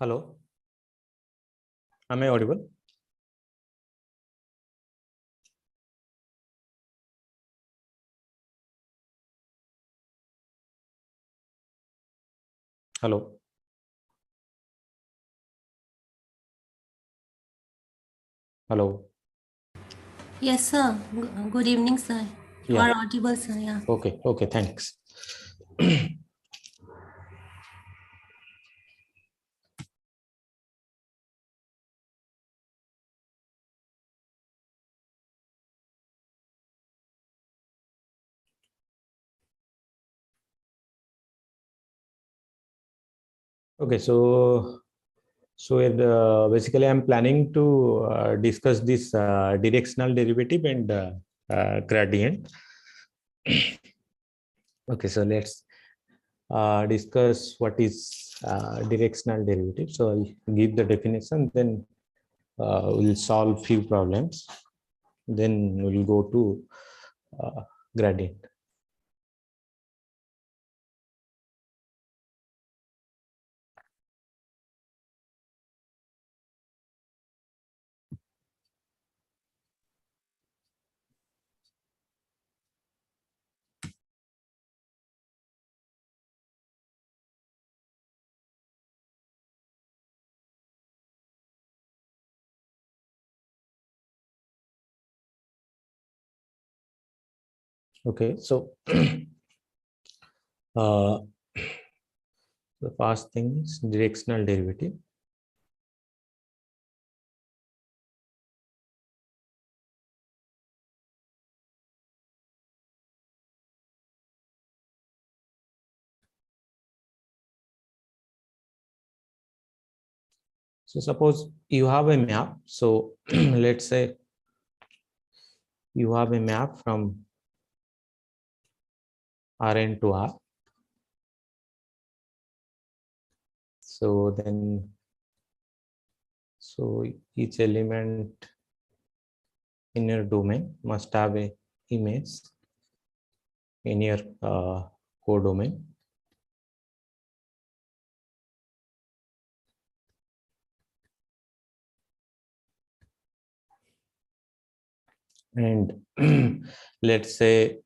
Hello, am I audible? Hello. Hello. Yes, sir. Good evening, sir. You Yeah. are audible, sir. Yeah. Okay. Okay. Thanks. Okay. Basically, I'm planning to discuss this directional derivative and gradient. Okay. So let's discuss what is directional derivative. So I'll give the definition, then we'll solve few problems. Then we'll go to gradient. Okay. So the first thing is directional derivative. So suppose you have a map. So let's say you have a map from Rn to R. So each element in your domain must have a image in your codomain. And let's say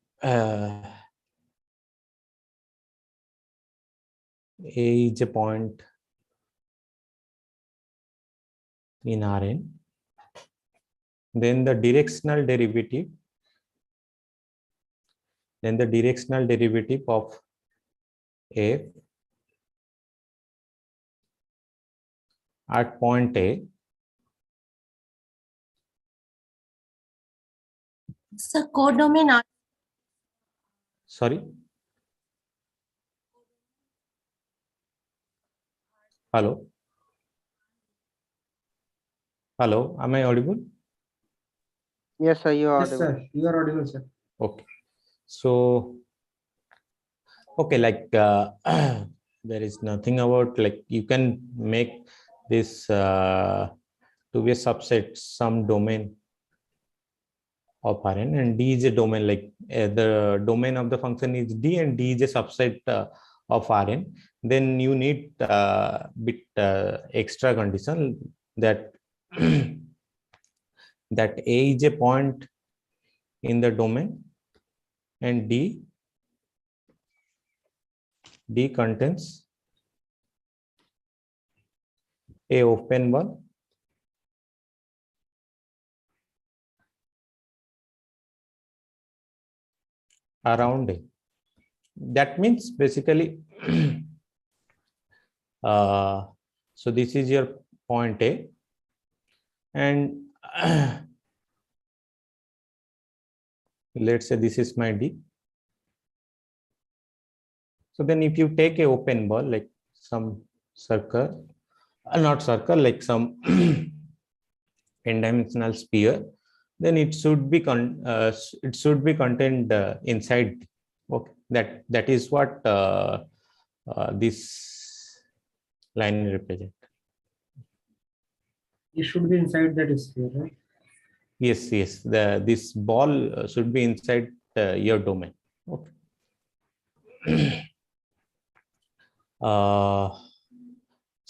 A is a point in Rn. Then the directional derivative of f at point A. Sir, codomain. Sorry. Hello. Hello. Am I audible? Yes, sir, you are Yes, audible. sir. You are audible, sir. Okay. So, okay, like there is nothing about, like, you can make this to be a subset, some domain of Rn, and D is a domain, like the domain of the function is D and D is a subset of Rn. Then you need bit extra condition that that A is a point in the domain and D contains a open one around A. That means basically, so this is your point A, and let's say this is my D. So then if you take a open ball, like some circle, not circle, like some n-dimensional sphere, then it should be contained inside. Okay, that is what this line represent. It should be inside that sphere, right? Yes, this ball should be inside your domain. Okay.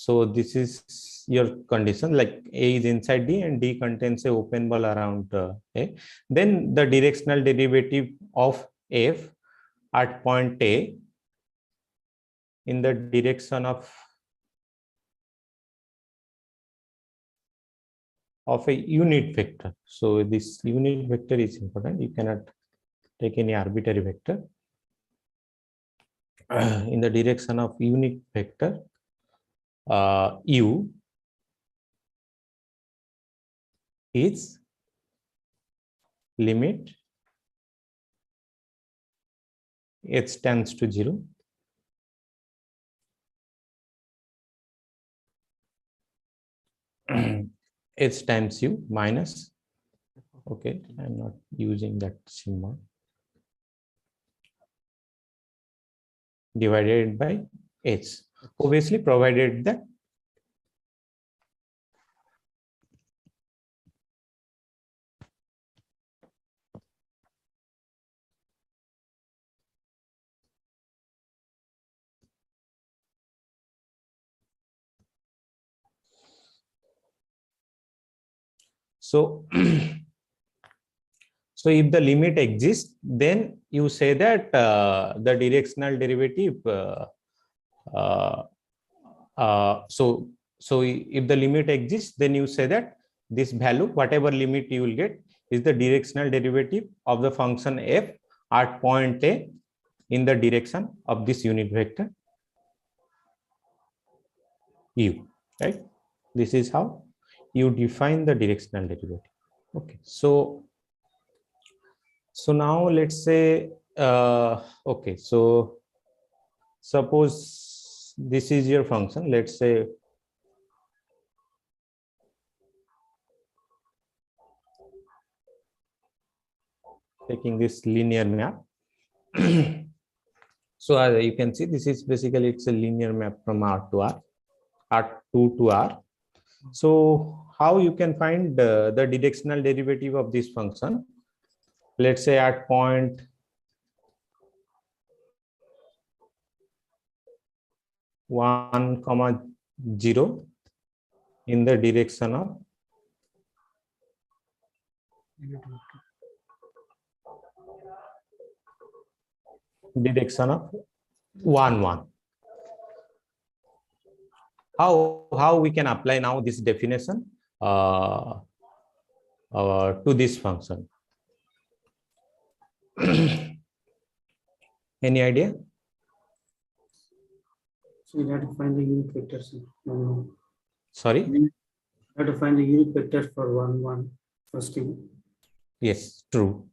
So this is your condition, like A is inside D and D contains a open ball around A. Then the directional derivative of F at point A in the direction of a unit vector. So this unit vector is important. You cannot take any arbitrary vector. In the direction of unit vector U is limit h tends to 0 h times u minus, okay, I'm not using that symbol, divided by h, obviously provided that so so if the limit exists, then you say that the directional derivative so if the limit exists, then you say that this value, whatever limit you will get, is the directional derivative of the function f at point A in the direction of this unit vector u, right? This is how you define the directional derivative. Okay, so now let's say okay, so suppose this is your function, let's say taking this linear map. So as you can see, this is basically, it's a linear map from R to R, R2 to R. So how you can find the directional derivative of this function? Let's say at point one comma 0 in the direction of one 1. How we can apply now this definition to this function? Any idea? So you have to find the unit vectors. Sorry? You have to find the unit vectors for 1, 1 first thing. Yes, true.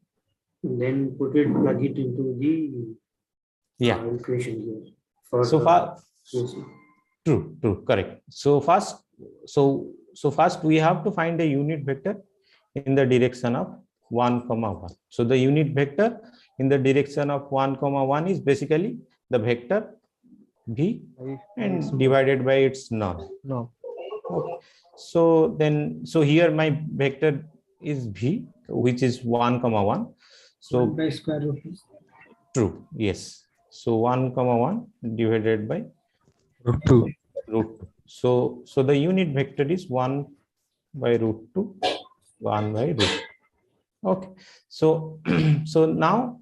And then plug it into the equation here. For So far, yes. true, correct. So first we have to find a unit vector in the direction of 1, 1. So the unit vector in the direction of 1, 1 is basically the vector v and divided by its norm. No. Okay. So here my vector is v, which is 1, 1. So 1 by square root. true, yes. So 1, 1 divided by Root 2. root 2. So the unit vector is 1 by root 2, 1 by root 2. Okay. So now,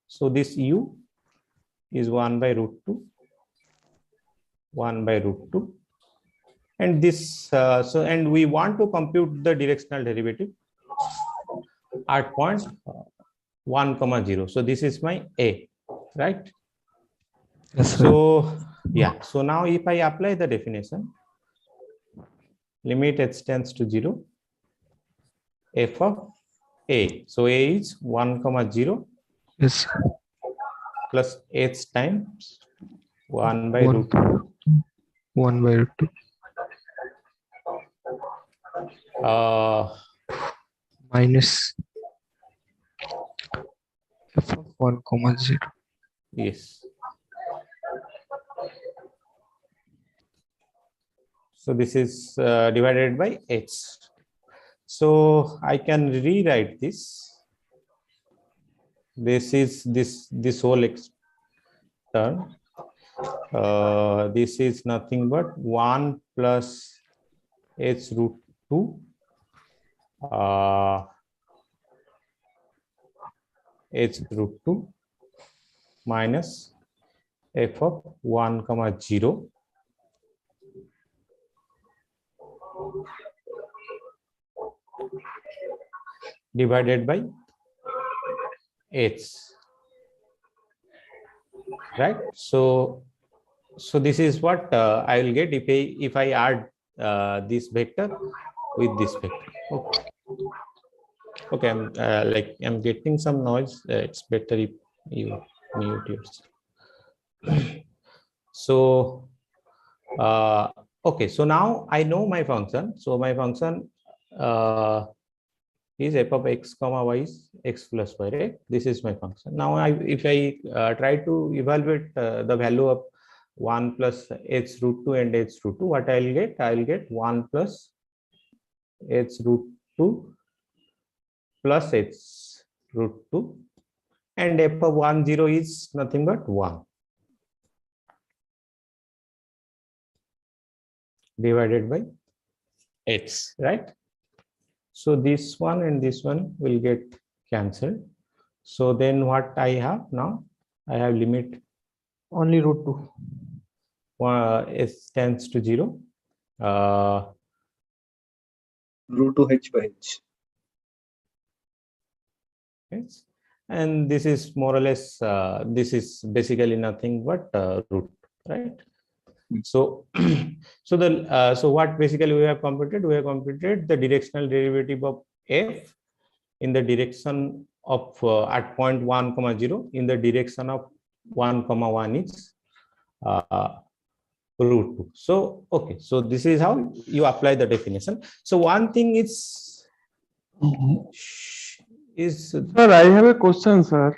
so this u is 1 by root 2, 1 by root 2, and this and we want to compute the directional derivative at point 1, 0. So this is my a, right? Yes, sir. So yeah, so now if I apply the definition, limit h tends to 0, f of a, so a is 1, 0 Yes. plus h times 1 by 1 root 2 1 by root 2 minus f of 1, 0. yes. So this is divided by h. So I can rewrite this. This is this whole term. This is nothing but 1 plus h root 2 h root 2 minus f of 1 comma 0 divided by h, right? So this is what I will get if I add this vector with this vector. Okay, I'm getting some noise. It's better if you mute yourself. So okay, so now I know my function. So my function is f of x comma y is x plus y, right? This is my function. Now if I try to evaluate the value of 1 plus h root 2 and h root 2, what I'll get? I'll get 1 plus h root 2 plus h root 2, and f of 1 0 is nothing but 1 divided by h, right? So this one and this one will get cancelled. So then what I have now? I have limit Only root 2. S tends to 0. Root 2 h by h. Yes. And this is more or less, this is basically nothing but root, right? So, so what basically we have computed? We have computed the directional derivative of f in the direction of at point 1 comma 0 in the direction of 1 comma 1 is root 2. So okay, so this is how you apply the definition. So one thing is Sir, I have a question, sir.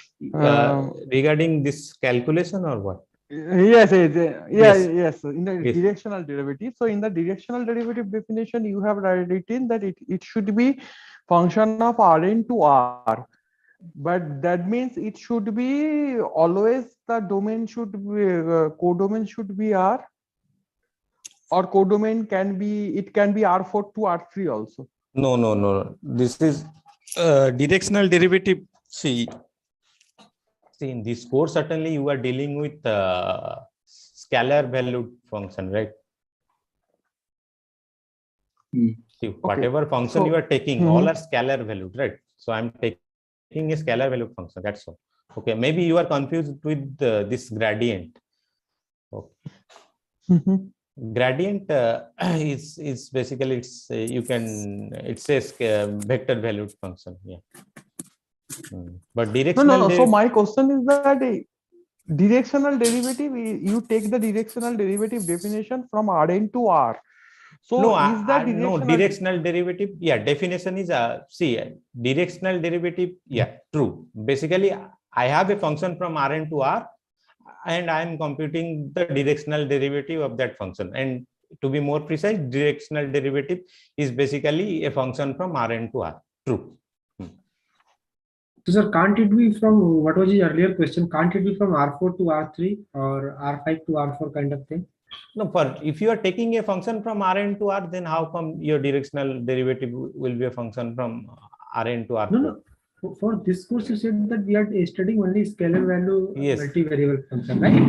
regarding this calculation or what? Yes, Yes. yes. In the Yes. directional derivative. So in the directional derivative definition, you have written that it should be function of Rn to R. But that means it should be always the domain should be codomain should be R, or codomain can be R4 to R3 also. No. This is directional derivative. See, in this course, certainly you are dealing with scalar valued function, right? See, whatever function you are taking, all are scalar valued, right? So I'm taking a scalar valued function. That's all. Okay, maybe you are confused with this gradient. Okay. Gradient is basically it's a vector valued function. Yeah. But directional. No. So my question is that directional derivative, you take the directional derivative definition from Rn to R. So No, is that directional derivative? Yeah, definition is directional derivative. Yeah, true. Basically, I have a function from Rn to R, and I am computing the directional derivative of that function. And to be more precise, directional derivative is basically a function from Rn to R. True. So, sir, can't it be from, what was the earlier question? Can't it be from R4 to R3 or R5 to R4 kind of thing? No, if you are taking a function from Rn to R, then how come your directional derivative will be a function from Rn to R4? No. For this course, you said that we are studying only scalar value multivariable function, right?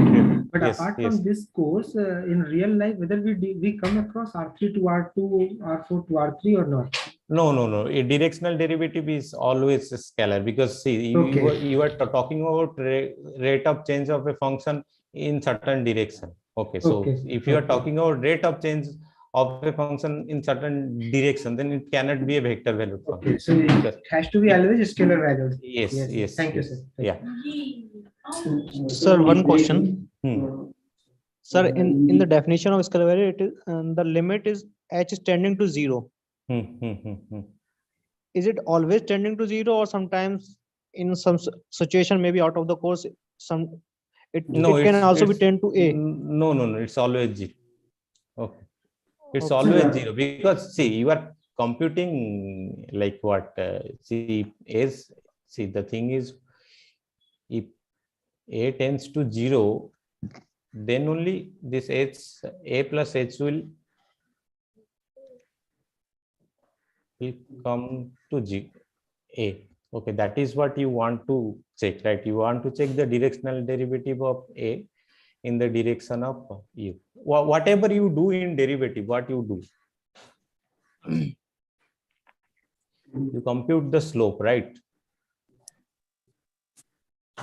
But apart from this course, in real life, whether we come across R3 to R2, R4 to R3 or not? No. A directional derivative is always a scalar, because see, you are talking about rate of change of a function in certain direction. Okay, so if you are talking about rate of change of a function in certain direction, then it cannot be a vector value function. So it has to be always scalar value. Yes. Thank you, sir. Yeah. Sir, one question. Sir, Hmm. in the definition of scalar value, it is the limit is h is tending to 0. Is it always tending to 0, or sometimes in some situation, maybe out of the course, it can also be tend to a? No. It's always 0. Okay. It's always 0, because see, you are computing like what? See, the thing is, if a tends to 0, then only this h a plus h will come to g a. Okay, that is what you want to check, right? You want to check the directional derivative of a in the direction of u. Whatever you do in derivative, what you do, you compute the slope, right?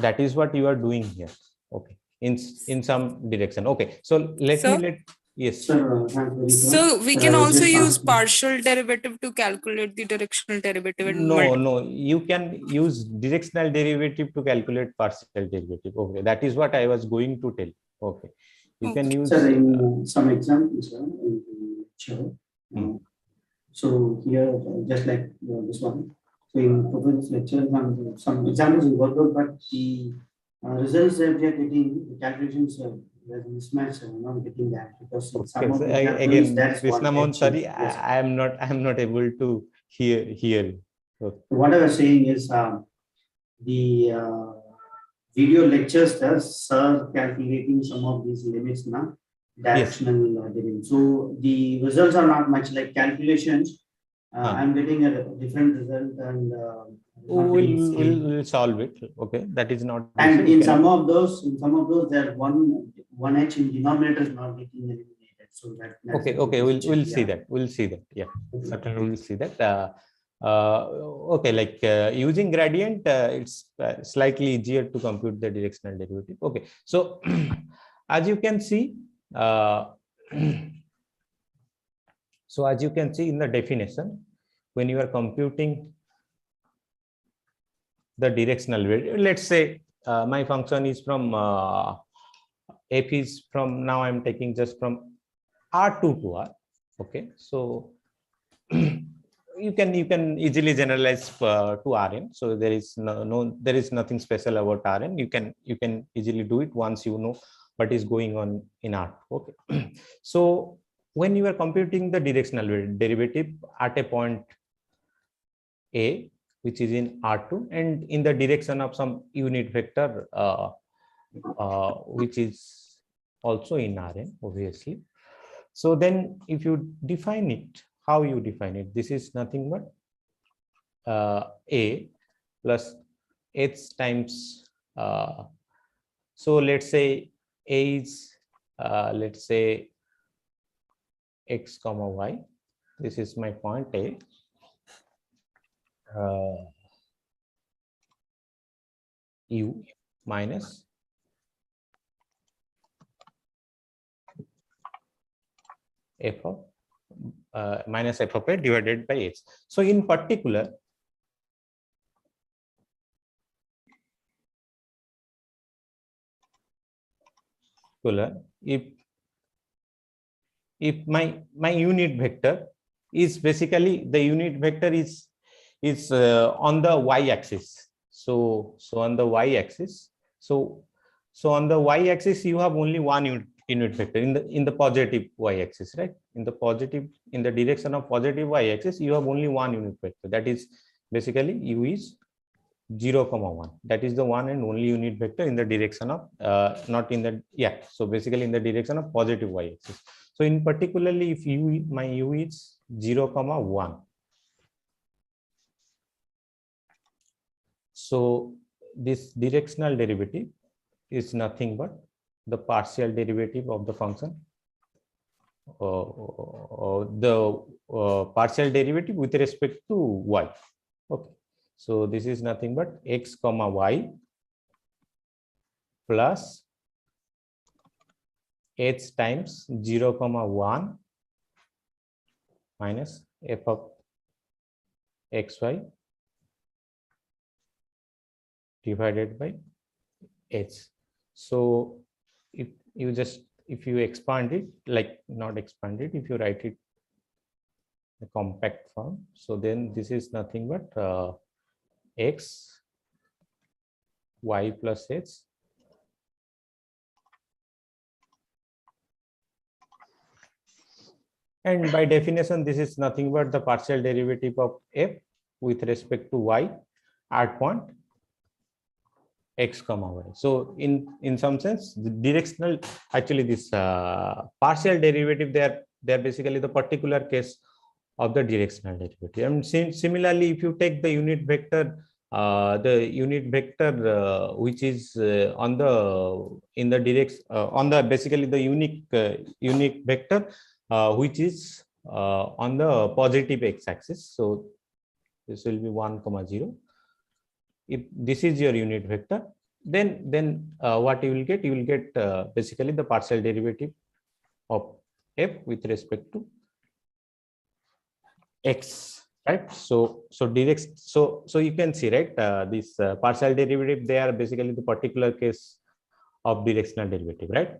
That is what you are doing here. Okay, in some direction. Okay, so let So- me yes. So we can also use partial derivative to calculate the directional derivative and No, you can use directional derivative to calculate partial derivative. Okay, that is what I was going to tell. Okay, you can use. Sir, in some examples, in the lecture, so here, just like this one, so in Professor's lecture, some examples we worked out, but the results that we are getting, the calculations, there's a mismatch, not getting that because in some of the examples, Again, that's one Krishnamon, edge. sorry, Yes. I am not able to hear you. Okay. What I was saying is the video lectures does sir calculating some of these limits now directional derivative. So the results are not much like calculations. I'm getting a different result and we'll solve it. Okay, that is not. And in some of those, there one h in denominator is not getting eliminated. So that's okay, we'll see that. We'll see that. Yeah, certainly we'll see that. Okay, like using gradient, it's slightly easier to compute the directional derivative. Okay, so as you can see, so as you can see in the definition, when you are computing the directional value, let's say my function is from f is from, now I'm taking just from R2 to R. Okay, so you can easily generalize to Rn. So there is there is nothing special about Rn. You can easily do it once you know what is going on in R. Okay, so when you are computing the directional derivative at a point A, which is in R2 and in the direction of some unit vector which is also in Rn, obviously. So then if you define it, how you define it? This is nothing but A plus h times, so let's say A is, let's say x comma y. This is my point A. U minus f of minus f of a divided by h. So in particular, if my unit vector is basically, the unit vector is on the y-axis. So on the y-axis, so on the y-axis you have only one unit vector in the positive y-axis, right? In the direction of positive y-axis, you have only one unit vector. That is basically u is 0, 1. That is the one and only unit vector in the direction of not in the, yeah, so basically in the direction of positive y-axis. So in particularly, if my u is 0, 1, so this directional derivative is nothing but the partial derivative of the function, partial derivative with respect to y. Okay, so this is nothing but x comma y plus h times 0, 1 minus f of xy divided by h. So if you expand it, like not expand it, if you write it the compact form, so then this is nothing but x y plus h and by definition this is nothing but the partial derivative of f with respect to y at point x comma y. So in some sense, the directional, actually this partial derivative, they're basically the particular case of the directional derivative. And similarly, if you take the unit vector, which is on the basically the unique vector, which is on the positive x-axis. So this will be 1, 0. If this is your unit vector, then what you will get? You will get basically the partial derivative of f with respect to x, right? So you can see, right, this partial derivative, they are basically the particular case of directional derivative, right?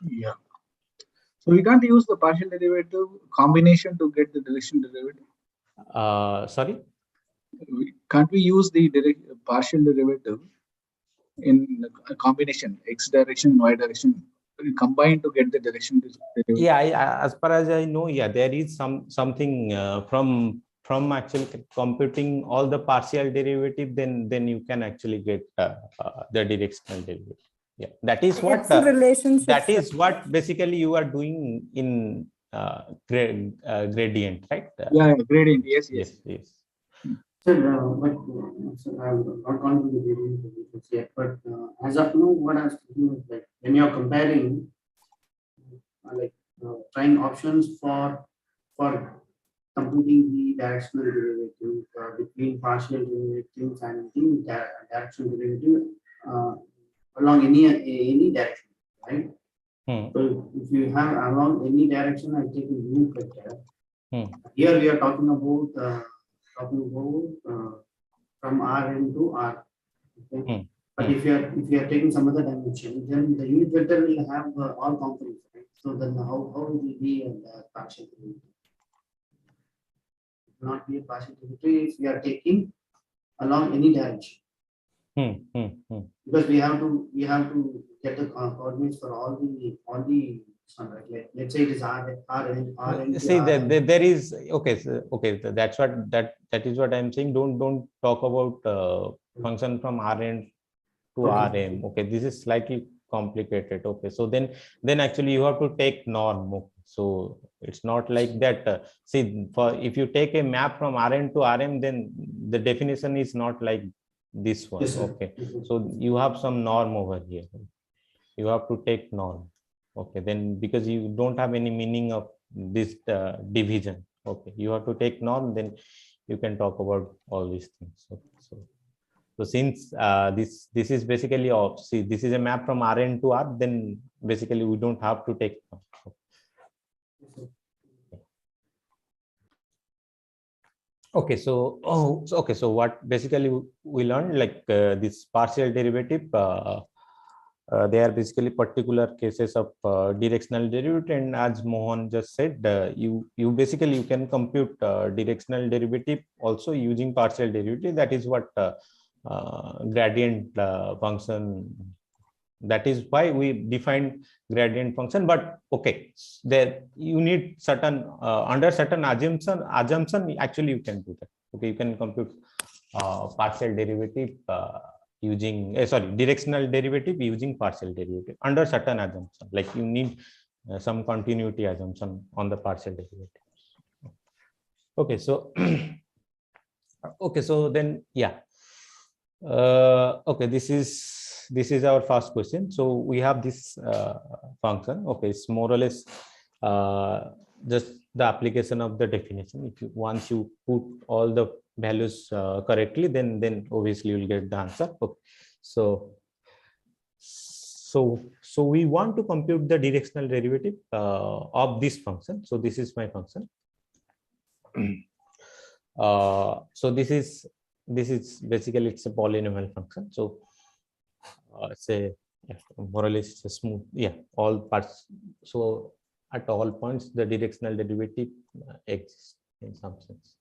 Yeah. So we can't use the partial derivative combination to get the directional derivative. Sorry, Can't we use the partial derivative in a combination, x direction and y direction, combined to get the direction derivative? yeah, as far as I know, yeah, there is something from actually computing all the partial derivative, then you can actually get the directional derivative. Yeah, that is what that is what basically you are doing in gradient, right? Yeah, gradient. Yes. Sir, I'm not going to the details yet, but as of now, what I was thinking is like when you're comparing, trying options for computing the directional derivative between partial derivatives and the directional derivative along any direction, right? So if you have along any direction, I take a unit vector. Here we are talking about from Rn to R. Okay? But if you are taking some other dimension, then the unit vector will have all components, right? So then how will it be a partial derivative? It will not be a partial derivative if we are taking along any direction. Because we have to get the coordinates for all the right? Let's say it is Rn. See, there is okay. So that's what that is what I'm saying. Don't talk about function from Rn to Rm. Okay, this is slightly complicated. Okay, so then actually you have to take norm. Okay. So it's not like that. See, if you take a map from Rn to Rm, then the definition is not like this one. Okay, so you have some norm over here. You have to take norm. Okay, then because you don't have any meaning of this division. Okay, you have to take norm, then you can talk about all these things. Okay, so since this is basically this is a map from Rn to R, then basically we don't have to take norm. Okay, so what basically we learned, like this partial derivative, they are basically particular cases of directional derivative, and as Mohan just said, you basically you can compute directional derivative also using partial derivative. That is what gradient function. That is why we defined gradient function. But okay, there you need certain under certain assumption. Actually, you can do that. Okay, you can compute partial derivative using directional derivative using partial derivative under certain assumption. Like you need some continuity assumption on the partial derivative. Okay, so okay, so then yeah. Okay, this is our first question. So we have this function. Okay, it's more or less just the application of the definition. If you once you put all the values correctly, then obviously you will get the answer. Okay. So we want to compute the directional derivative of this function. So this is my function. So this is basically it's a polynomial function. So it's a more or less it's a smooth, all parts. So at all points the directional derivative exists in some sense,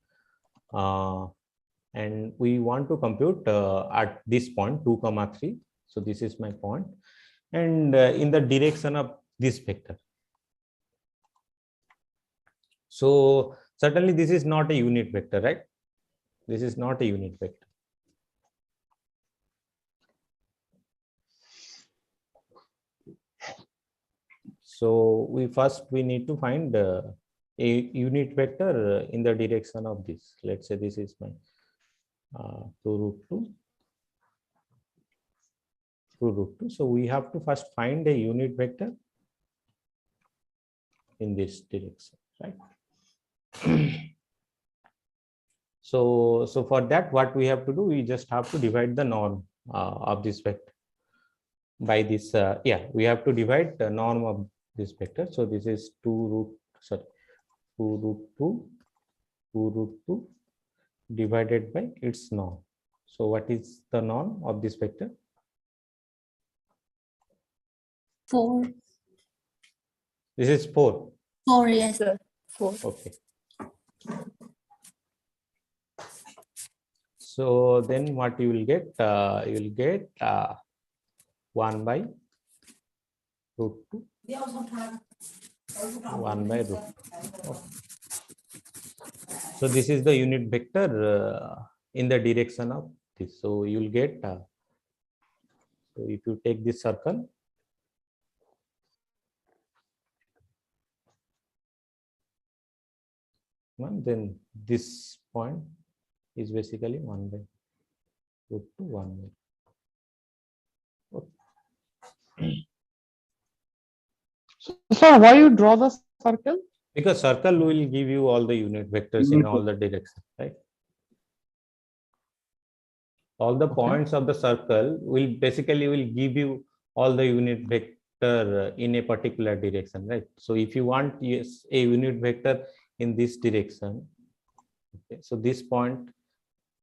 and we want to compute at this point 2, 3. So this is my point, and in the direction of this vector. So certainly this is not a unit vector, right? This is not a unit vector. So we need to find a unit vector in the direction of this. Let's say this is my 2√2 2√2. So we have to first find a unit vector in this direction, right? So for that, what we have to do, we just have to divide the norm of this vector by this. We have to divide the norm of this vector. So this is 2√2 divided by its norm. So what is the norm of this vector? 4. This is 4. 4, yes. 4. Okay. So then what you will get? You will get 1 by √2. 1 by √2. Okay. So this is the unit vector in the direction of this. So you will get, so if you take this circle, then this point is basically 1 by √2, 1 by. Okay. So why you draw the circle? Because circle will give you all the unit vectors in all the directions, right? All the points of the circle will basically give you all the unit vector in a particular direction, right? So if you want a unit vector in this direction, okay, so this point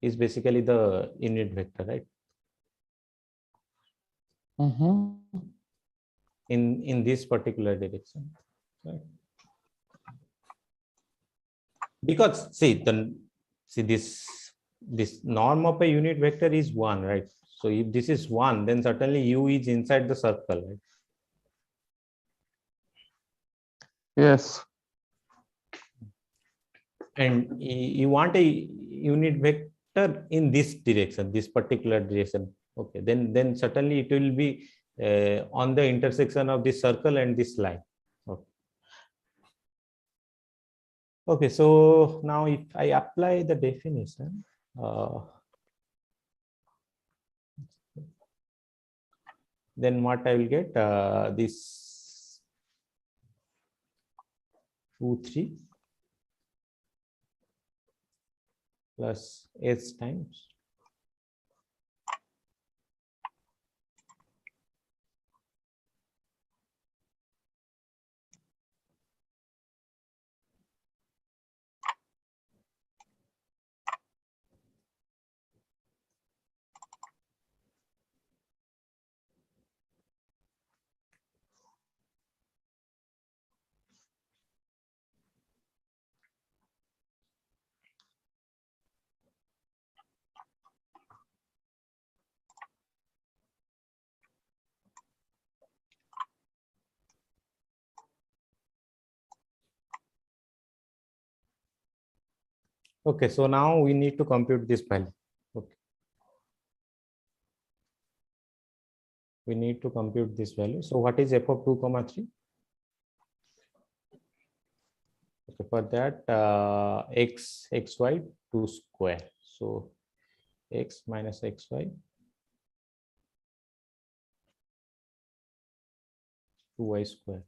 is basically the unit vector, right? In this particular direction, right? Because see this norm of a unit vector is 1, right? So if this is 1, then certainly u is inside the circle, right? Yes. And you want a unit vector in this direction, this particular direction. Okay, then certainly it will be on the intersection of this circle and this line. Okay. Okay, so now if I apply the definition, then what I will get, this 2, 3 plus s times Okay, so now we need to compute this value. Okay. We need to compute this value. So what is f of 2, 3? Okay, for that, xy 2 square. So x minus xy 2y square.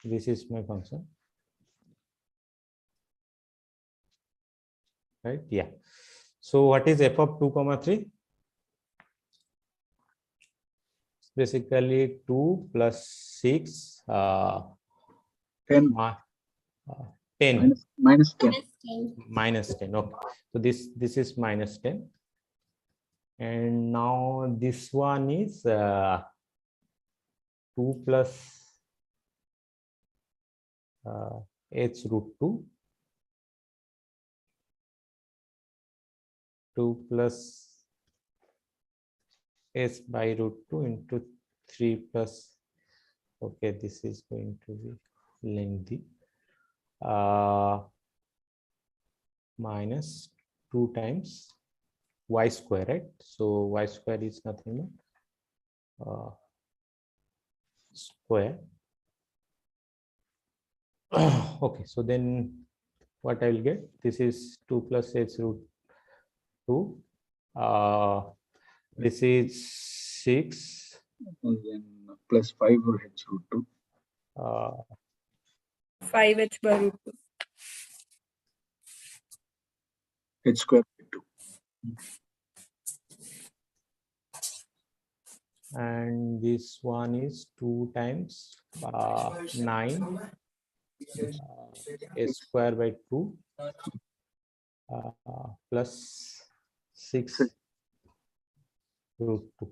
This is my function, right? Yeah. So what is f of 2, 3? Basically 2 plus 6, 10. 10. Minus 10. Minus 10. Okay. So this is minus 10. And now this one is 2 plus h√2, 2 plus s by √2 into 3 plus, okay, this is going to be lengthy, minus 2 times y square, right? So y square is nothing but square. Okay, so then what I will get? This is 2 plus h root 2. This is 6. And then plus 5 or h root 2. 5h by root 2. H square by 2. And this one is 2 times 9 a square by 2 plus 6 root 2,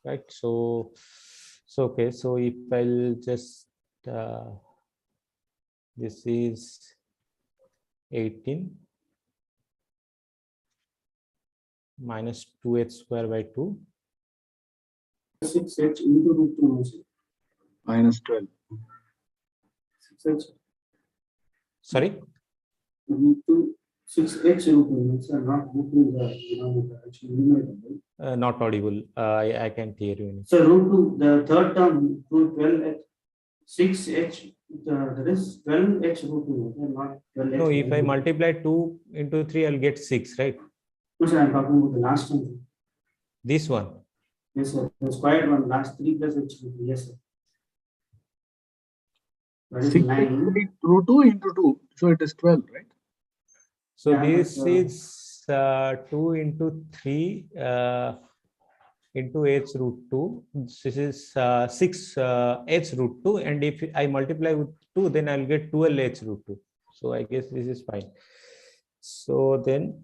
right? So okay, so if I'll just this is 18 minus 2h square by 2 6h into root 2 minus 12. 6h sorry, root 2 6h root 2 are not root 2 the denominator, actually numerator. not audible. I can't hear you. So root 2, the third term, root 12h, 6h, that is 12h root 2, not 12h. No, if I multiply 2 into 3, I'll get 6, right? No, sir, I'm talking about the last one. This one. Yes, sir. The squared one, last 3 plus h root 2. Yes, sir. That is 6 9. root 2 into 2. So it is 12, right? So Yeah, this but, is 2 into 3 into h root 2. This is 6 h root 2. And if I multiply with 2, then I'll get 12 h root 2. So I guess this is fine. So then,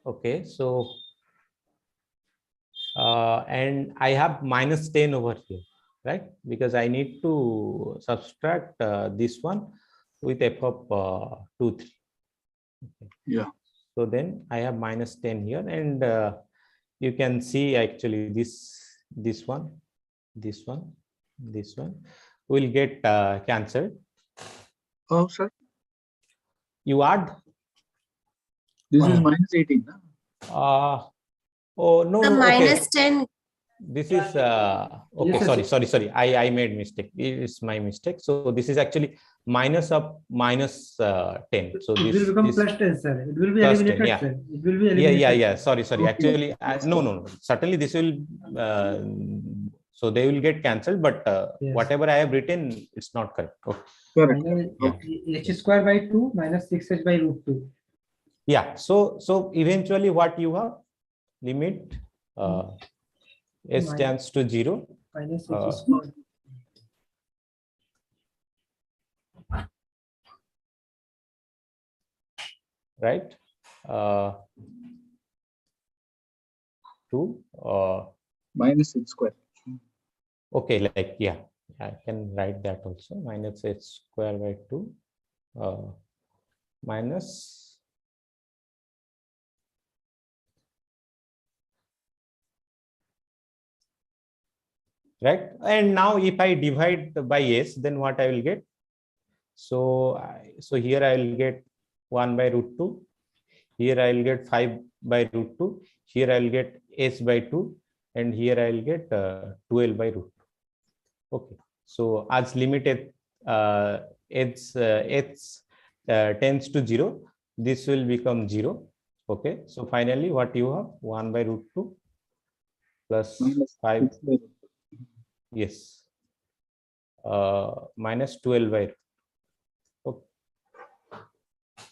okay, so, and I have minus 10 over here, right? Because I need to subtract this one with f of 2, 3. Okay. Yeah. So then I have minus 10 here, and you can see actually this one will get cancelled. Oh, sorry. You add? This is minus 18. Oh no, The no, minus okay. 10. This is okay. Yes, Sorry. I made mistake. It is my mistake. So this is actually minus of minus 10. So It this will become is plus 10, sir. It will be plus 10, eliminated, yeah. sir. It will be eliminated. Yeah. Sorry. Okay. Actually, no. Certainly, this will. So they will get cancelled. But Yes. whatever I have written, it's not correct. Okay. Correct. H square by 2 minus 6h by root 2. Yeah. So eventually, what you have limit s tends to 0. Minus h square. Right. To Minus h square. okay, like yeah, I can write that also. Minus h square by 2 minus right. And now if I divide by s, then what I will get? So here I will get 1 by root 2. Here I will get 5 by root 2. Here I will get s by 2, and here I will get 12 by root 2. Okay. So as limited h tends to 0, this will become 0. Okay. So finally, what you have? 1 by root 2 plus Minus 5. 6 by root 2. Yes. Minus 12 by root 2. Okay.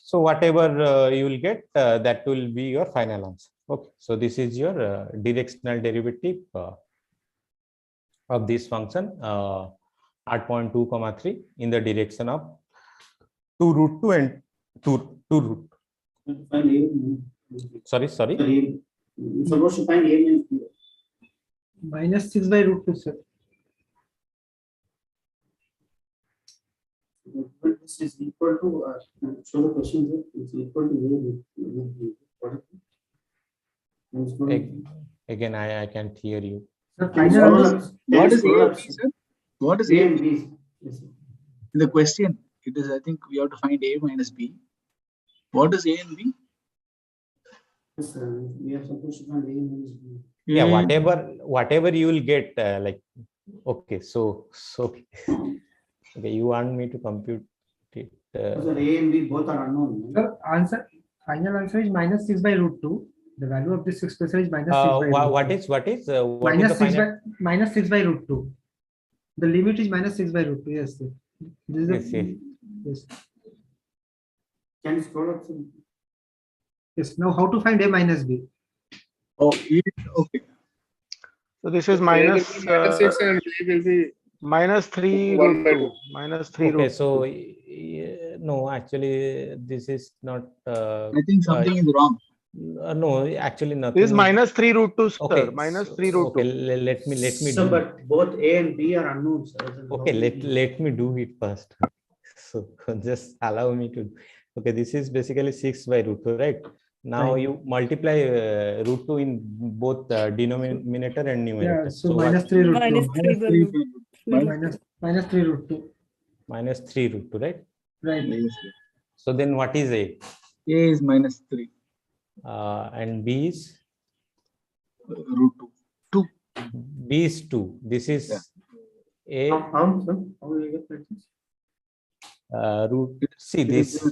So whatever you will get, that will be your final answer. Okay. So this is your directional derivative of this function at point 2, 3 in the direction of 2 root 2 and 2 root. Find a. Sorry. You're supposed to find a minus b. Minus 6 by root 2, sir. But this is equal to, show the question here, it's equal to a with Again, I can't hear you. Sir, final answer. What is A and B, sir? What is A and B? B? Yes, sir. In the question, it is, I think we have to find A minus B. What is A and B? Yes, we are supposed to find A minus B. Yeah, whatever you will get, like, okay, so okay, you want me to compute it? So A and B both are unknown. The final answer is minus 6 by root 2. The value of this expression is minus 6 by root what 2. is what is Minus the 6 final? by minus 6 by root 2. The limit is minus 6 by root 2. Yes, sir. This is Yes, yes. Can you scroll up some? Yes. Now, how to find A minus B? Oh, okay. So this is A will minus be minus 6 and B will be minus 3 1 by root 2. 2. Minus 3 Okay, root so 2. no, actually, this is not. I think something is wrong. No, actually, nothing. This is minus 3 root 2, sir. Okay, Minus so, 3 root okay, 2. let me So, do. but both A and B are unknown. Sir. Okay, let me do it first. So just allow me to. Okay, this is basically 6 by root 2, right? Now Right. you multiply root 2 in both denominator and numerator. Yeah. So minus 3 root 2. Minus 3 by root. Minus 3 root 2. Minus 3 root 2, right? Right. Yes. So then what is A? A is minus 3. And B is? Root 2. 2. B is 2. This is A. How will you get that? Root. See, this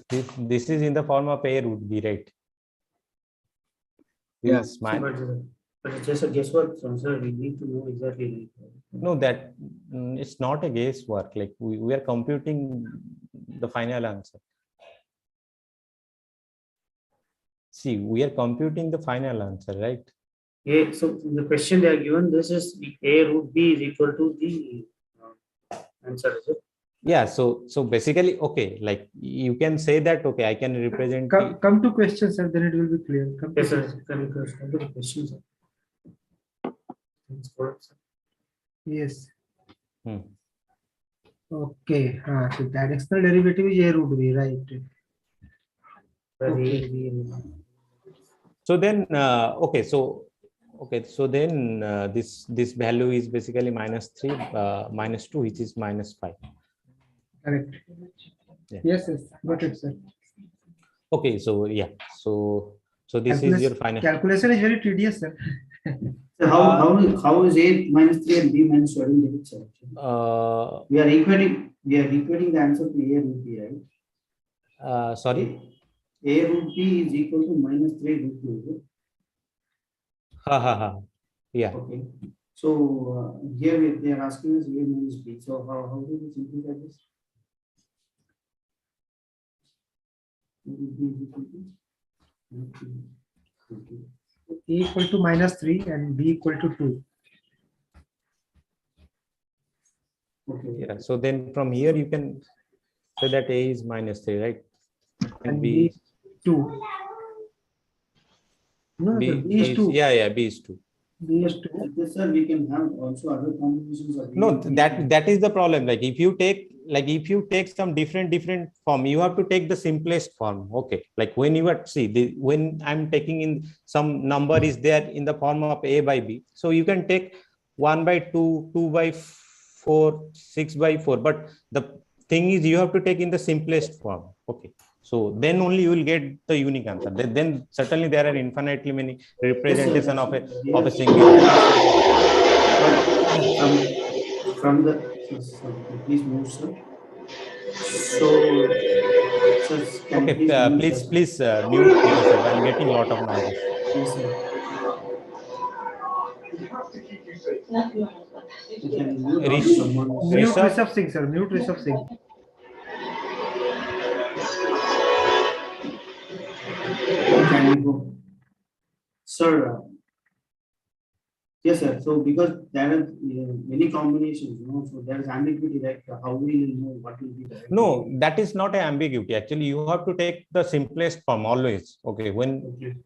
is in the form of A root B, right? Yeah. This is my, But it's just a guesswork, sir. We need to know exactly. no, that it's not a guesswork. Like we are computing the final answer. See, we are computing the final answer, right? Yeah, so the question they are given, this is A root B is equal to the answer, is it? Yeah, so basically, okay, like you can say that, okay, I can represent Come to questions, sir. Then it will be clear. Come to Yes, sir. questions. Can you come to the question, sir? Thanks for it, sir. Yes. Hmm. Okay. So directional derivative is A root B, right? Okay. So then, okay, so then this value is basically minus 3, minus 2, which is minus 5. Correct. Yeah. Yes, got it, sir. Okay, so yeah, so this is your final. Calculation is very tedious, sir. So how is A minus 3 and B minus 2 different, sir? We are equating the answer to A root B, right? Sorry. A root B is equal to minus 3 root 2. Yeah. Okay. So here they are asking us A minus B. So how do we simplify this? A equal to minus 3 and B equal to 2. Okay. Yeah. So then from here you can say that A is minus 3, right? And B is 2. No, B, sir, B is 2. yeah, B is 2. B is 2. Yes, sir, we can have also other combinations of No, that is the problem. Like if you take some different form, you have to take the simplest form. Okay, like when you are when I'm taking in some number is there in the form of A by B, so you can take 1 by 2, 2 by 4, 6 by 4. But the thing is, you have to take in the simplest form. Okay. So then only you will get the unique answer. Then certainly there are infinitely many representation of a single. From the please move, sir. So, sir, can okay, please mute yourself. I'm getting a lot of noises. Yes, sir. You can mute Mute Rishabh Singh, sir. Mute Rishabh Singh. Can we go, sir? Yes, sir. So because there are many combinations, so there is ambiguity. Like how will you know what will be the right? No, that is not an ambiguity. Actually, you have to take the simplest form always. Okay, when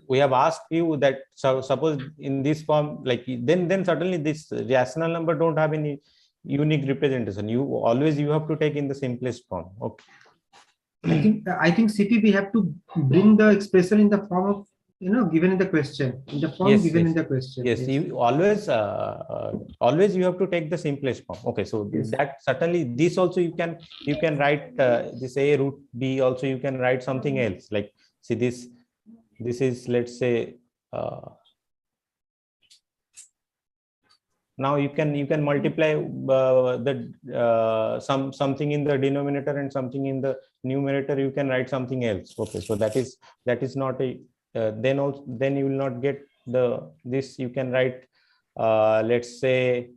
we have asked you that, suppose in this form, like then certainly this rational number don't have any unique representation. You have to take in the simplest form. Okay. I think CP we have to bring the expression in the form of given in the question, in the form given in the question. Yes, you always you have to take the simplest form. Okay, so that certainly this also you can write this A root B. Also you can write something else, like see this this is, let's say, now you can multiply something in the denominator and something in the numerator. You can write something else. Okay, so that is not a then you will not get this. You can write let's say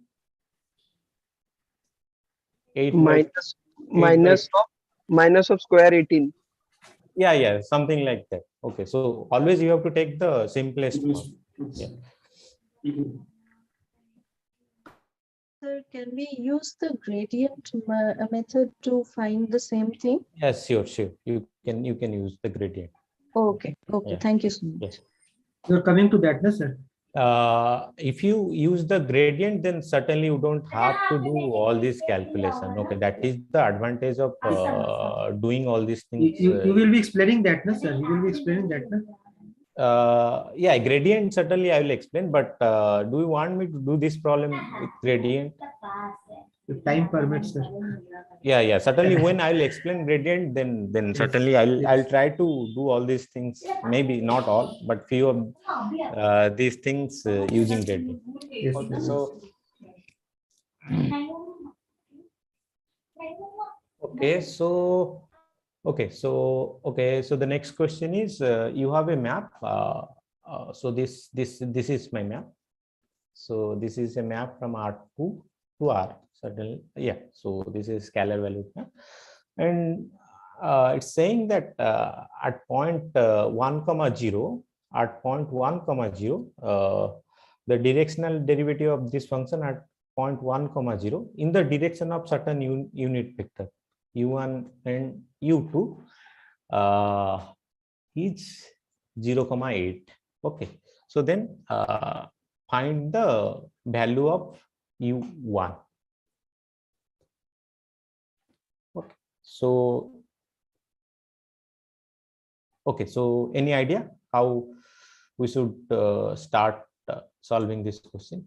8 minus of square 18. Yeah, something like that. Okay, so always you have to take the simplest one. Yeah. Sir, can we use the gradient method to find the same thing? Yes, sure. You can use the gradient. Okay. Yeah. Thank you so much. Yes. You're coming to that, no, sir? If you use the gradient, then certainly you don't have to do all this calculation. Okay, that is the advantage of doing all these things. You will be explaining that, no, sir? You will be explaining that, no? Yeah, gradient certainly I will explain, but do you want me to do this problem with gradient? If time permits, sir. Yeah, certainly when I will explain gradient, then Yes, certainly I'll try to do all these things, maybe not all, but few of these things using gradient. Yes, Okay, yes. so so the next question is, you have a map. So this is my map. So this is a map from R2 to R, certainly. Yeah, so this is scalar value map, and it's saying that at point 1, 0, the directional derivative of this function at point 1, 0 in the direction of certain unit vector u1 and u2 is 0, 8. Okay, so then find the value of u1. Okay, so any idea how we should start solving this question?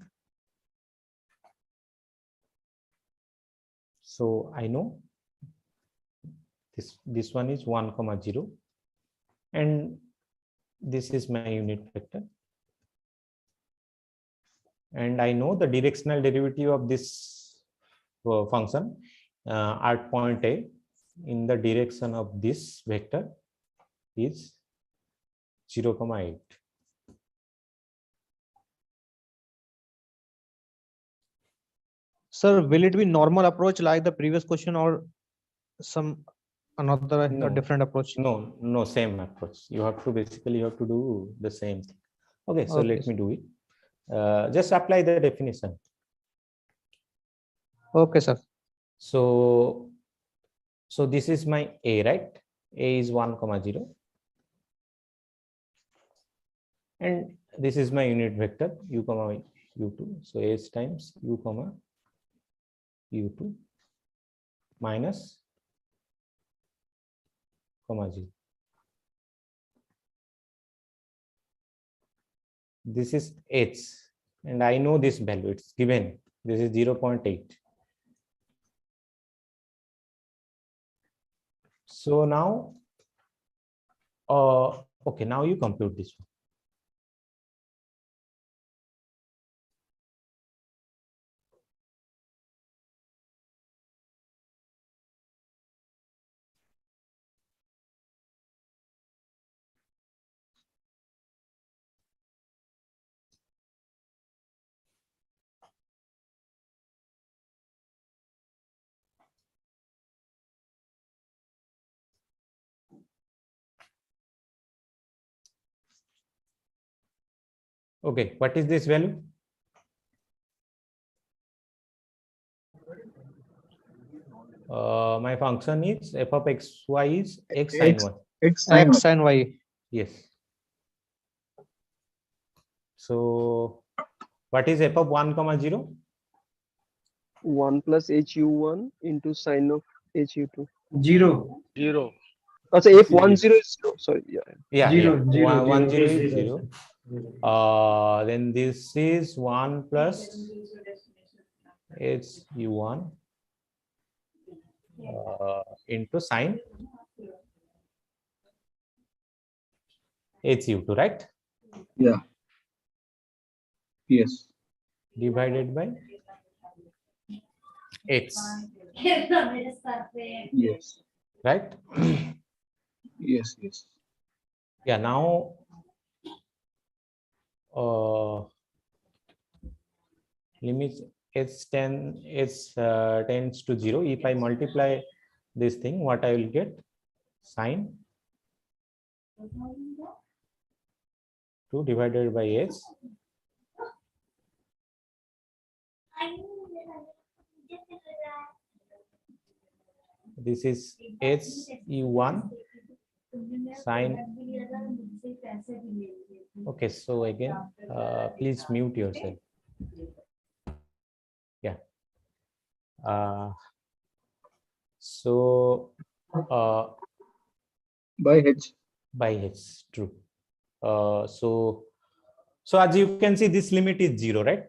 So I know this one is 1, 0, and this is my unit vector, and I know the directional derivative of this function at point A in the direction of this vector is 0, 8. Sir, will it be normal approach like the previous question or some another different approach? No, same approach. You have to do the same thing. Okay, so Okay, let me do it. Just apply the definition. Okay, sir. So this is my A, right? A is 1, 0, and this is my unit vector u, u2. So S times u, u2 minus 0. This is H, and I know this value. It's given. This is 0.8. So now, okay, now you compute this one. Okay, what is this value? My function is f of xy is x sin y. X and Y. Yes. So what is f of 1, 0? 1 plus HU1 into sine of HU2. 0. So if 10 is 0, sorry, Yeah, 0, 1, 0 0. is 0. Then this is 1 plus HU1 into sine HU2, right? Yeah. Yes. Divided by H. Yes. Right? Yes. Yes. Yeah, now limit tends to 0. If I multiply this thing, what I will get? Sine 2 divided by H. This is HU1 sine. Okay, so again, please mute yourself. Yeah. So By H. By H, true. So as you can see, this limit is 0, right?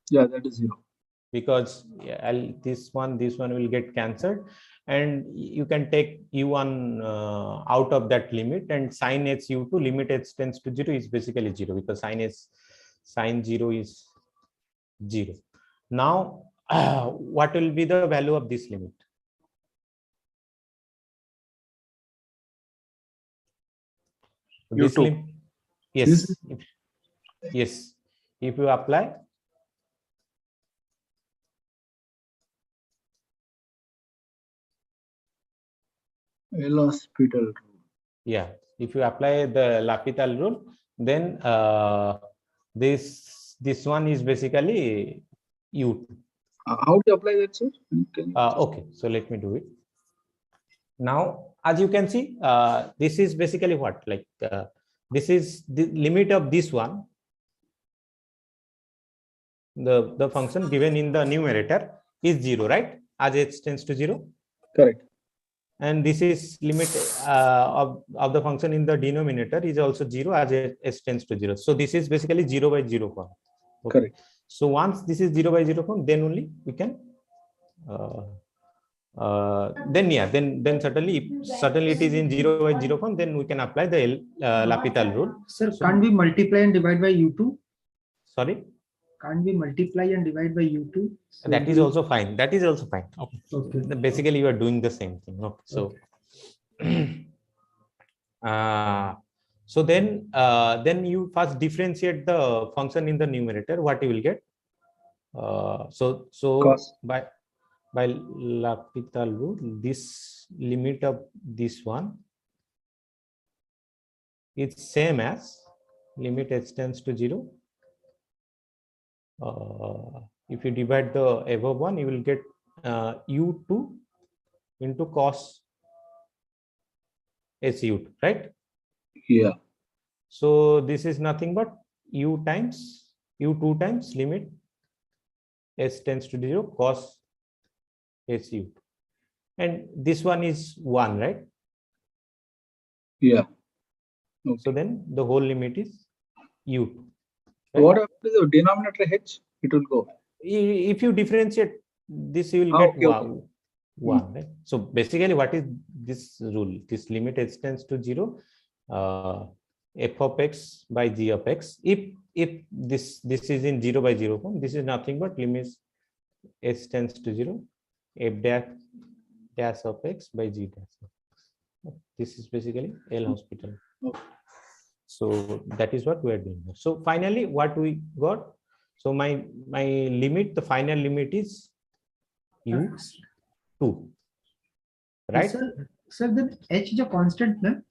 Yeah, that is 0. Because this one will get cancelled, and you can take U1 out of that limit, and sin H U2 limit H tends to 0 is basically 0, because sin 0 is 0. Now, what will be the value of this limit? This limit, yes, yes. If you apply L'Hospital rule. Yeah, if you apply the L'Hopital rule, then this one is basically U2. How do you apply that, sir? Okay, so let me do it. Now, as you can see, this is basically what? Like this is the limit of this one. The function given in the numerator is 0, right? As H tends to 0. Correct. And this is limit of the function in the denominator is also 0 as H tends to 0. So this is basically 0 by 0 form. Okay. Correct. So once this is 0 by 0 form, then only we can then certainly it is in 0 by 0 form, then we can apply the L'Hopital rule. Sir, can't we multiply and divide by U2? Sorry? Can't we multiply and divide by U2? So that is also fine. That is also fine. Okay. Okay. Basically, you are doing the same thing. Okay. So, so then you first differentiate the function in the numerator. What you will get? So Cos. by L'Hopital rule, this limit of this one is same as limit H tends to 0. If you divide the above one, you will get U2 into cos SU2, right? Yeah. So this is nothing but U2 times limit S tends to 0 cos SU2. And this one is 1, right? Yeah. Okay. So then the whole limit is U2. Right? What happens to the denominator H? It will go. If you differentiate this, you will get okay. 1, right? So basically, what is this rule? This limit H tends to 0, f of x by g of x. If this is in 0 by 0 form, this is nothing but limit H tends to 0, f dash of x by g dash. This is basically L'Hospital. Okay. So that is what we are doing here. So finally, what we got? So my limit, the final limit is U2, right? Sir, then H is a constant, no?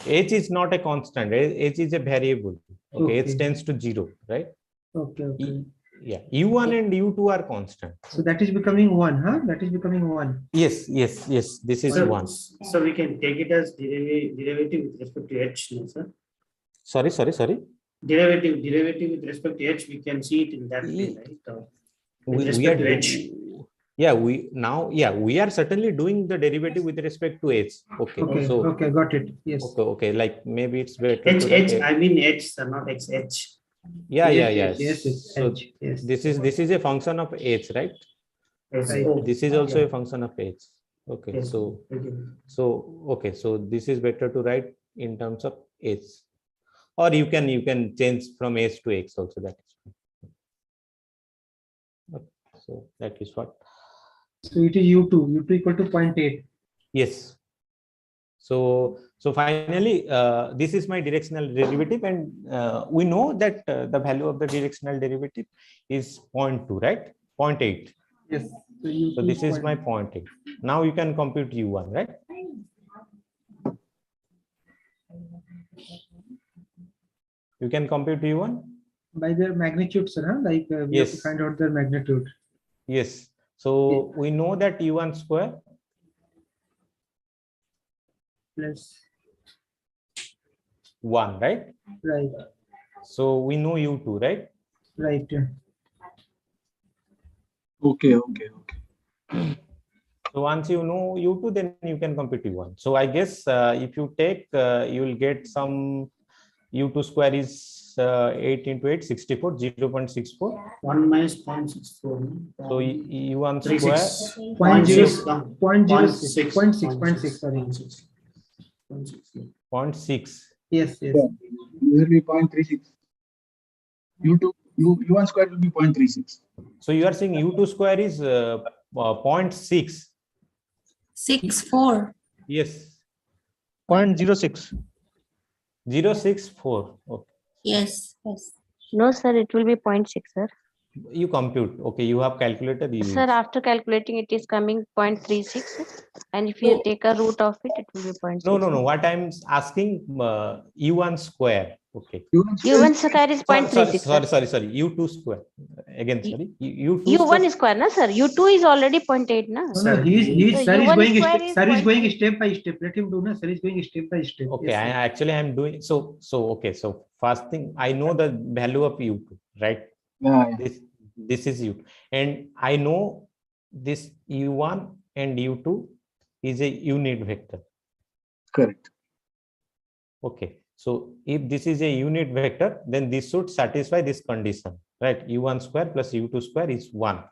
H is not a constant. H is a variable. Okay, H tends to 0, right? Okay. Yeah, U1 and U2 are constant. So that is becoming 1, huh? That is becoming 1. Yes. This is 1. So we can take it as derivative with respect to H, no, sir? Sorry. Derivative with respect to H, we can see it in that way, right? We are certainly doing the derivative with respect to H. Okay. Okay, got it. Yes. Okay. Like maybe it's better. I mean H, sir, not XH. Yes. So yes. This is a function of H, right? Right. This is also a function of H. Okay. Yes. So this is better to write in terms of s, or you can change from s to x also. That is fine. Okay, so that is what. So it is u2 equal to 0.8. Yes. So finally, this is my directional derivative, and we know that the value of the directional derivative is 0.2, right? 0.8. Yes. So this is my 0.8. Now you can compute u1, right? You can compute u1 by their magnitude, sir. Huh? Like we have to Yes. find out their magnitude. Yes. So we know that u1 square Plus 1, right? right, So we know u2, right? right. Okay. So once you know u2, then you can compute u1. So I guess if you take, you will get some u2 square is 8 into 8, 64, 0.64. 1 minus 0.64. So u1 36. square 0.06, sorry. 0.6. Yes. This will be 0.36. U1 square will be 0.36. So you are saying u2 square is 0.6. 64. Yes. 0.06. 0.64. Okay. Yes. No, sir, it will be 0.6, sir. You compute. Okay, you have calculated. Sir, after calculating, it is coming 0.36. And if you take a root of it, it will be 0.6. No. What I'm asking, u1 square. Okay. U1 square is 0.36. Sorry. U2 square. Again, sorry. U1 square, na sir. U2 is already 0.8, na. No, he So is sir is U1 going square is sir is going 0.8. step by step. Let him do, na. Sir is going step by step. Okay, Yes, I'm doing so. Okay, so first thing, I know the value of u2, right? Yeah. This is u2, and I know this u1 and u2 is a unit vector. Correct. Okay, so if this is a unit vector, then this should satisfy this condition, right? u1 square plus u2 square is 1,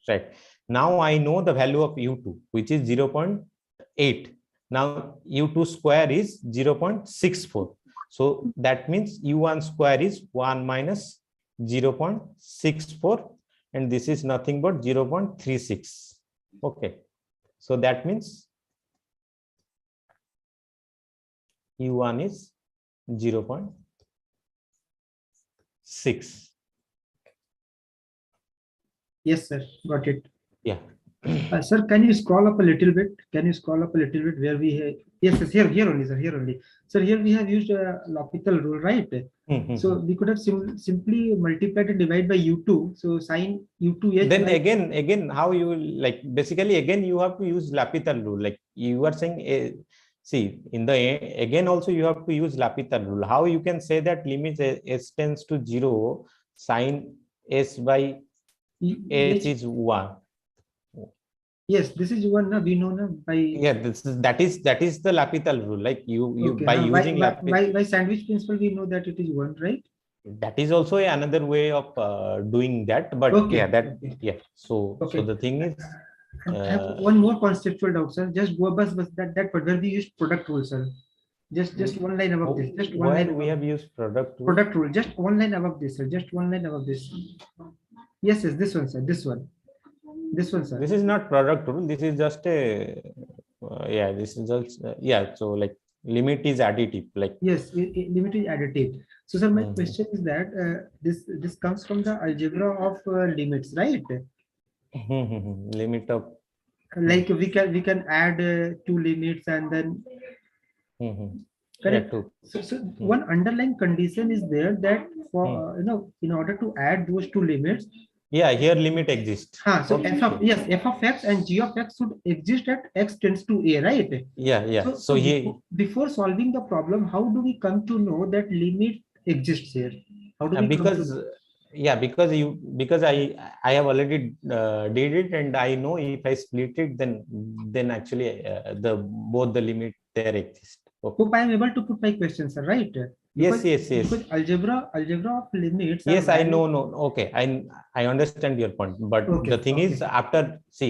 right? Now I know the value of u2, which is 0.8. Now u2 square is 0.64. So that means u1 square is 1 minus 0.64, and this is nothing but 0.36. Okay, so that means u1 is 0.6. yes, sir. Got it. Yeah. Sir, can you scroll up a little bit? Where we have, yes, here only, sir. Here only, sir. Here we have used a L'Hopital rule, right? So we could have simply multiplied and divide by u2. So sine u2h. Then again, how you like? Basically, again you have to use L'Hopital rule. Like you are saying, see, in the again also you have to use L'Hopital rule. How you can say that limit s tends to 0, sine s by h is 1. Yes, this is one. We know na by. Yeah, that is the L'Hopital rule. Like you Okay, by using by sandwich principle, we know that it is 1, right? That is also another way of doing that. But yeah, So the thing is, I have one more conceptual doubt, sir. Just go bus that where we use product rule, sir. Just one line above this. Just one line. We have used product rule. Product rule. Just one line above this, sir. Just one line above this. Yes, this one, sir. This one, sir. This is not product rule. This is just a This is just So like limit is additive. Like yes, limit is additive. So, sir, my question is that this comes from the algebra of limits, right? Limit of like we can add two limits and then correct. So one underlying condition is there that for in order to add those two limits, here limit exists. So f of x and g of x should exist at x tends to a, right? So here before solving the problem, how do we come to know that limit exists here? How do we because I have already did it, and I know if I split it, then actually both the limit there exist. Okay. Hope I am able to put my question, sir, right? Yes. Because algebra of limits. Yes, I know. Okay, I understand your point, but the thing is, after so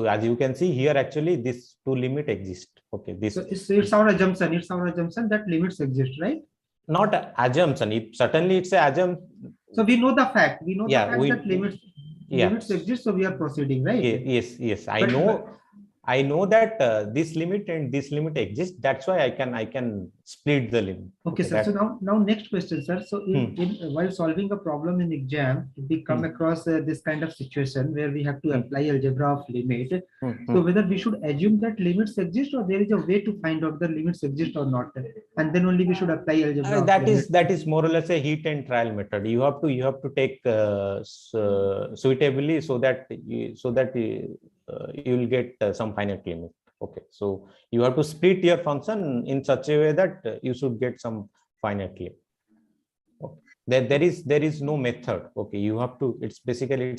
as you can see here, actually this two limit exist. Okay, this So it's our assumption. It's our assumption that limits exist, right? not a assumption. If certainly it's a assumption. So we know the fact. We know the Yeah, fact that limits exist. So we are proceeding, right? Yes. I know that this limit and this limit exists. That's why I can split the limit. Okay, sir. So now next question, sir. So while solving a problem in exam, we come across this kind of situation where we have to apply algebra of limit. So whether we should assume that limits exist, or there is a way to find out the limits exist or not, and then only we should apply algebra. That is more or less a heat and trial method. You have to take suitably so that you will get some finite limit. Okay, so you have to split your function in such a way that you should get some finite limit. Okay. There is no method. Okay, you have to. It's basically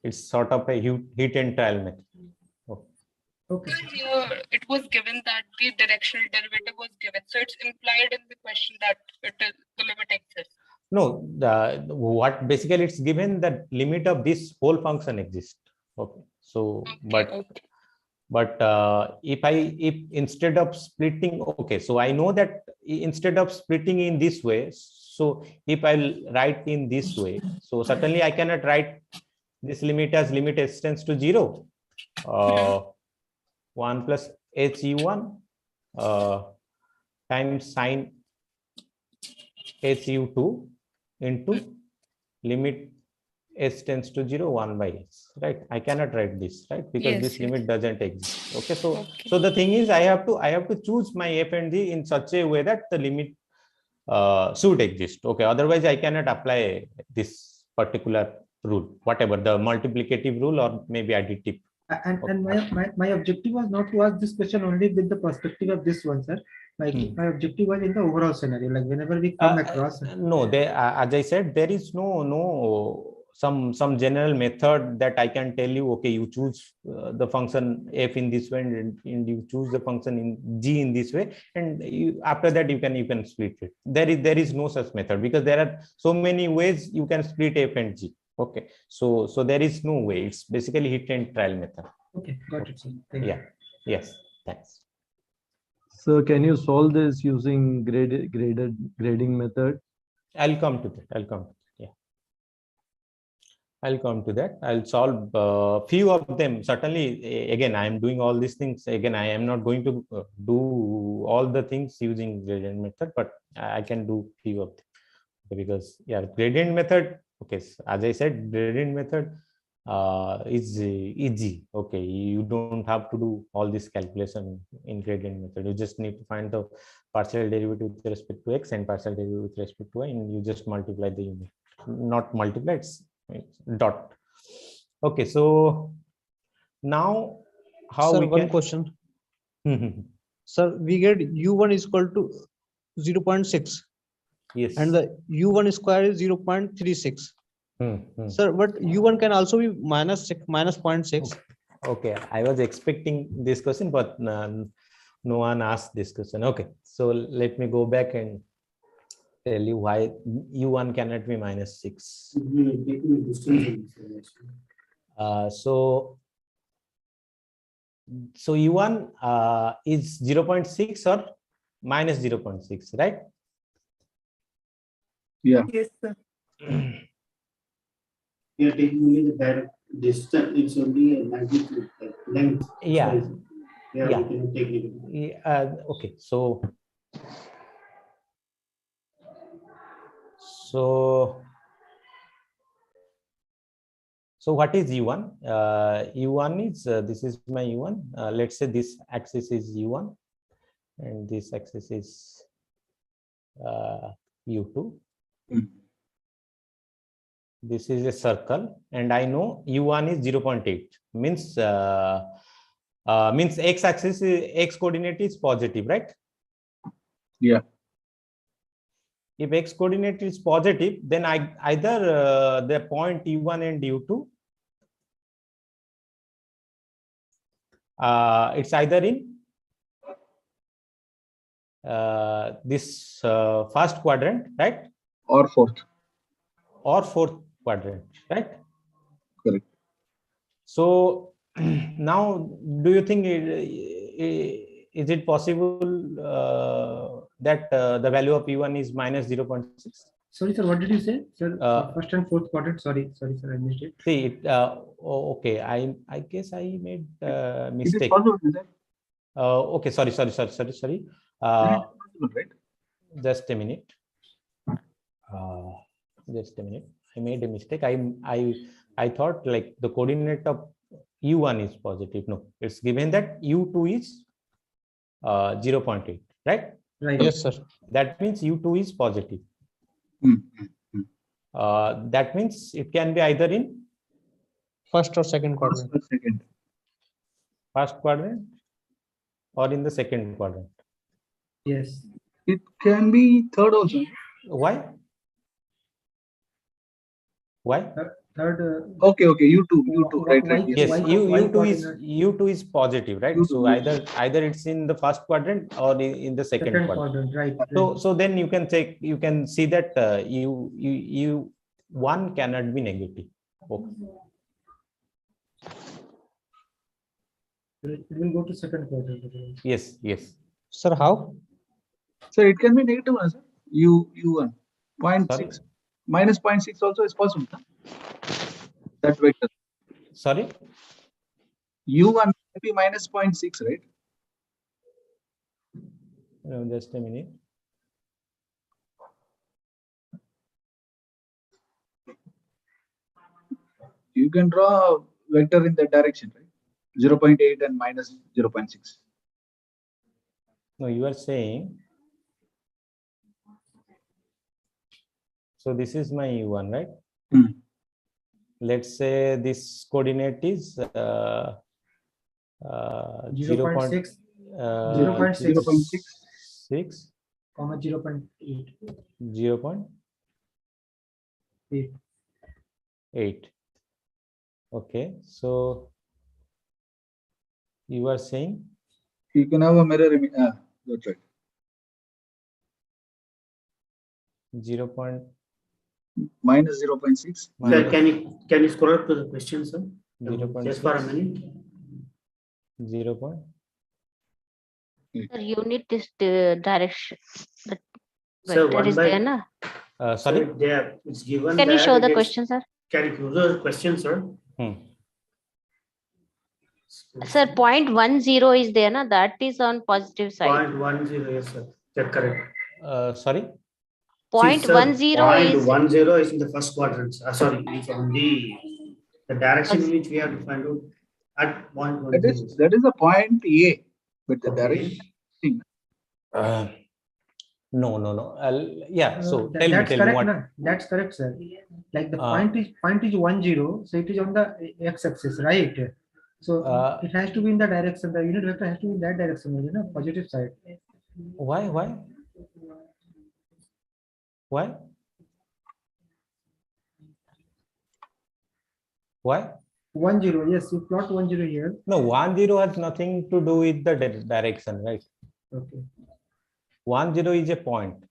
it's sort of a heat and trial method. Okay. Here it was given that the directional derivative was given, so it's implied in the question that the limit exists. No, what basically it's given that limit of this whole function exists. Okay, so but if instead of splitting, okay, so I know that instead of splitting in this way, so if I'll write in this way, so certainly I cannot write this limit as limit s tends to 0. 1 plus HU1 times sine HU2 into limit s tends to 0 1 by s, right? I cannot write this, right? Because this limit doesn't exist. Okay, so the thing is I have to choose my f and g in such a way that the limit should exist. Okay, otherwise I cannot apply this particular rule, whatever the multiplicative rule or maybe additive. And my objective was not to ask this question only with the perspective of this one, sir. My objective was in the overall scenario, like whenever we come across. No, as I said, there is no some general method that I can tell you. Okay, you choose the function f in this way, and you choose the function in g in this way, and after that you can split it. There is no such method, because there are so many ways you can split f and g. Okay, so there is no way. It's basically hit and trial method. Okay, got it, sir. Thank you. Yes, thanks. So can you solve this using grading method? I'll come to that. I'll come to that. I'll solve few of them. Certainly, again, I am doing all these things. Again, I am not going to do all the things using gradient method, but I can do few of them. Because gradient method. Okay, so as I said, gradient method is easy. Okay, you don't have to do all this calculation in gradient method. You just need to find the partial derivative with respect to x and partial derivative with respect to y, and you just multiply the unit. Not multiply, it's dot. Okay, so now how Sir, we one can... question. Sir, we get u1 is equal to 0.6. Yes. And the u1 square is 0.36. Sir, but u1 can also be minus 0.6. Okay, I was expecting this question, but no one asked this question. Okay, so let me go back and tell you why u1 cannot be minus 6. So u1 is 0.6 or minus 0.6, right? Yeah. Yes, sir. We are taking only the direct distance. It's only a magnitude, length. Yeah. We can take it. Okay, so what is u1? U1 is this is my u1. Let's say this axis is u1, and this axis is u2. This is a circle, and I know u1 is 0.8. Means means x-axis, x coordinate is positive, right? Yeah. If x coordinate is positive, then either the point u1 and u2, it's either in this first quadrant, right? Or fourth. Or fourth quadrant, right? Correct. So now, do you think is it possible that the value of u1 is minus 0.6? Sorry, sir. What did you say, sir? Uh, First and fourth quadrant. Sorry, sir. I missed it. See it. Okay, I guess I made It is mistake. possible, is it? Okay, sorry. It is possible, right? Just a minute. Just a minute. I made a mistake. I thought like the coordinate of u1 is positive. No, it's given that u2 is 0.8, right? Right. Yes, sir. That means u2 is positive. That means it can be either in First or second quadrant. First quadrant or in the second quadrant. Yes. It can be third also. Why? Why? Third. Okay, you two, right. Yes, u2 is positive, right? U2, So either it's in the first quadrant or in the second quadrant. Right. So then you can see that u1 cannot be negative. Okay. It will go to second quadrant. Yes. Sir, how? So it can be negative answer. U1 0.6 minus 0.6 also is possible. Huh? That vector. Sorry. U1 may be minus 0.6, right? No, just a minute. You can draw a vector in that direction, right? 0.8 and minus 0.6. No, you are saying. So this is my u1, right? Let's say this coordinate is 0.6, 0.6, 6, comma 0.8. 0.8. Okay, so you are saying you can have a mirror image. That's right. 0. Minus 0.6. Can you scroll up to the question, sir? 0.6. Just for a minute. 0. Sir, you need this direction. The Sir, vector is there, na? Sorry. So there, it's given. Can you show the it is- question, sir? Can you close the question, sir? Sir, 0.10 is there, na? That is on positive side. 0.10, yes, sir. That's correct. Sorry. 0.10 is 0.10 is in the first quadrant. Sorry, it's on the direction in which we have to find out at 0.10. That is a point A, but the direction. No. Yeah. So tell That's me correct, what. na? That's correct, sir. Like the point is 10, so it is on the x-axis, right? So it has to be in the direction. The unit vector has to be in that direction, you know, positive side. Why? Why? 10, yes, you plot 10 here. No, 10 has nothing to do with the direction, right? Okay. 10 is a point.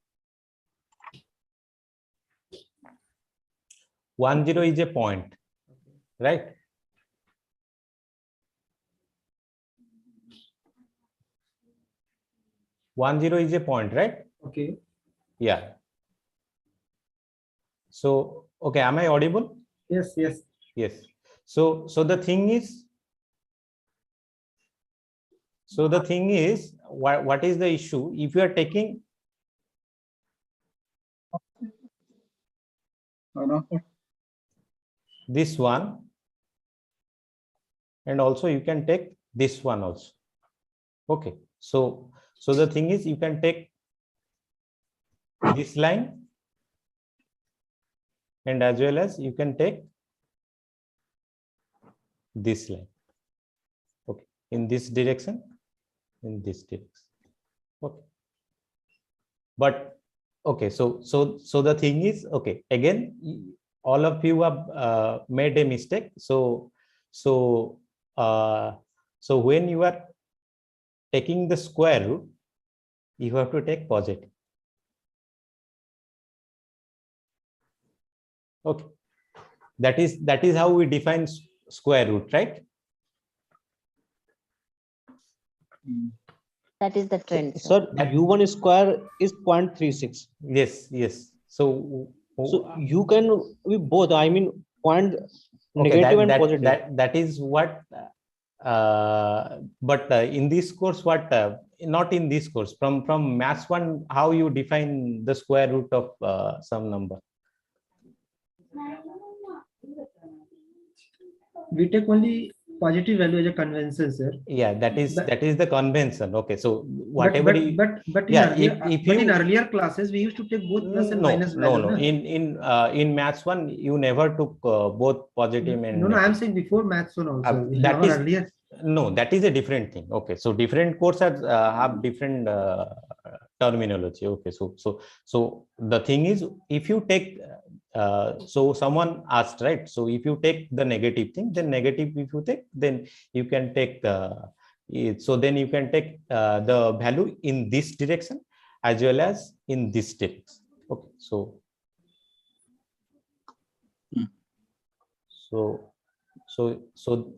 10 is a point, right? One zero is a point, right? Okay. Yeah. So, okay, am I audible? Yes. Yes. So the thing is, what is the issue? If you are taking this one, and also you can take this one also. Okay. So the thing is, you can take this line, and as well as you can take this line. Okay, in this direction, okay. But okay, so the thing is, okay, again, all of you have made a mistake. So when you are taking the square root, you have to take positive. Okay, that is how we define square root, right? That is the trend, sir. Sir, u1 square is 0.36. Yes, yes. So you can be both. I mean, point okay, negative and positive. that is what. But in this course, what? Not in this course. From maths 1, how you define the square root of some number? We take only positive value as a convention, sir. Yeah, that is the convention. Okay, so whatever. But in earlier classes we used to take both plus and minus value. No. In maths 1, you never took both positive and. No. I'm saying before maths 1 also. That is earlier. No, that is a different thing. Okay, so different courses have different terminology. Okay, so the thing is, if you take so someone asked, right? So if you take the negative thing, then negative if you take, then you can take so then you can take the value in this direction as well as in this direction. Okay, so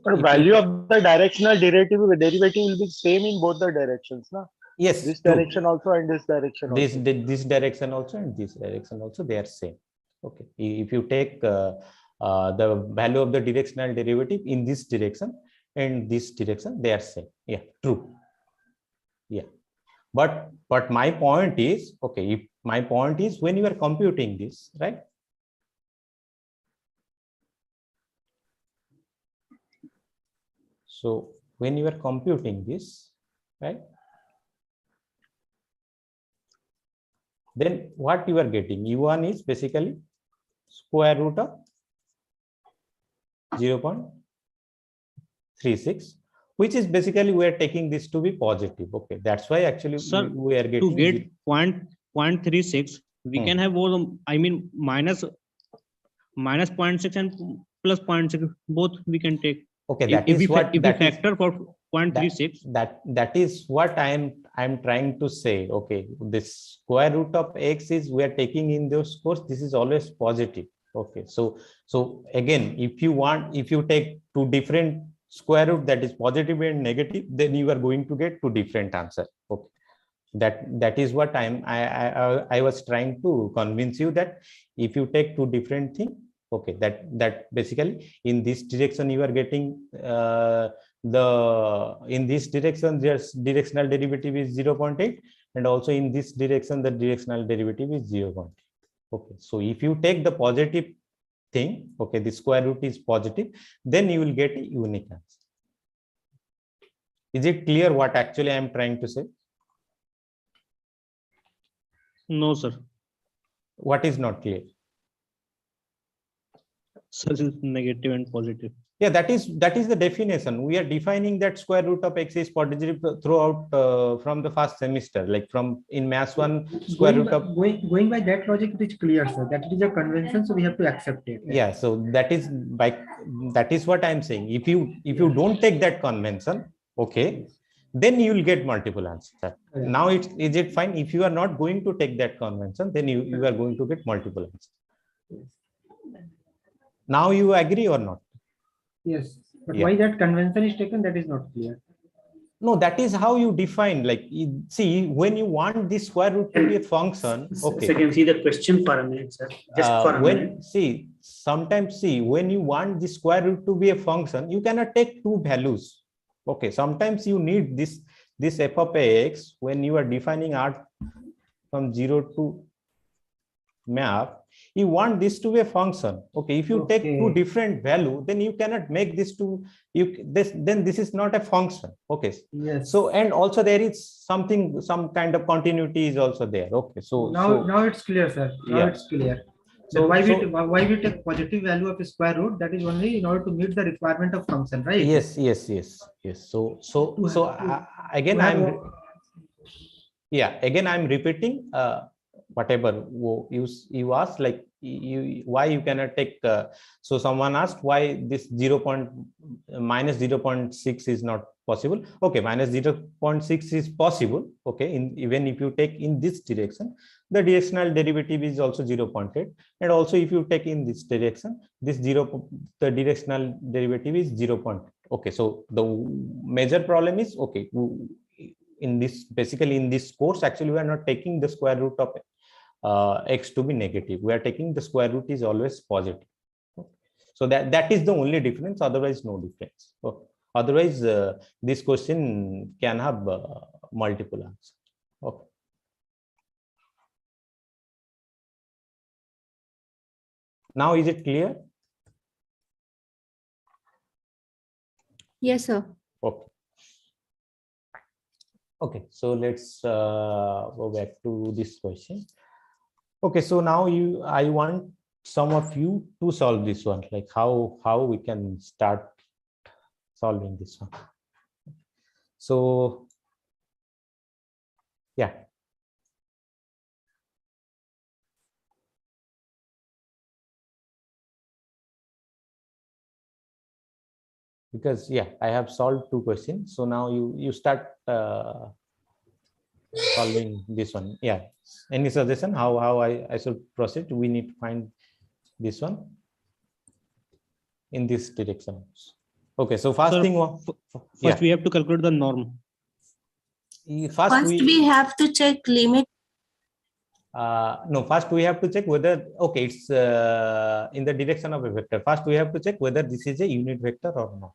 but value of the directional derivative will be same in both the directions, na? Yes, this direction also and this direction also. This direction also and this direction also, they are same. Okay, if you take the value of the directional derivative in this direction and this direction, they are same. Yeah, true. Yeah, but my point is, okay, if my point is when you are computing this, right? So when you are computing this, right, then what you are getting, u1 is basically square root of 0.36, which is basically we are taking this to be positive. Okay, that's why actually we are getting to get 0.36. We can have both. I mean, minus 0.6 and plus 0.6, both we can take. Okay, if we factor for 0.36, that is what I'm trying to say. Okay, this square root of x is we are taking in those course, this is always positive. Okay, so again, if you take two different square root, that is positive and negative, then you are going to get two different answer. Okay, that is what I was trying to convince you, that if you take two different things, okay, that basically in this direction you are getting in this direction there's directional derivative is 0.8, and also in this direction the directional derivative is 0.8. Okay, so if you take the positive thing, okay, the square root is positive, then you will get a unique answer. Is it clear what actually I am trying to say? No, sir. What is not clear? So this is negative and positive. Yeah, that is the definition. We are defining that square root of x is positive throughout from the first semester, like from in maths 1 square root of going by that logic, it is clear, sir. That is a convention, so we have to accept it. Yeah, so that is what I'm saying. If you don't take that convention, okay, then you will get multiple answers. Now is it fine? If you are not going to take that convention, then you are going to get multiple answers. Now you agree or not? Yes, but why that convention is taken, that is not clear. No, that is how you define. Like, see, when you want this square root to be a function, okay. So you can see the question for a minute, sir. Just for a minute. Sometimes when you want the square root to be a function, you cannot take two values. Okay, sometimes you need this f of x when you are defining R from 0 to map. You want this to be a function. Okay, if you take two different value, then you cannot make this to then this is not a function. Okay, yes. So and also there is some kind of continuity is also there. Okay, so now it's clear, sir. Now it's clear. So why we take positive value of a square root, that is only in order to meet the requirement of function, right? Yes. So again I'm repeating whatever you asked, like why you cannot take so someone asked why this minus 0.6 is not possible. Okay, minus 0.6 is possible. Okay, even if you take in this direction, the directional derivative is also 0.8, and also if you take in this direction, the directional derivative is 0.8. Okay, so the major problem is, okay, in this, basically in this course, actually we are not taking the square root of x to be negative. We are taking the square root is always positive. So that is the only difference, otherwise no difference. Otherwise this question can have multiple answers. Okay. Now is it clear? Yes, sir. Okay. Okay, so let's go back to this question. Okay, so now I want some of you to solve this one, like how we can start solving this one. So yeah. Because yeah, I have solved 2 questions. So now you start solving this one. Yeah. Any suggestion how I should proceed? We need to find this one in this direction. Okay, so first thing, first we have to calculate the norm. First we have to check limit. No, first we have to check whether, okay, it's in the direction of a vector. First we have to check whether this is a unit vector or not,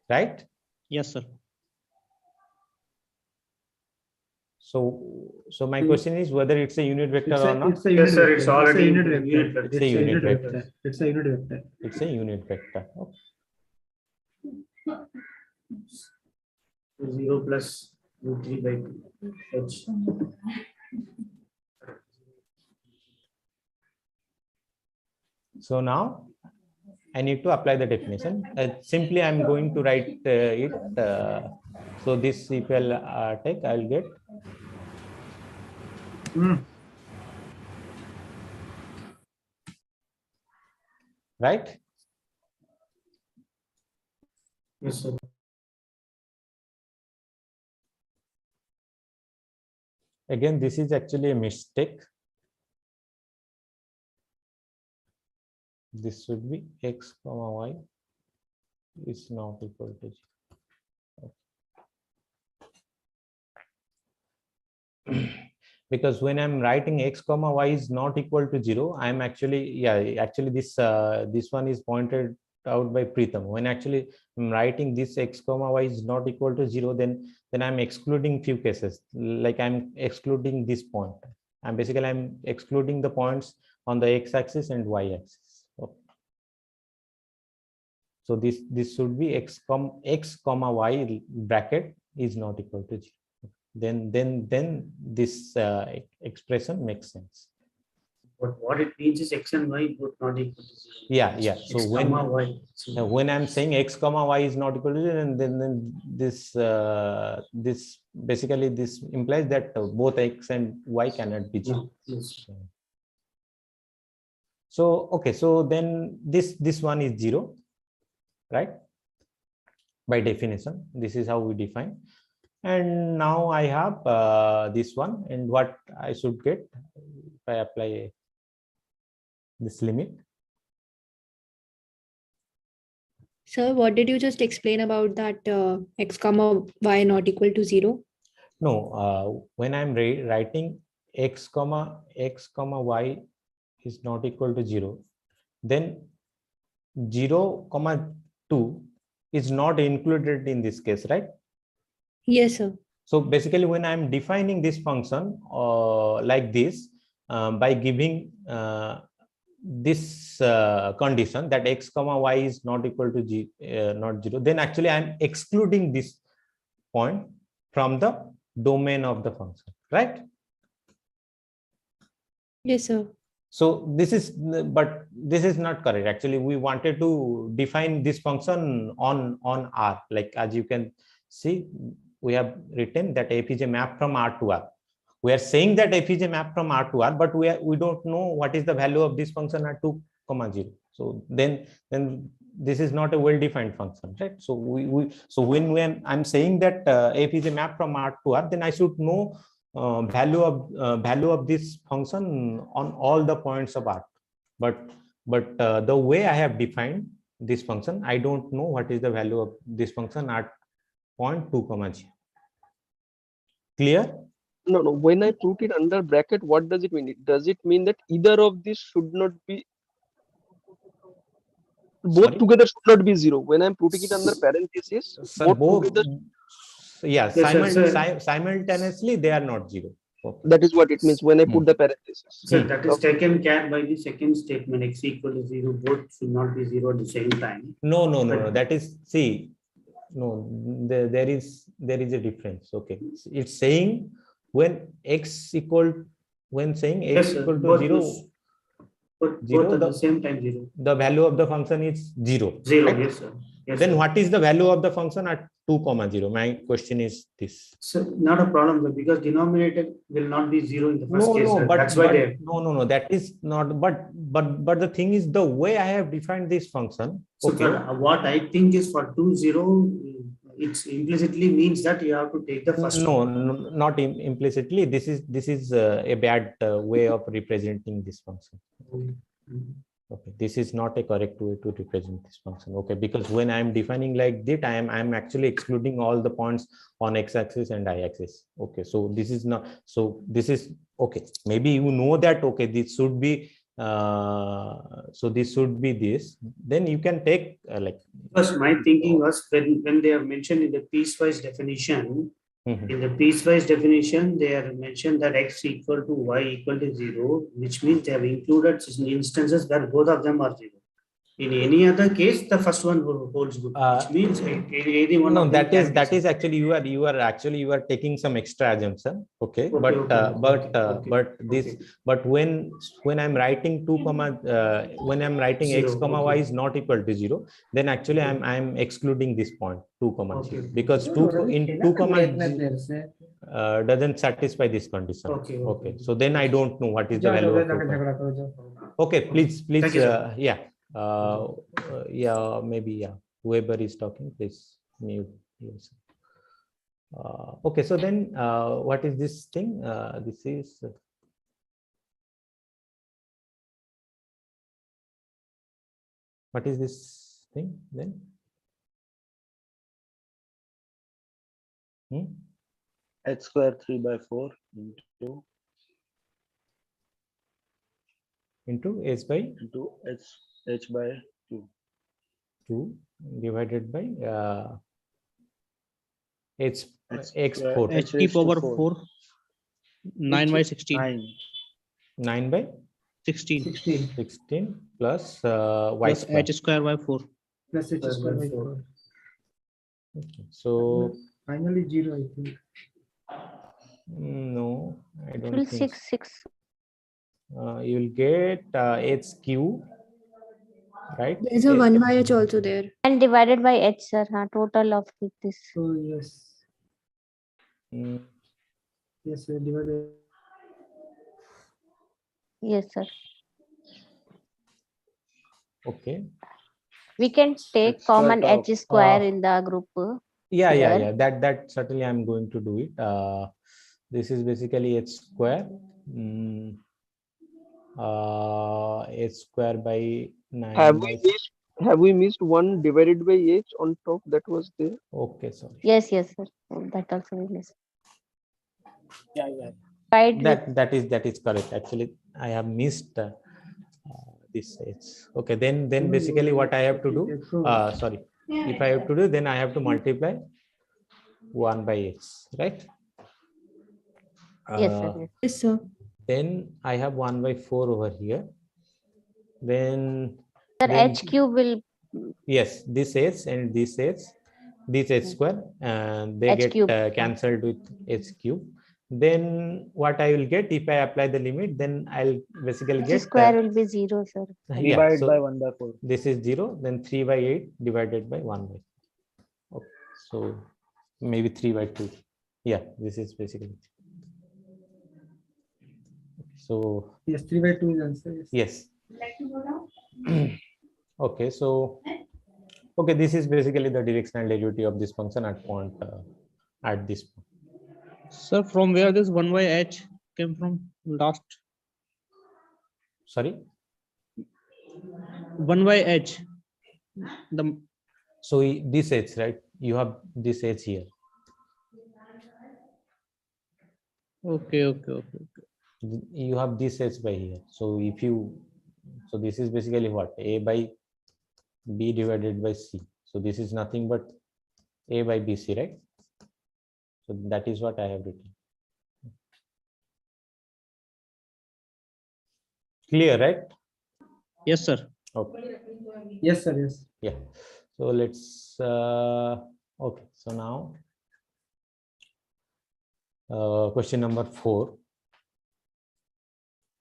right? Yes, sir. So my question is whether it's a unit vector or not. It's a unit vector. It's a unit vector. It's a unit vector. It's a unit vector. It's a unit vector. Okay. 0 plus root 3 by 2 h. So now I need to apply the definition. Simply I'm going to write it. So this if I'll take, I'll get right. Yes, sir. Again, this is actually a mistake. This should be x comma y is not equal to 0. Because when I'm writing x comma y is not equal to 0, I'm actually, actually this one is pointed out by Pritham. When actually I'm writing this x comma y is not equal to 0, then I'm excluding few cases, like I'm excluding this point. I'm excluding the points on the x-axis and y-axis. Okay. So this should be x comma y bracket is not equal to 0. Then this expression makes sense. But what it means is x and y both not equal to 0. Yeah. So x when comma y. So when I'm saying x comma y is not equal to 0, and then this this basically this implies that both x and y cannot be 0. Yes. So okay, so then this one is 0, right? By definition, this is how we define. And now I have this one, and what I should get if I apply this limit. Sir, what did you just explain about that x comma y not equal to 0? No, when I'm writing x comma y is not equal to 0, then 0, 2 is not included in this case, right? Yes, sir. So basically, when I'm defining this function like this, by giving this condition that x comma y is not equal to not 0, then actually I'm excluding this point from the domain of the function, right? Yes, sir. So this is not correct. Actually, we wanted to define this function on R. Like as you can see, we have written that f is a map from R to R. We are saying that f is a map from R to R, but we don't know what is the value of this function at 2, 0. So then this is not a well-defined function, right? So when I'm saying that f is a map from R to R, then I should know value of this function on all the points of R. But the way I have defined this function, I don't know what is the value of this function at point 2, 0. Clear? No, no. When I put it under bracket, what does it mean? Does it mean that either of these should not be, both Sorry? together should not be 0? When I'm putting it under parenthesis, Sir, both together, yeah, Yes, sir. simultaneously they are not 0. Okay. that is what it means when I put the parenthesis. So that is taken care by the second statement, x equal to 0, both should not be 0 at the same time. No. That is, see, no, there is a difference. Okay. It's saying when saying x Yes, sir. equal to Both 0, both at the same time 0. the value of the function is 0. 0, right? yes, sir. Yes, Then sir. what is the value of the function at 2, 0? My question is this. So not a problem, sir, because denominator will not be 0 in the first case. No, Sir. but, That's why they. no, that is not. But the thing is, the way I have defined this function. So Okay. what I think is for 2, 0, it implicitly means that you have to take the first. No, not implicitly. This is a bad way of representing this function. Okay, this is not a correct way to represent this function. Okay, because when I am defining like this, I am actually excluding all the points on x-axis and y-axis. Okay, so this is not. So this is okay. Maybe you know that. Okay, this should be. So this should be this. Then you can take like. Because my thinking was when they are mentioned in the piecewise definition. In the piecewise definition, they are mentioned that x equal to y equal to 0, which means they have included instances where both of them are 0. In any other case, the first one holds good, which means any one. No, that is actually you are taking some extra assumption. Okay, but when I'm writing 2, when I'm writing 0, x, y is not equal to 0, then actually I'm excluding this point 2, 0, because 2 in 2, doesn't satisfy this condition. Okay. So then I don't know what is the value of 2. Okay, please, yeah. Yeah, maybe, yeah, whoever is talking, please mute yourself. Okay, so then what is this thing? This is what is this thing then? H square 3/4 into h by h by 2 divided by x4 h to power 4 9 by 16 9 by 16 plus y plus square h square by 4 plus h square by 4. Okay, so Finally 0, I think. No, I don't think. 6. You will get h cube, right? There's a 1 by h also there. And divided by h, sir. Total of this. So yes. Yes, sir, divided. Yes, sir. Okay. We can take common h square in the group. Yeah. That certainly I'm going to do it. This is basically h square. H square by 9. Have we missed 1 divided by h on top that was there? Okay, sorry. Yes, sir. That also we missed. Yeah. Right. That is correct. Actually, I have missed this h. Okay, then basically what I have to do. Sorry. If I have to do, then I have to multiply 1 by h, right? Yes, sir. Yes, sir. Then I have 1 by 4 over here. Then h cube will. Yes, this h and this h square, and they H cube. get cancelled with h cube. Then what I will get if I apply the limit, then I'll basically H get square will be 0, sir. Divided so by 1/4. this is 0, then 3 by 8 divided by 1 by 4. Okay, so maybe 3 by 2. Yeah, this is basically. So yes, 3 by 2 is answer. Yes. Okay, so this is basically the directional derivative of this function at point at this point. Sir, from where this 1 by h came from last? Sorry? 1 by h. So this h, right? You have this h here. Okay. You have this h by here. So if you, so this is basically what? A by B divided by C. So this is nothing but A by BC, right? So that is what I have written. Clear, right? Yes, sir. Okay. Yes, sir. Yes. Yeah. So let's okay. So now question number 4.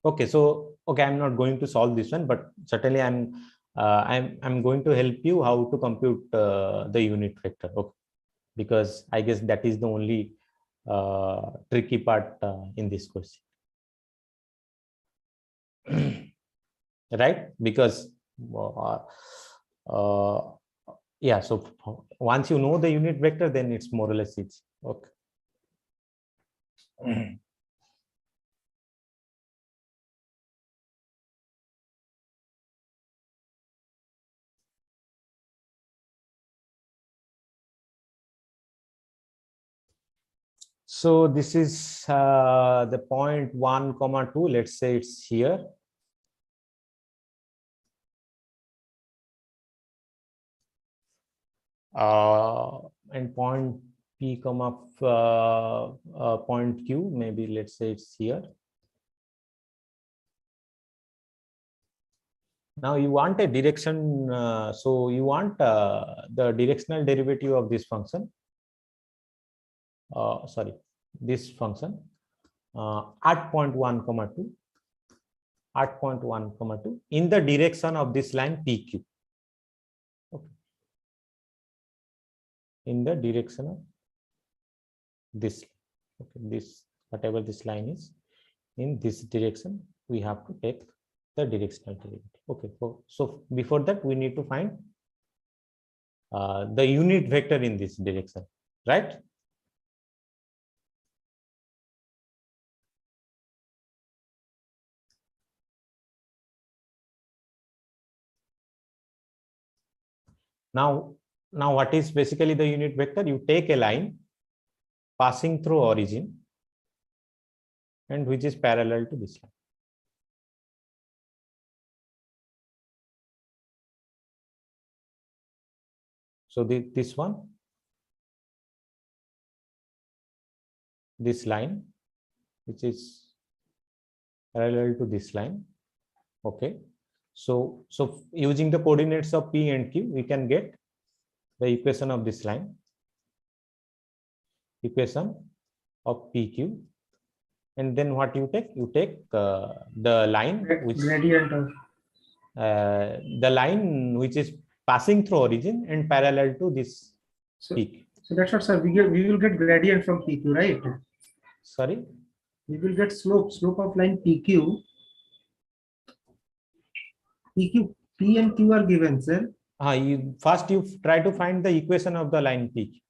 Okay. So okay, I'm not going to solve this one, but certainly I'm going to help you how to compute the unit vector. Okay. Because I guess that is the only tricky part in this question. Right? Because yeah, so once you know the unit vector, then it's more or less easy. Okay. So this is the point 1, 2. Let's say it's here. And point P, point Q, maybe let's say it's here. Now you want a direction, so you want the directional derivative of this function. Sorry, this function at point 1, 2, at point 1, 2 in the direction of this line PQ. Okay. In the direction of this, okay, this whatever this line is, in this direction we have to take the directional derivative. Okay, so before that we need to find the unit vector in this direction, right? Now what is basically the unit vector? You take a line passing through origin and which is parallel to this line. So this one, this line, which is parallel to this line. Okay. So using the coordinates of P and Q, we can get the equation of this line, equation of PQ. And then what you take? You take the line which gradient of the line which is passing through origin and parallel to this peak. So that's what, sir. We will get gradient from PQ, right? Sorry. We will get slope of line PQ. PQ, P and Q are given, sir. First you try to find the equation of the line P.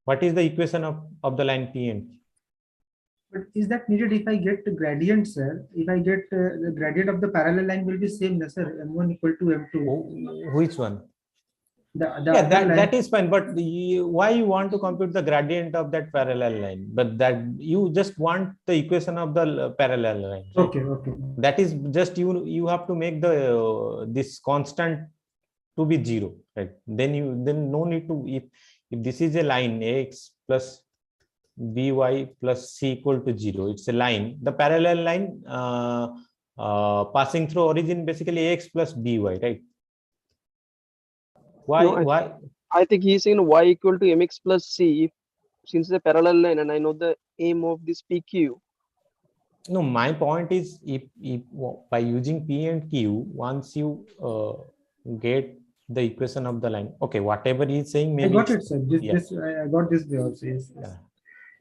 What is the equation of the line P and Q? But is that needed if I get the gradient, sir? If I get the gradient of the parallel line will be same, sir. M1 equal to M2. Which one? Yeah, that is fine, but why you want to compute the gradient of that parallel line? But that you just want the equation of the parallel line. Right? Okay. That is just you have to make the this constant to be 0, right? Then no need to, if this is a line Ax plus by plus c equal to 0, it's a line. The parallel line passing through origin basically Ax plus by, right? Why? I think he's saying y equal to mx plus c, since the parallel line, and I know the aim of this PQ. No, my point is if by using P and Q, once you get the equation of the line, okay, whatever he's saying, maybe I got it, sir. I got this also. Yes. Yeah.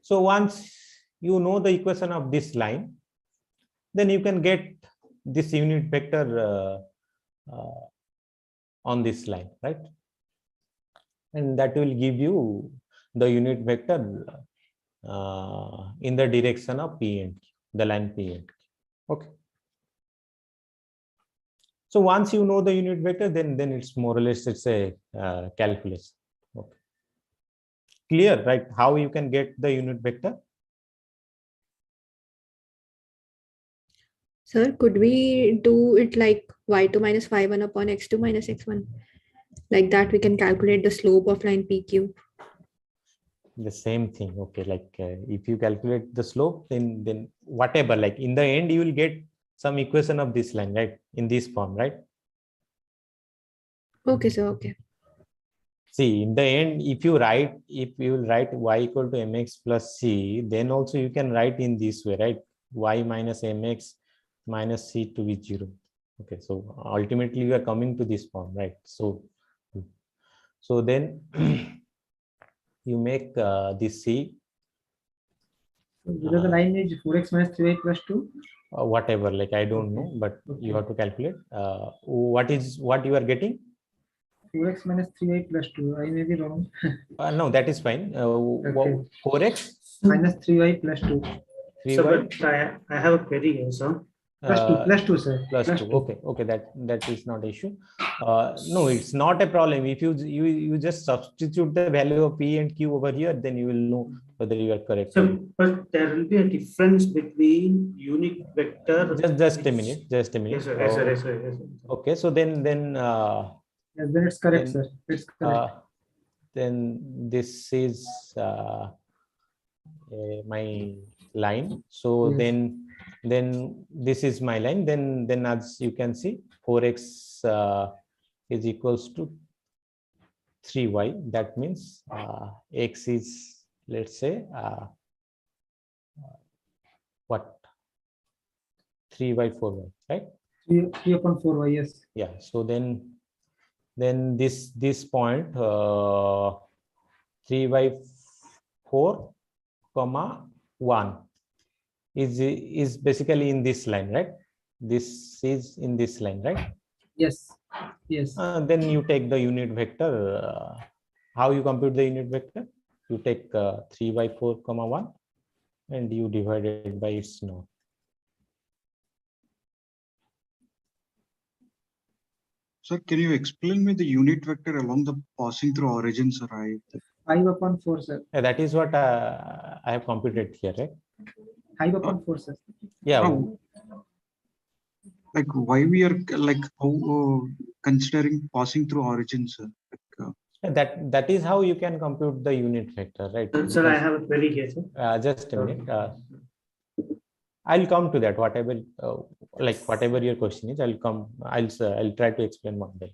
So once you know the equation of this line, then you can get this unit vector on this line, right? And that will give you the unit vector in the direction of P and Q, the line P and Q. Okay. So once you know the unit vector, then it's more or less it's a calculation. Okay. Clear, right? How you can get the unit vector? Sir, could we do it like y2 minus y1 upon x2 minus x1? Like that, we can calculate the slope of line PQ. The same thing. Okay, like if you calculate the slope, then whatever, like in the end, you will get some equation of this line, right? In this form, right? Okay, sir. Okay. See, in the end, if you will write y equal to mx plus c, then also you can write in this way, right? Y minus mx minus c to be 0. Okay, so ultimately you are coming to this form, right? So then you make this c. Whether the line is 4x minus 3y plus 2? Whatever, like I don't know, but you have to calculate. What you are getting? 4x minus 3y plus 2. I may be wrong. No, that is fine. 4x minus 3y plus 2. 3y. So, but I have a query here, sir. Plus 2, sir. Plus 2. Okay, that is not an issue. No, it's not a problem. If you just substitute the value of p and q over here, then you will know whether you are correct. So, but there will be a difference between unique vector. Just a minute. Yes, sir. Yes, sir. Yes, sir. Yes, sir. Okay, so then yes, then it's correct, sir. It's correct. Then this is my line. So Yes. then this is my line. Then as you can see, 4x is equals to 3y. That means x is, let's say, what, 3y 4y, right? 3 upon 4y, yes. Yeah. So then this point 3y 4 comma 1 is basically in this line, right? This is in this line, right? Yes. Yes. Then you take the unit vector. How you compute the unit vector? You take 3y 4 comma 1 and you divide it by its norm. Sir, can you explain me the unit vector along the passing through origin, sir? 5 upon 4, sir. That is what I have computed here, right? 5 upon 4, sir. Yeah. Like why we are like considering passing through origin, sir? That is how you can compute the unit vector, right? Sir, I have a query here, sir. Just a minute. I'll come to that. Whatever your question is, I'll try to explain one day.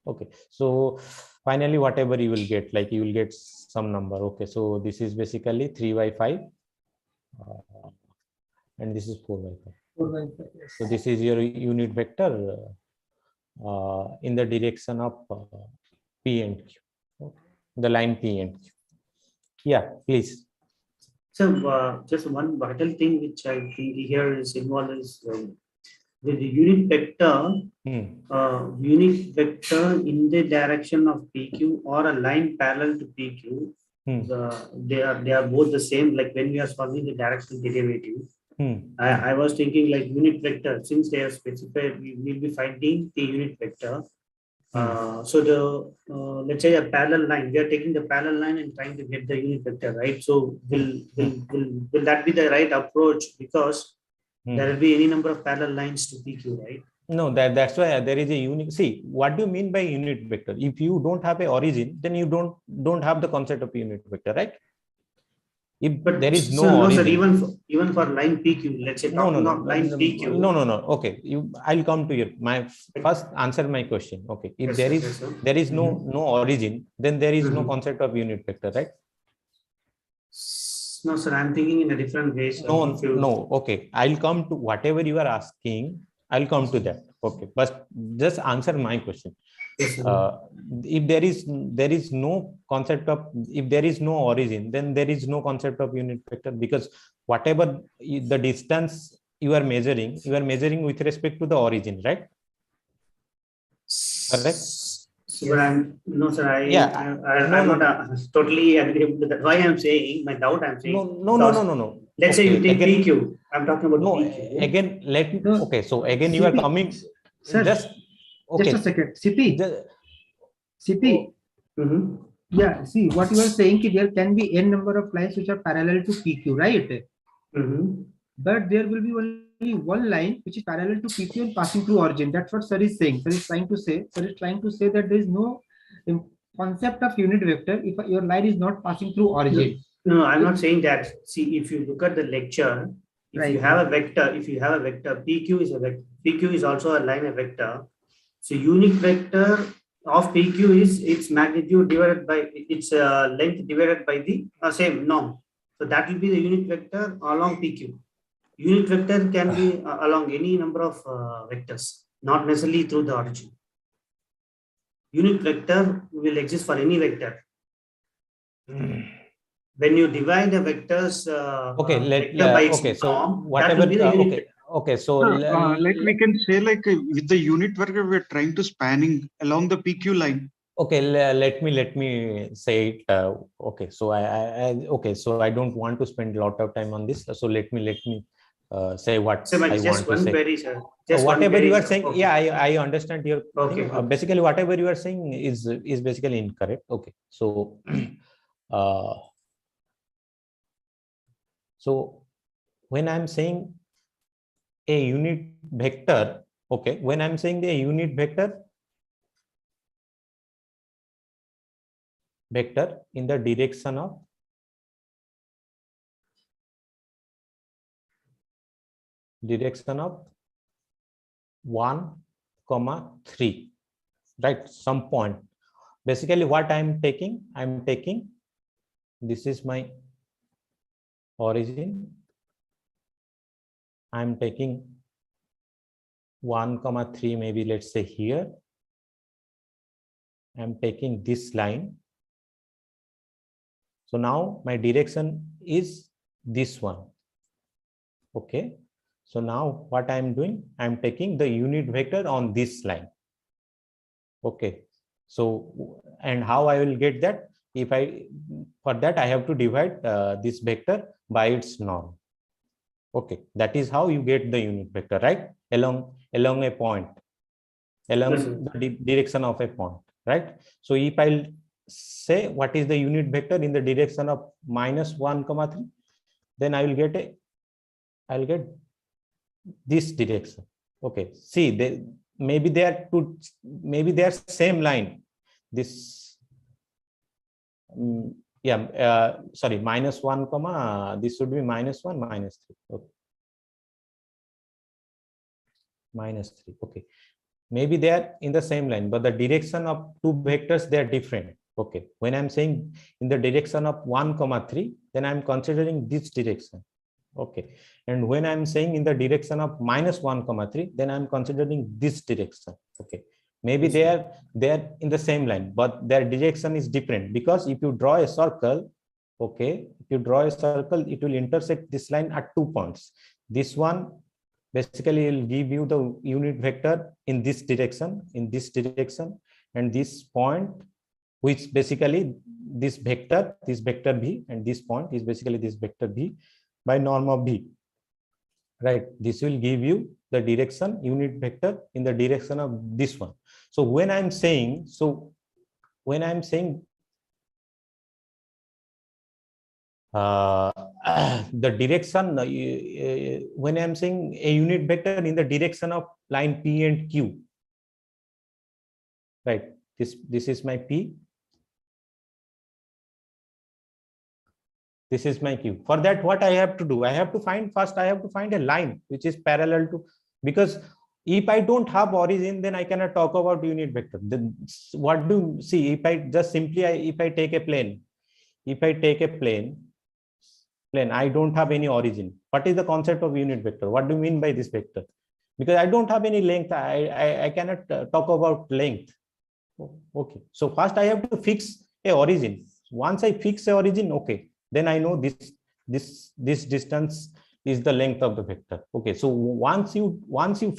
Okay. So finally, whatever you will get, like you will get some number. Okay. So this is basically 3y5, and this is 4y5. 4y5. Yes. So this is your unit vector in the direction of P and Q, the line P and Q. Yeah, please. So just one vital thing which I think here is involved is with the unit vector, unit vector in the direction of PQ or a line parallel to PQ. They are both the same. Like when we are solving the directional derivative, I was thinking like unit vector, since they are specified, we will be finding the unit vector. So the let's say a parallel line, we are taking the parallel line and trying to get the unit vector, right? So will that be the right approach, because there will be any number of parallel lines to PQ, right? No, that's why there is a unique. See, what do you mean by unit vector? If you don't have a origin, then you don't have the concept of unit vector, right? If there is no origin, sir, even for line PQ, let's say line PQ. No. Okay, I'll come to your first answer my question. Okay, if there is no origin, then there is no concept of unit vector, right? No, sir, I'm thinking in a different way. Sir. No. Okay, I'll come to whatever you are asking. I'll come to that. Okay, but just answer my question. If there is no concept of, if there is no origin, then there is no concept of unit vector, because whatever the distance you are measuring with respect to the origin, right? Correct? I'm not totally agree with that. Why I'm saying, my doubt I'm saying. No. Let's say you take PQ. I'm talking about PQ. Again, okay, so again you are coming. Sir, just only one line which is parallel to PQ and passing through origin. That's what sir is saying. Sir is trying to say that there is no concept of unit vector if your line is not passing through origin. No, I'm not saying that. See, if you look at the lecture, if you have a vector, PQ is a vector. PQ is also a line of vector. So unit vector of PQ is its magnitude divided by its length divided by the same norm. So that will be the unit vector along PQ. Unit vector can be along any number of vectors, not necessarily through the origin. Unit vector will exist for any vector. When you divide the vectors vector by its norm, whatever like we can say, like with the unit vector we're trying to spanning along the PQ line. Okay, let me say it. Okay, so I don't want to spend a lot of time on this. So let me say what I want to say. Query, sir. Just whatever you are saying, okay. yeah, I understand your okay. thing. Basically, whatever you are saying is basically incorrect. Okay, so so when I'm saying a unit vector, okay, when I'm saying a unit vector in the direction of direction of 1, 3, right? Some point. Basically, what I'm taking, this is my origin. I'm taking 1, 3, maybe let's say here. I'm taking this line. So now my direction is this one. Okay. So now what I'm doing, I'm taking the unit vector on this line. Okay. So, and how I will get that? For that I have to divide this vector by its norm. Okay. That is how you get the unit vector, right? Along a point, along the direction of a point, right? So if I'll say what is the unit vector in the direction of -1, 3, then I'll get this direction. Okay, see, maybe they are same line. This sorry, -1, this should be -1, -3. Okay. -3. Okay, maybe they are in the same line, but the direction of two vectors, they are different. Okay, when I'm saying in the direction of 1, 3, then I'm considering this direction. Okay, and when I'm saying in the direction of -1, 3, then I'm considering this direction. Okay, maybe they are in the same line, but their direction is different, because if you draw a circle, okay, if you draw a circle, it will intersect this line at 2 points. This one basically will give you the unit vector in this direction, and this point, which basically this vector v, and this point is basically this vector v by norm of v, right? This will give you the direction, unit vector in the direction of this one. So when I'm saying the direction, when I'm saying a unit vector in the direction of line P and Q, right? This is my P. This is my Q. For that, what I have to do? I have to find a line which is parallel to, because if I don't have origin, then I cannot talk about unit vector. Then what do you see? If I just simply, if I take a plane, I don't have any origin. What is the concept of unit vector? What do you mean by this vector? Because I don't have any length, I cannot talk about length. Okay, so first I have to fix a origin. Once I fix a origin, okay, then I know this distance is the length of the vector. Okay, so once you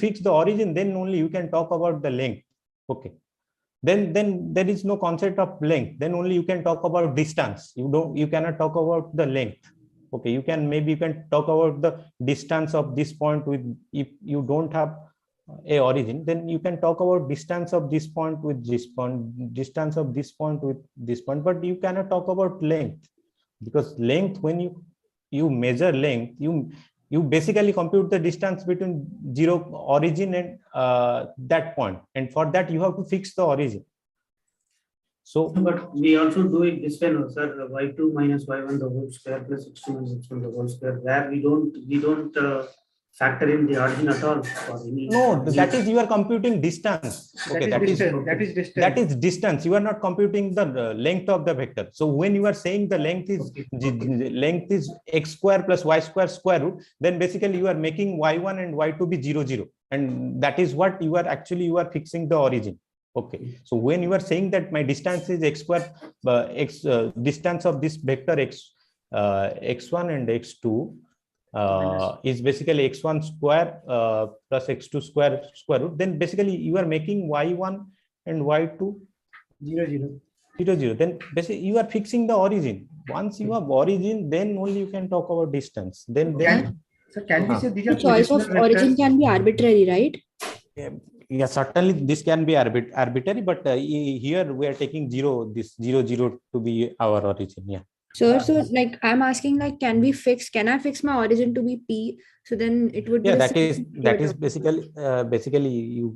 fix the origin, then only you can talk about the length. Okay, then there is no concept of length. Then only you can talk about distance. You cannot talk about the length. Okay, you can talk about the distance of this point with, if you don't have a origin, then you can talk about distance of this point with this point, distance of this point with this point, but you cannot talk about length, because length, when you measure length, you basically compute the distance between zero origin and that point, and for that you have to fix the origin. So, but we also do it this way, no, sir. Y2 minus y1 the whole square plus x2 minus x1 the whole square. Where we don't factor in the origin at all for any. No, that is you are computing distance. Okay, that is distance. That is distance. You are not computing the length of the vector. So when you are saying the length is length is x square plus y square square root, then basically you are making y1 and y2 be 0, 0, and that is what you are actually fixing the origin. Okay, so when you are saying that my distance is x square, distance of this vector x1 and x2 is basically x1 square plus x2 square root, then basically you are making y1 and y2 0, 0. 0, 0. Then basically you are fixing the origin. Once you have origin, then only you can talk about distance. Then So can we say these The are choice of origin can be arbitrary, right? yeah, certainly this can be arbitrary, but here we are taking 0, this 0, 0 to be our origin. Yeah. Sure. So like I'm asking, like, can I fix my origin to be P? So then it would be Yeah, the that is basically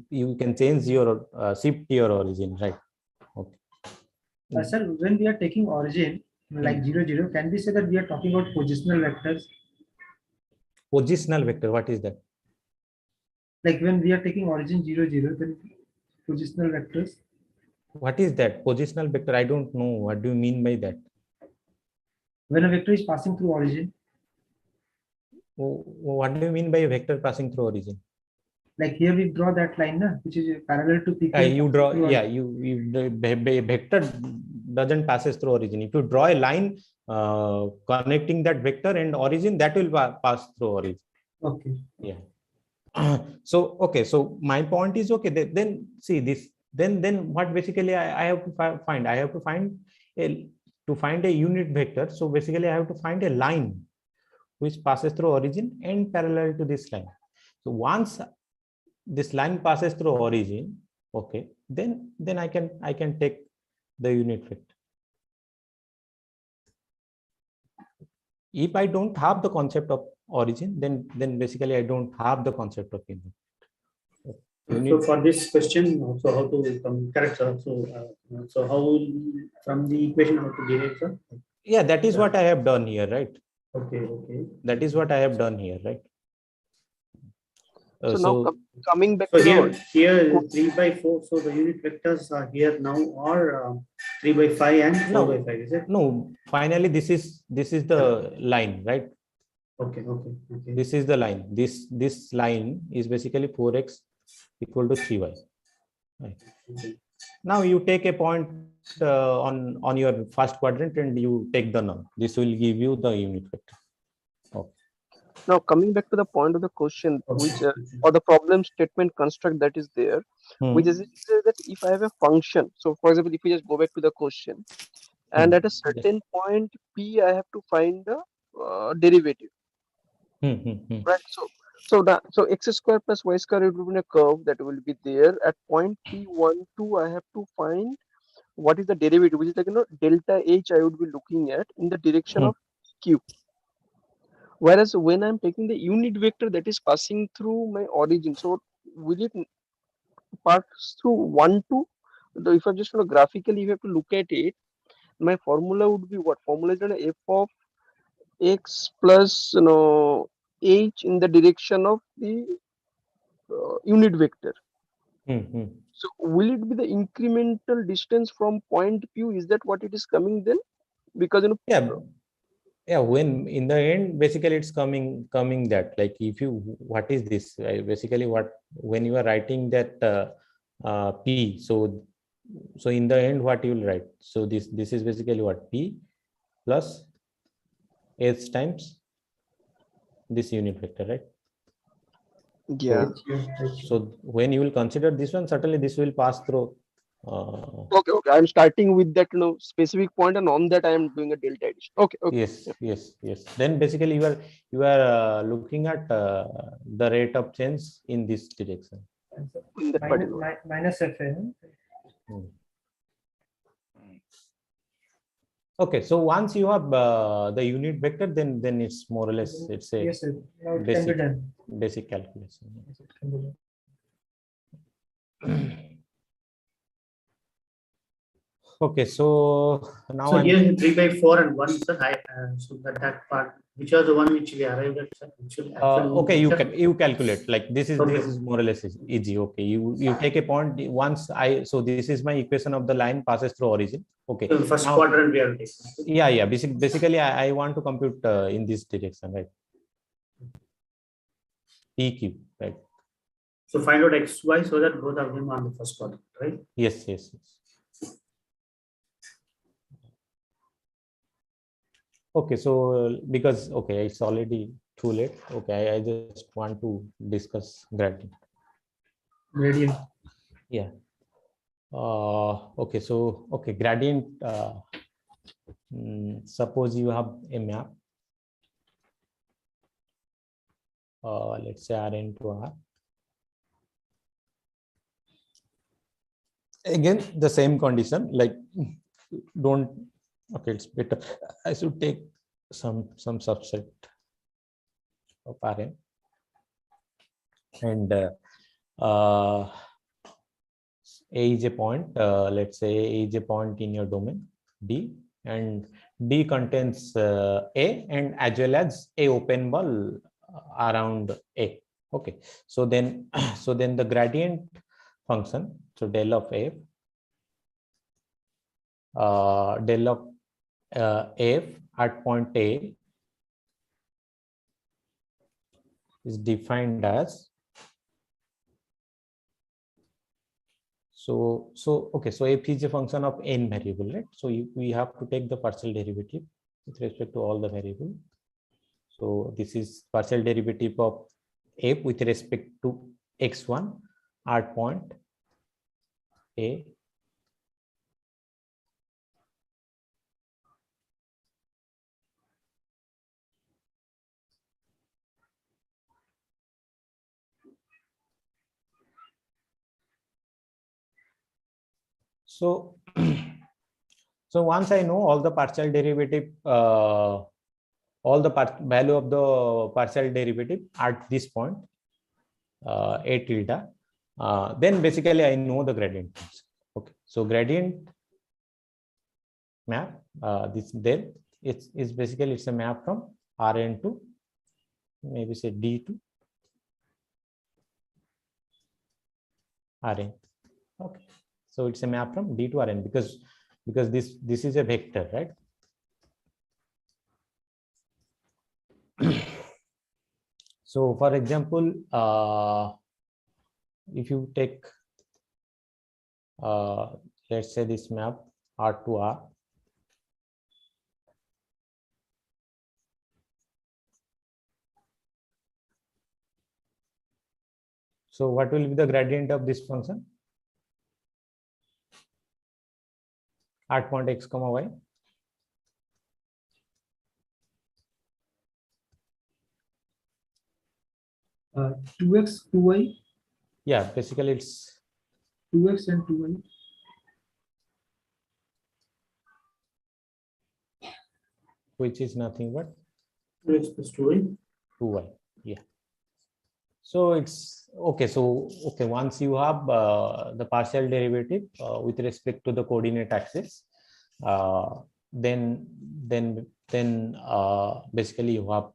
you can change your shift your origin, right? Okay. Sir, when we are taking origin like 0, 0, can we say that we are talking about positional vectors? Positional vector, what is that? Like when we are taking origin 0, 0, then positional vectors. What is that? Positional vector? I don't know. What do you mean by that? When a vector is passing through origin. What do you mean by a vector passing through origin? Like here we draw that line, which is parallel to PQ. You draw, yeah, the vector doesn't passes through origin. If you draw a line connecting that vector and origin, that will pass through origin. Okay. Yeah. So okay, so my point is okay. Then see this. Then what basically I have to find? I have to find a unit vector. So basically I have to find a line which passes through origin and parallel to this line. So once this line passes through origin, okay, then I can take the unit vector. If I don't have the concept of origin, then basically I don't have the concept of unit. So for this question, so how to come correct, sir? So how from the equation how to derive, sir? Yeah, that is what I have done here, right? Okay. That is what I have done here, right? So now coming back so to here 3 by 4. So the unit vectors are here now are 3 by 5 and 4 by 5. Is it? No. Finally, this is the line, right? Okay. This is the line. This line is basically 4x equal to 3y. Right. Okay. Now you take a point on your first quadrant and you take the norm. This will give you the unit vector. Okay. Now coming back to the point of the question, which or the problem statement construct that is there, which is that if I have a function, so for example, if we just go back to the question, and at a certain point P, I have to find the derivative, right? So x square plus y square, it will be a curve that will be there at point P12. I have to find what is the derivative, which is like delta H. I would be looking at in the direction of Q. Whereas when I'm taking the unit vector that is passing through my origin, so will it pass through 1, 2? If I just graphically, you have to look at it, my formula would be what? Formula is f of x plus h in the direction of the unit vector. So will it be the incremental distance from point Q? Is that what it is coming then? Because yeah, when in the end basically it's coming that, like, if you, what is this basically, what when you are writing that P, so in the end what you will write, so this is basically what, P plus h times this unit vector, right? Yeah. So when you will consider this one, certainly this will pass through. Okay. I'm starting with that specific point, and on that I am doing a delta addition. Okay. Yes. Then basically you are looking at the rate of change in this direction. Minus Fn. Okay, so once you have the unit vector, then it's more or less it's a Yes, sir. Now it can be done. basic calculation. Yes, it can be done. Okay, so now So I'm here in 3/4 and 1, sir, so that part, which was the one which we arrived at, sir, okay, actually, you calculate like this Okay. is more or less easy. Okay, you take a point once so this is my equation of the line passes through origin. Okay, So the first now, quadrant we have taken. yeah, basically I want to compute in this direction, right? PQ, right? So find out XY so that both of them are on the first quadrant, right? Yes. Okay, so because okay, it's already too late. Okay, I just want to discuss gradient. Gradient. Yeah. Okay, so okay, gradient. Suppose you have a map. Let's say Rn to R. Again, the same condition. Like, don't. Okay, it's better. I should take some subset of Rn, and A is a point. Let's say A is a point in your domain D, and D contains A and as well as a open ball around A. Okay, so then the gradient function, so del of F, del of F at point A is defined as so okay, so F is a function of n variable, right? So we have to take the partial derivative with respect to all the variable. So this is partial derivative of F with respect to x1 at point A. So so once I know all the partial derivative, all the value of the partial derivative at this point, A tilde, then basically I know the gradient. Okay, so gradient map, this then it's basically it's a map from Rn to maybe say D to Rn. Okay, so it's a map from D to Rn because this is a vector, right? So for example, if you take let's say this map R to R, so what will be the gradient of this function at point x comma y? 2x, 2y. Yeah, basically it's 2x and 2y. which is nothing but 2x plus 2y. 2y. Yeah. So it's okay. So okay, once you have the partial derivative with respect to the coordinate axis, then basically you have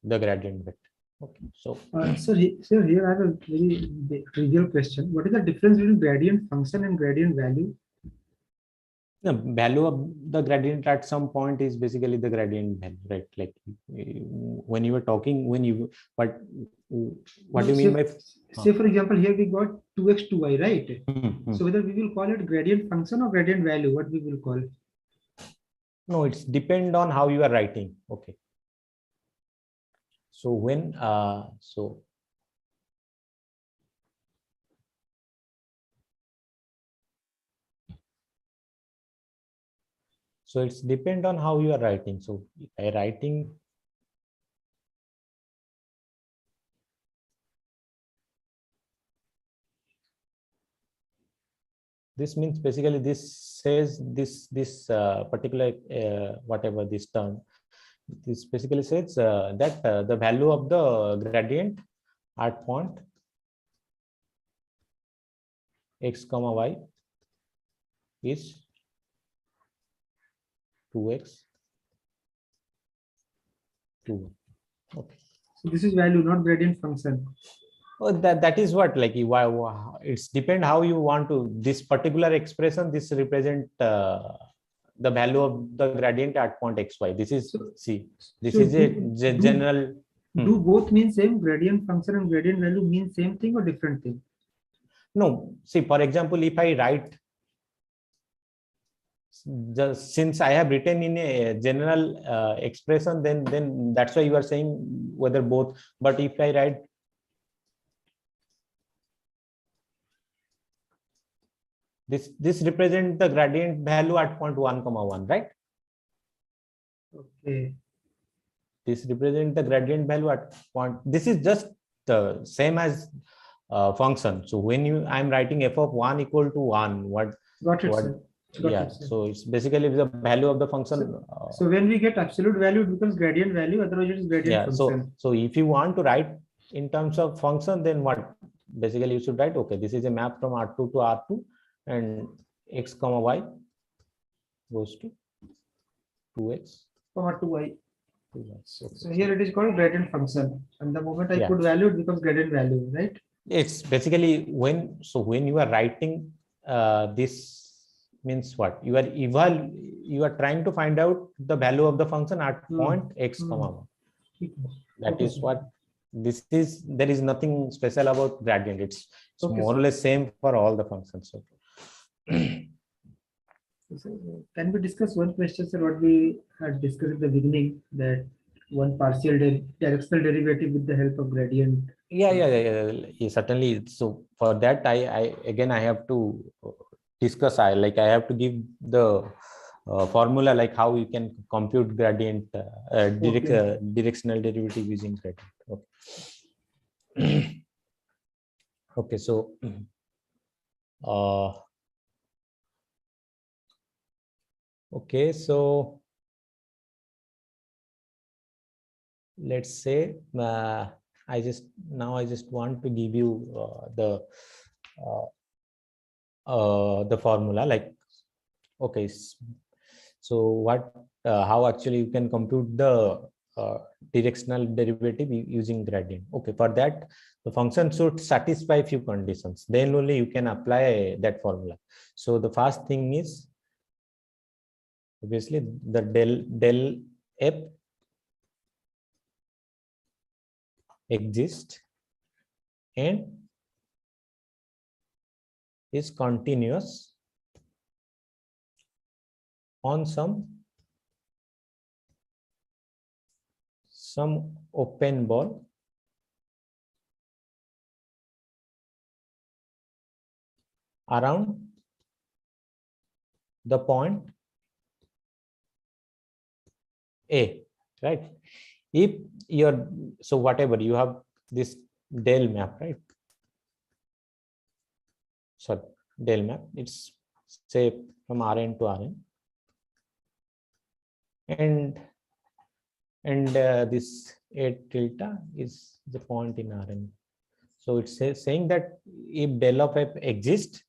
the gradient vector. Okay. So Sir, here I have a very trivial question. What is the difference between gradient function and gradient value? the value of the gradient at some point is basically the gradient value, right? Like when you were talking, what do you mean by? Say for example, here we got 2x, 2y, right? So whether we will call it gradient function or gradient value, what we will call? No, it's depend on how you are writing. Okay. So when so it's depend on how you are writing. So by writing this means basically this says this particular whatever this term, this basically says that the value of the gradient at point x comma y is 2x 2. Okay. So this is value, not gradient function. Oh, that is what, like, it's depend how you want to this particular expression. This represent the value of the gradient at point xy. This is this so is a general. Do both mean same? Gradient function and gradient value mean same thing or different thing? No. See, for example, if I write, just since I have written in a general expression, then that's why you are saying whether both. But if I write this represent the gradient value at point 1 comma 1, right? Okay. This represent the gradient value at point. This is just the same as function. So when I'm writing f of 1 equal to 1, what? Got it, what sir. yeah, so it's basically the value of the function. So when we get absolute value, it becomes gradient value, otherwise it is gradient function. So if you want to write in terms of function, then what? Basically you should write, okay, this is a map from R2 to R2 and x comma y goes to 2x comma 2y. So here it is called gradient function, and the moment I put value, it becomes gradient value, right? It's basically when you are writing this means what? You are trying to find out the value of the function at point x comma 1. That is what this is. There is nothing special about gradient. It's more or less same for all the functions. So can we discuss one question, sir, what we had discussed at the beginning, that one partial directional derivative with the help of gradient? Yeah, certainly. So for that, I again I have to discuss. I have to give the formula, like how you can compute gradient directional derivative using gradient. Okay. Okay, so okay, so let's say I just want to give you the formula, like, okay, so what how actually you can compute the directional derivative using gradient. Okay, for that the function should satisfy a few conditions, then only you can apply that formula. So the first thing is obviously the del f exists and is continuous on some open ball around the point A, right? If so whatever you have this del map, right? Sorry, del map, it's say from Rn to Rn, and this A tilde is the point in Rn. So it's saying that if del of f exists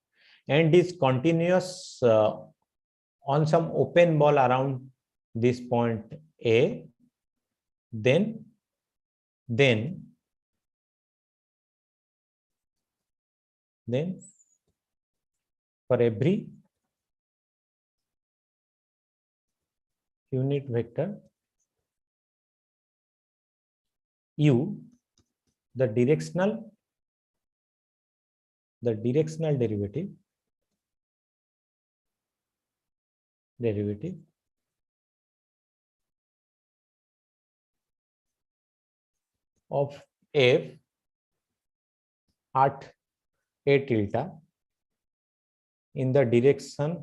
and is continuous on some open ball around this point A, then for every unit vector u, the directional derivative of f at A tilde in the direction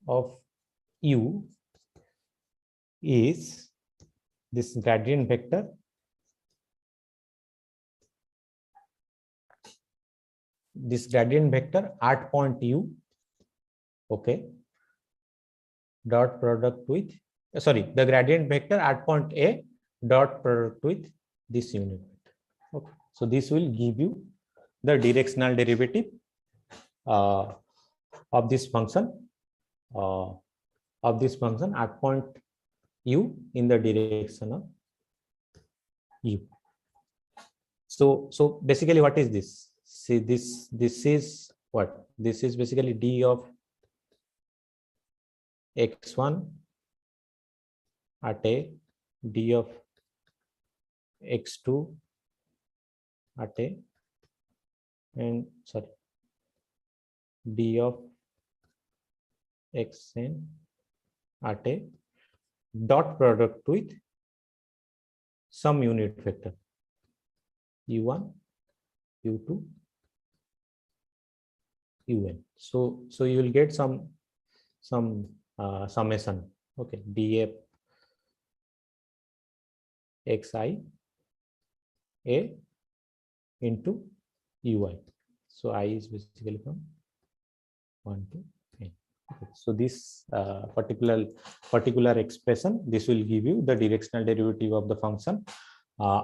of u is this gradient vector at point u, okay, dot product with the gradient vector at point a dot product with this unit vector. Okay, so this will give you the directional derivative of this function at point u in the direction of u. So basically, what is this? See, this is what? This is basically d of x1 at a, d of x2 at a, and d of xn at a dot product with some unit vector u1, u2, un. So you will get some summation, okay, df xi a into ui. So I is basically from 1 to n. Okay. So this particular expression, this will give you the directional derivative of the function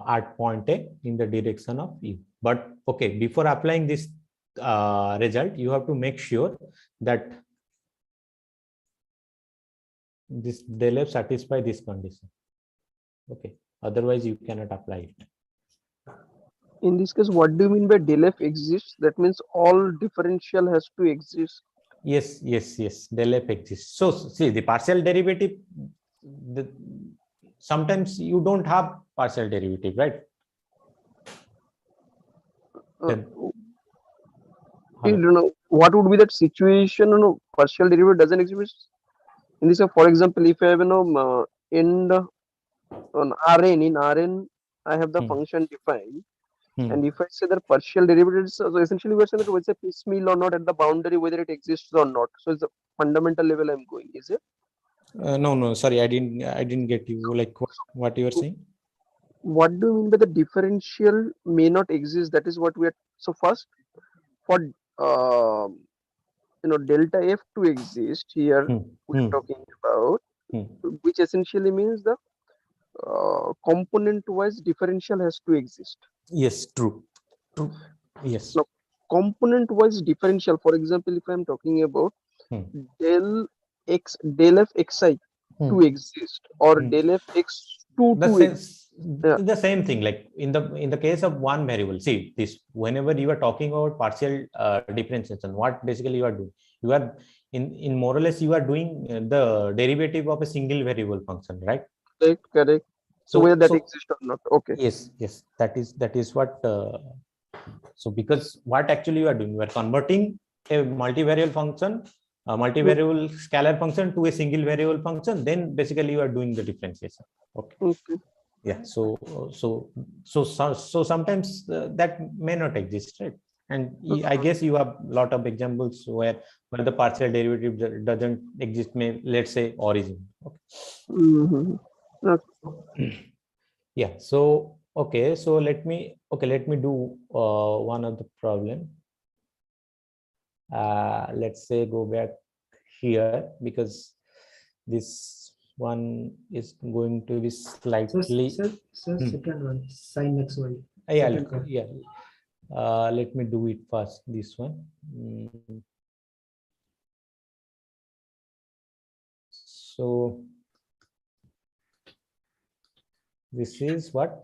at point A in the direction of u. But okay, before applying this result, you have to make sure that this del f satisfy this condition. Okay, otherwise you cannot apply it. In this case, what do you mean by del f exists? That means all differential has to exist. Yes, del f exists. So see, the partial derivative, sometimes you don't have partial derivative, right? You know, what would be that situation? Partial derivative doesn't exist. In this, for example, if I have end on Rn, in Rn, I have the function defined. And if I say that partial derivatives, so essentially we're saying that it's a piecemeal or not at the boundary, whether it exists or not. So it's the fundamental level I'm going, is it? No, sorry, I didn't get you. Like what you were saying? What do you mean by the differential may not exist? That is what we are. So first, for delta f to exist here, we're talking about, which essentially means the component-wise differential has to exist. Yes, true. Yes. Now, component-wise differential, for example, if I'm talking about del f xi to exist or del f x2 to exist. The same thing, like in the case of one variable. See, this whenever you are talking about partial differentiation, what basically you are doing, you are in more or less you are doing the derivative of a single variable function, right? Correct. So whether that exists or not. Okay. Yes, that is what. So because what actually you are doing, you are converting a multivariable function, a multivariable scalar function to a single variable function. Then basically you are doing the differentiation. Okay. Yeah. So sometimes that may not exist, right? And I guess you have a lot of examples where the partial derivative doesn't exist. Let's say origin. Okay. Yeah. So okay. So let me do one of the problem. Let's say go back here because this one is going to be slightly. Second one, sin xy. Yeah. Let me do it first. This one. So this is what?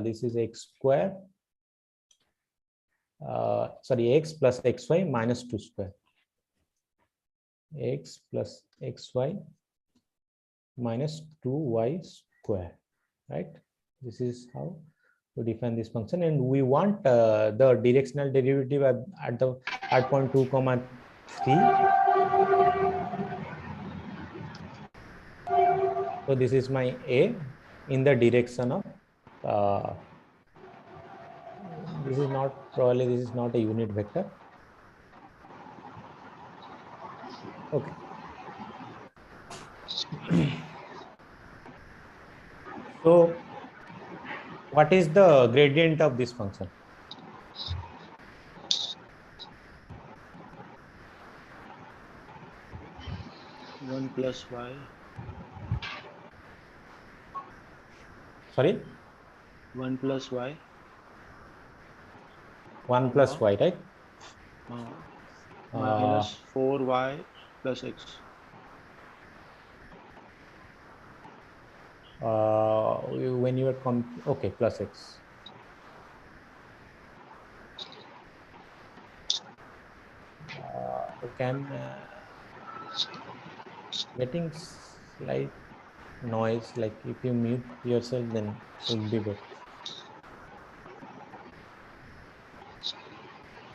This is x square. X plus xy minus 2 square. X plus xy minus 2y square, right? This is how to define this function, and we want the directional derivative at point 2, 3. So this is my a in the direction of this is not a unit vector. Okay. So what is the gradient of this function? One plus y. Sorry? 1 plus y. 1 plus y, right? Minus 4y plus x. When you are okay, plus x. Getting slight noise, like if you mute yourself, then it will be better.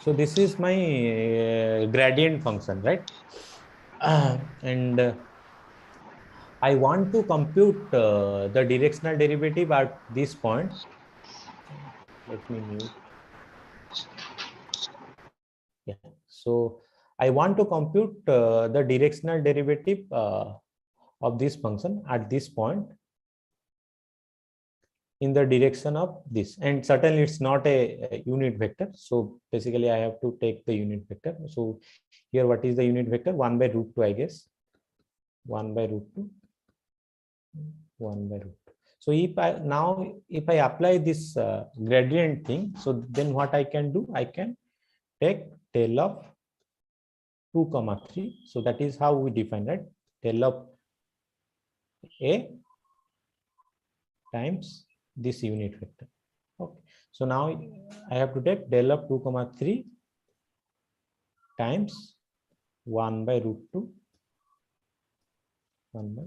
So this is my gradient function, right? And I want to compute the directional derivative at this point. Let me mute. Yeah. So I want to compute the directional derivative of this function at this point in the direction of this, and certainly it's not a unit vector. So basically I have to take the unit vector. So here, what is the unit vector? 1 by root 2, I guess. 1 by root 2. 1 by root 2. So if I apply this gradient thing, so then what I can do? I can take del of 2 comma 3. So that is how we define, right? Del of a times this unit vector. Okay. So now I have to take del of 2 comma 3 times 1 by root 2. 1 by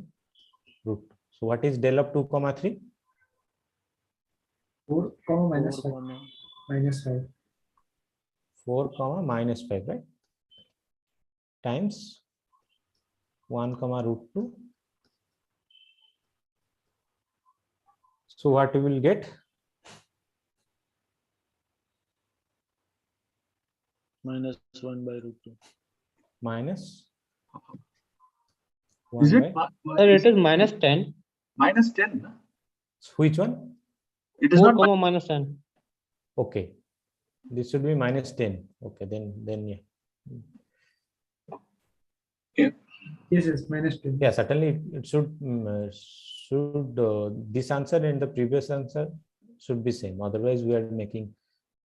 root 2. So what is del of 2 comma 3? 4 comma minus 5. Minus 5. 4 comma minus 5, right? Times 1 comma root 2. So what we will get? Minus 1 by root 2. Minus 1 Is it? by. Sir, it is minus 10. Minus 10. No? Which one? It is 4 not comma minus 10. Okay. This should be minus 10. Okay, then yeah. Yeah. Yes, minus 10. Yeah, certainly it should this answer and the previous answer should be same. Otherwise, we are making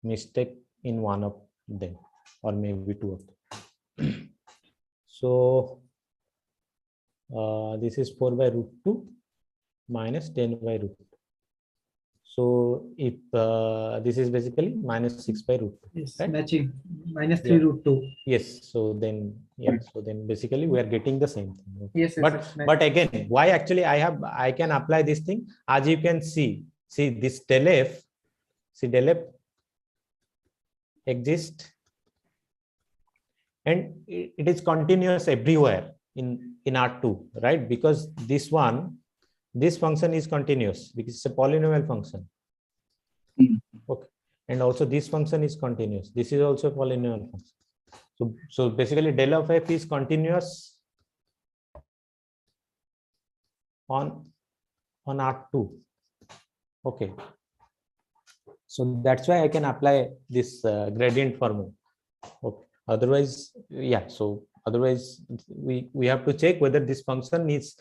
mistake in one of them, or maybe two of them. So this is 4 by root 2 minus 10 by root 2. So if this is basically minus 6 by root 2. Yes, right? matching minus 3 root 2. Yes. So then, yeah. So then basically we are getting the same thing. Yes. But again, why actually I can apply this thing? As you can see this del f. See, del f exists, and it is continuous everywhere in R2, right? Because this function is continuous because it's a polynomial function. Okay. And also this function is continuous. This is also a polynomial function. So basically del of f is continuous on R2. Okay. So that's why I can apply this gradient formula. Okay. Otherwise, yeah. So otherwise, we have to check whether this function is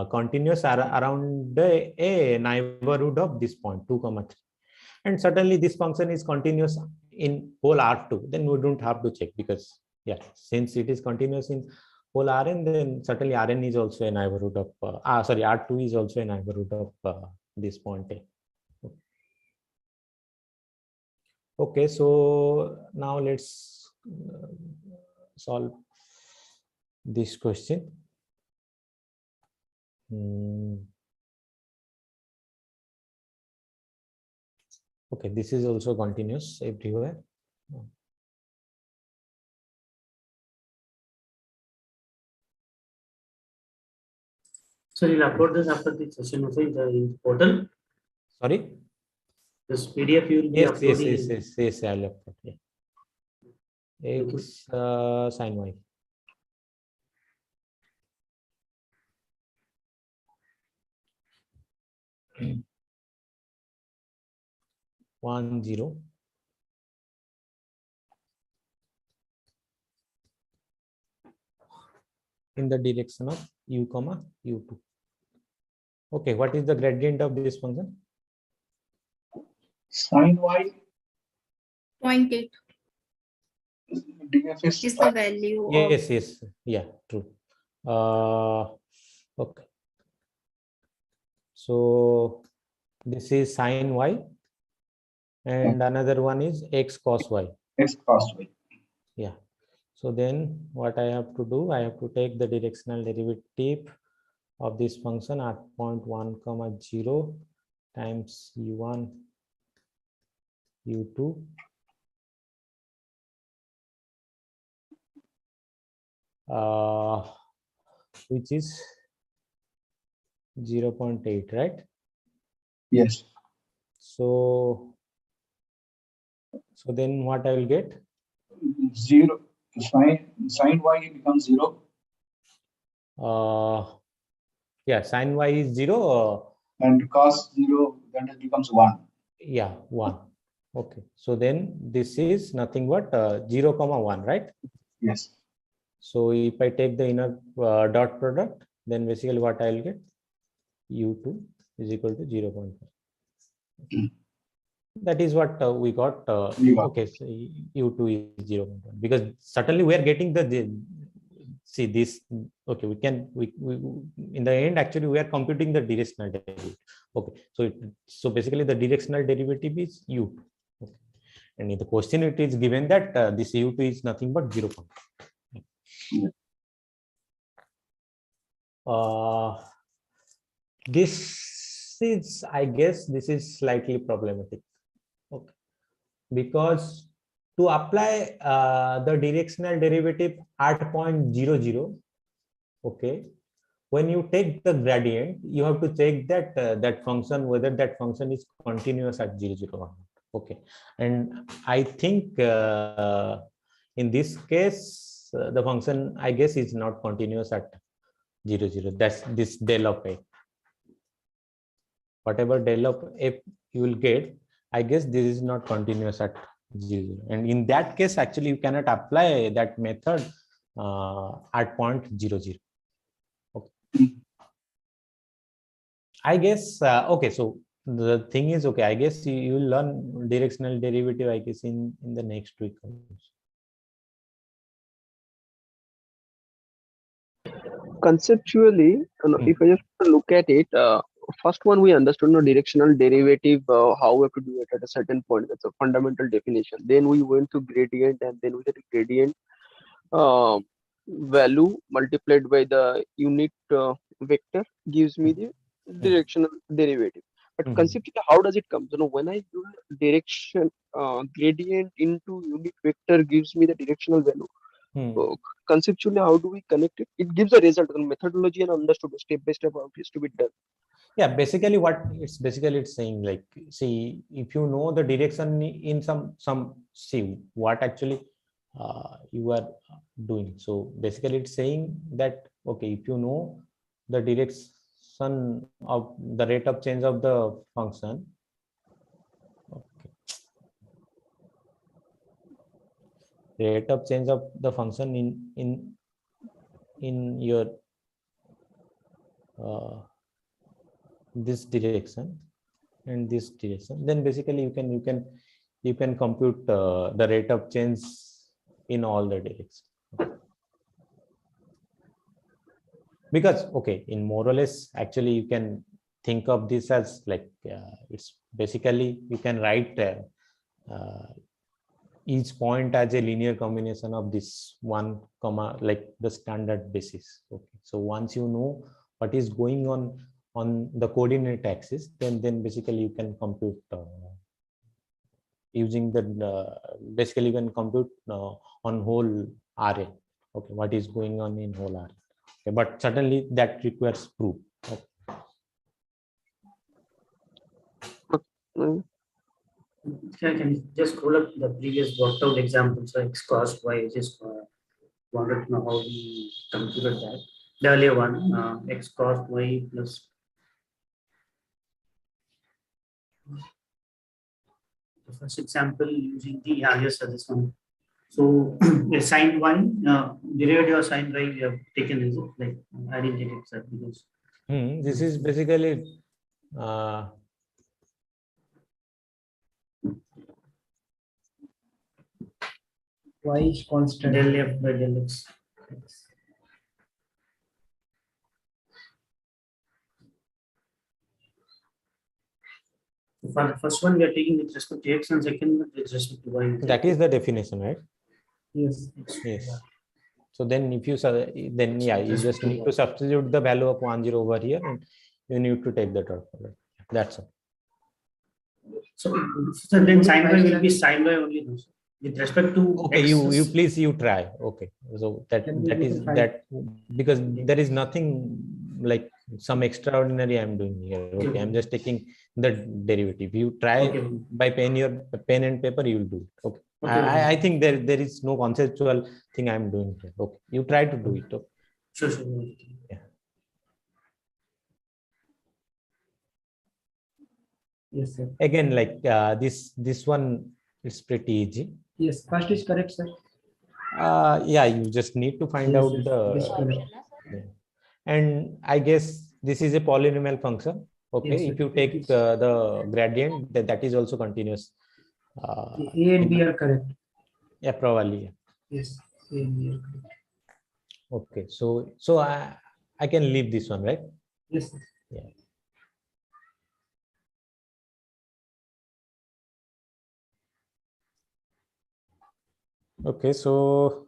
continuous around a neighborhood of this point 2, 3. And certainly this function is continuous in whole R2. Then we don't have to check, because yeah, since it is continuous in whole Rn, then certainly Rn is also a neighborhood of R2 is also a neighborhood of this point A. Okay, so now let's solve this question. Okay, this is also continuous everywhere. So you'll upload this after the session also in the portal? Sorry? This PDF you will be uploading. Yes, I'll upload. Yeah. X sin y. 1 0 in the direction of u comma u2. Okay, what is the gradient of this function? Sine y 0.8 df is the value of. Yes, yeah, true. Okay, so this is sine y, and another one is x cos y. X cos y. Yeah. So then what I have to do, I have to take the directional derivative of this function at point 1 comma 0 times u1 u2 which is 0.8, right? Yes. So then what I will get? 0. Sine y becomes 0. Yeah, sine y is 0. And cos 0, then it becomes 1. Yeah, 1. Okay, so then this is nothing but 0 comma 1, right? Yes. So if I take the inner dot product, then basically what I will get? u2 is equal to 0.5. That is what we got. Okay, so u2 is 0.1, because certainly we are getting the see this. Okay, we in the end actually we are computing the directional derivative. Okay, so basically the directional derivative is u2. Okay. And in the question it is given that this u2 is nothing but 0.5. This is, I guess, this is slightly problematic. Okay, because to apply the directional derivative at point 0 0, okay, when you take the gradient, you have to check that that function, whether that function is continuous at 0 0 or not. Okay, and I think in this case the function, I guess, is not continuous at 0 0. That's this del of a. Whatever del of f you will get, I guess this is not continuous at 0 0. And in that case, actually, you cannot apply that method at point 0 0. Okay. I guess, okay, so the thing is, okay, I guess you will learn directional derivative, I guess, in the next week. Conceptually, if I just look at it, first one we understood no directional derivative, how we have to do it at a certain point. That's a fundamental definition. Then we went to gradient, and then we had a gradient value multiplied by the unit vector gives me the directional derivative. But conceptually, how does it come? So when I do direction gradient into unit vector gives me the directional value. So conceptually, how do we connect it? It gives a result. The methodology and understood step by step how it is to be done. Yeah, basically what it's saying, like, see, if you know the direction in some see what actually you are doing. So basically it's saying that, okay, if you know the direction of the rate of change of the function, okay, rate of change of the function in your this direction and this direction, then basically you can compute the rate of change in all the directions. Because, okay, in more or less, actually you can think of this as like it's basically you can write each point as a linear combination of this one comma, like the standard basis. Okay, so once you know what is going on the coordinate axis, then basically you can compute using the basically you can compute on whole RA. Okay, what is going on in whole RA. Okay, but certainly that requires proof. Okay. Can you just scroll up the previous worked out examples, so x cos y? Just wanted to know how we computed that. The earlier one, x cos y plus The first example using the yes, sir, this one. So sine 1 derivative of sine y we have taken, is it like I didn't take it, sir, because this is basically y is constant. del f by del x. For the first one, we are taking with respect to x, and second with respect to y. that is the definition, right? Yes. Yes. So then if you then yeah, you just need to substitute the value of 10 over here, and you need to take that out. That's all. So then sine y will be sine y only, no, sir? With respect to okay, x, you please you try. Okay, so that is that, because there is nothing like some extraordinary I'm doing here. Okay, I'm just taking the derivative. You try by pen and paper, you will do it. Okay. I think there is no conceptual thing I'm doing here. Okay, you try to do it. Okay. Sure. Yeah. Yes, sir. Again, like this one is pretty easy. Yes, first is correct, sir. Yeah, you just need to find out the and I guess this is a polynomial function. Okay, Yes, if you take the gradient, that is also continuous. A and B are correct. Yeah, probably. Yeah. Yes, A and B are correct. Okay, so I can leave this one, right? Yes. Yeah. Okay, so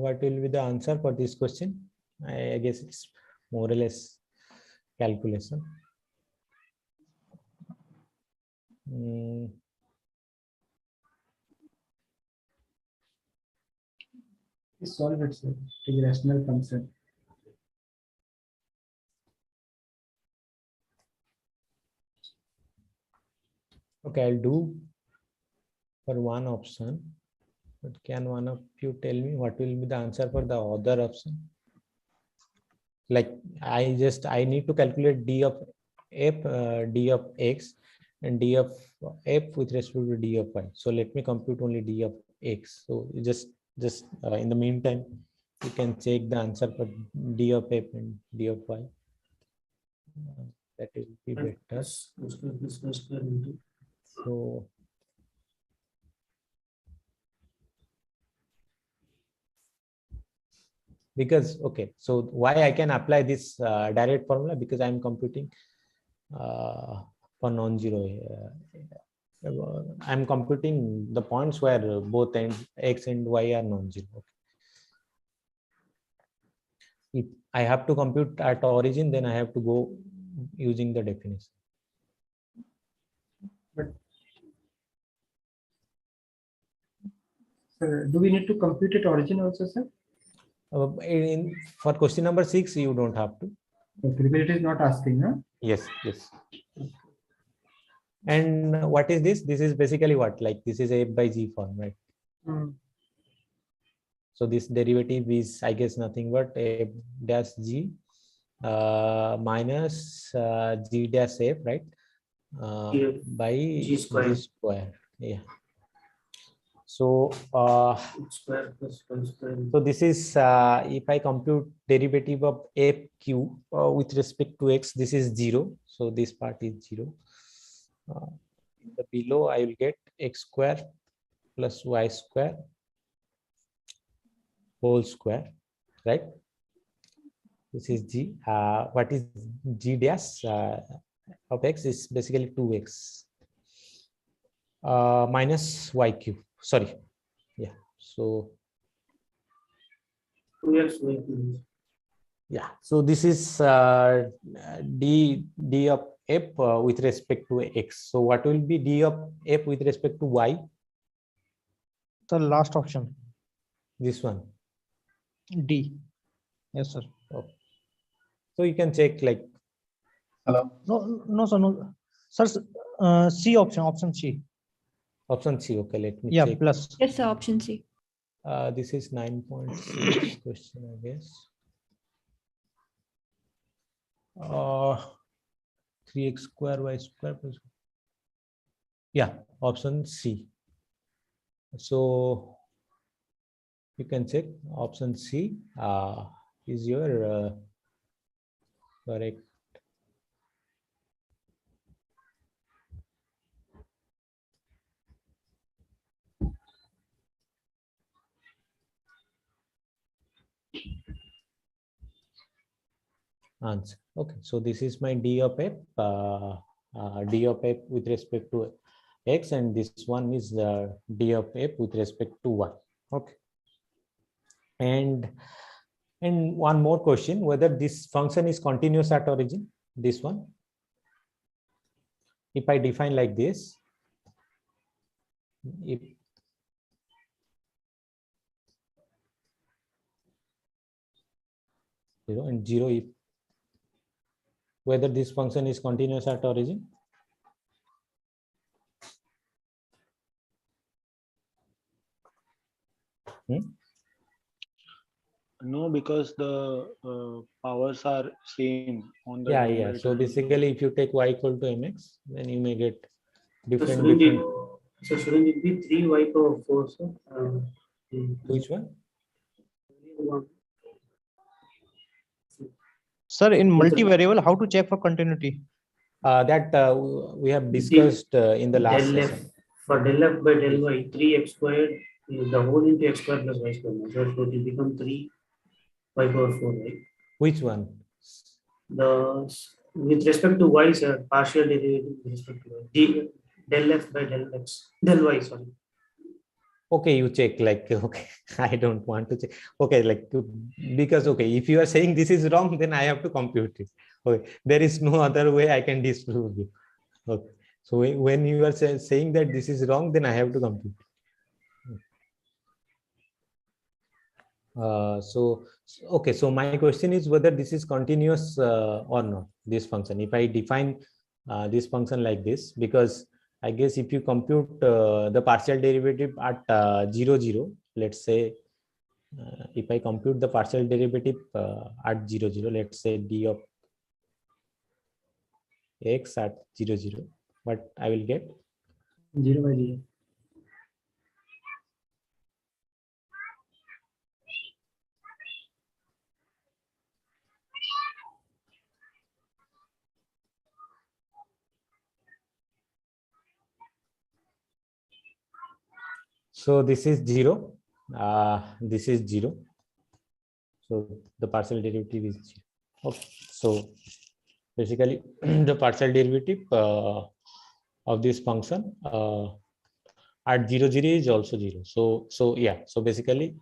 what will be the answer for this question? I guess it's more or less calculation. Solve it, sir. Irrational function. Okay, I'll do for one option, but can one of you tell me what will be the answer for the other option? Like I need to calculate d of f, d of x, and d of f with respect to d of y. So let me compute only d of x. So just in the meantime, you can check the answer for d of f and d of y. That will be better. So because okay, so why I can apply this direct formula, because I'm computing for non-zero. I'm computing the points where both x and y are non-zero. Okay. If I have to compute at origin, then I have to go using the definition. But sir, do we need to compute at origin also, sir? For question number 6, you don't have to. Okay, but it is not asking, huh? Yes. And what is this? This is basically what? Like this is a f by g form, right? So this derivative is, I guess, nothing but f dash g minus g dash f, right? By g square. Yeah. So so this is if I compute derivative of f q with respect to x, this is 0. So this part is 0. In the below, I will get x square plus y square whole square, right? This is g. What is g dash of x is basically 2x minus y cube. Sorry. Yeah. So 2x y cube. Yeah. So this is d of f with respect to x. So what will be d of f with respect to y? The last option. This one. D. Yes, sir. Okay. So you can check like. Hello. No, sir. No, sir. C option. Option C. Option C. Okay, let me check. Plus. Yes, sir, option C. This is 9.6 question, I guess. 3x square y square plus, yeah, option C. So you can check option C is your correct. Answer. Okay, so this is my d of f, d of f with respect to x, and this one is d of f with respect to y. Okay, and one more question, whether this function is continuous at origin. This one, if I define like this, if zero and zero, if whether this function is continuous at origin. No, because the powers are same on the Yeah. numerator. So basically, if you take y equal to mx, then you may get different. So shouldn't it be 3y power 4? So, which one? Sir, in multivariable, how to check for continuity? That we have discussed in the last del session. For del f by del y, 3x squared, the whole into x squared plus y squared. So it will become 3y power 4, right? Which one? With respect to y, sir, partial derivative with respect to y. Del f by del y, sorry. Okay, you check, like, okay, I don't want to check. Okay, like, because, okay, if you are saying this is wrong, then I have to compute it. Okay, there is no other way I can disprove you. Okay, so when you are saying that this is wrong, then I have to compute. So okay, so my question is whether this is continuous or not, this function. If I define this function like this, because I guess if you compute the partial derivative at 0, 0, let's say, if I compute the partial derivative at 0, 0, let's say d of x at 0, 0, what I will get? 0 by 0. So this is 0, this is 0. So the partial derivative is 0. Okay, so basically the partial derivative of this function at 0, 0 is also 0. So yeah, so basically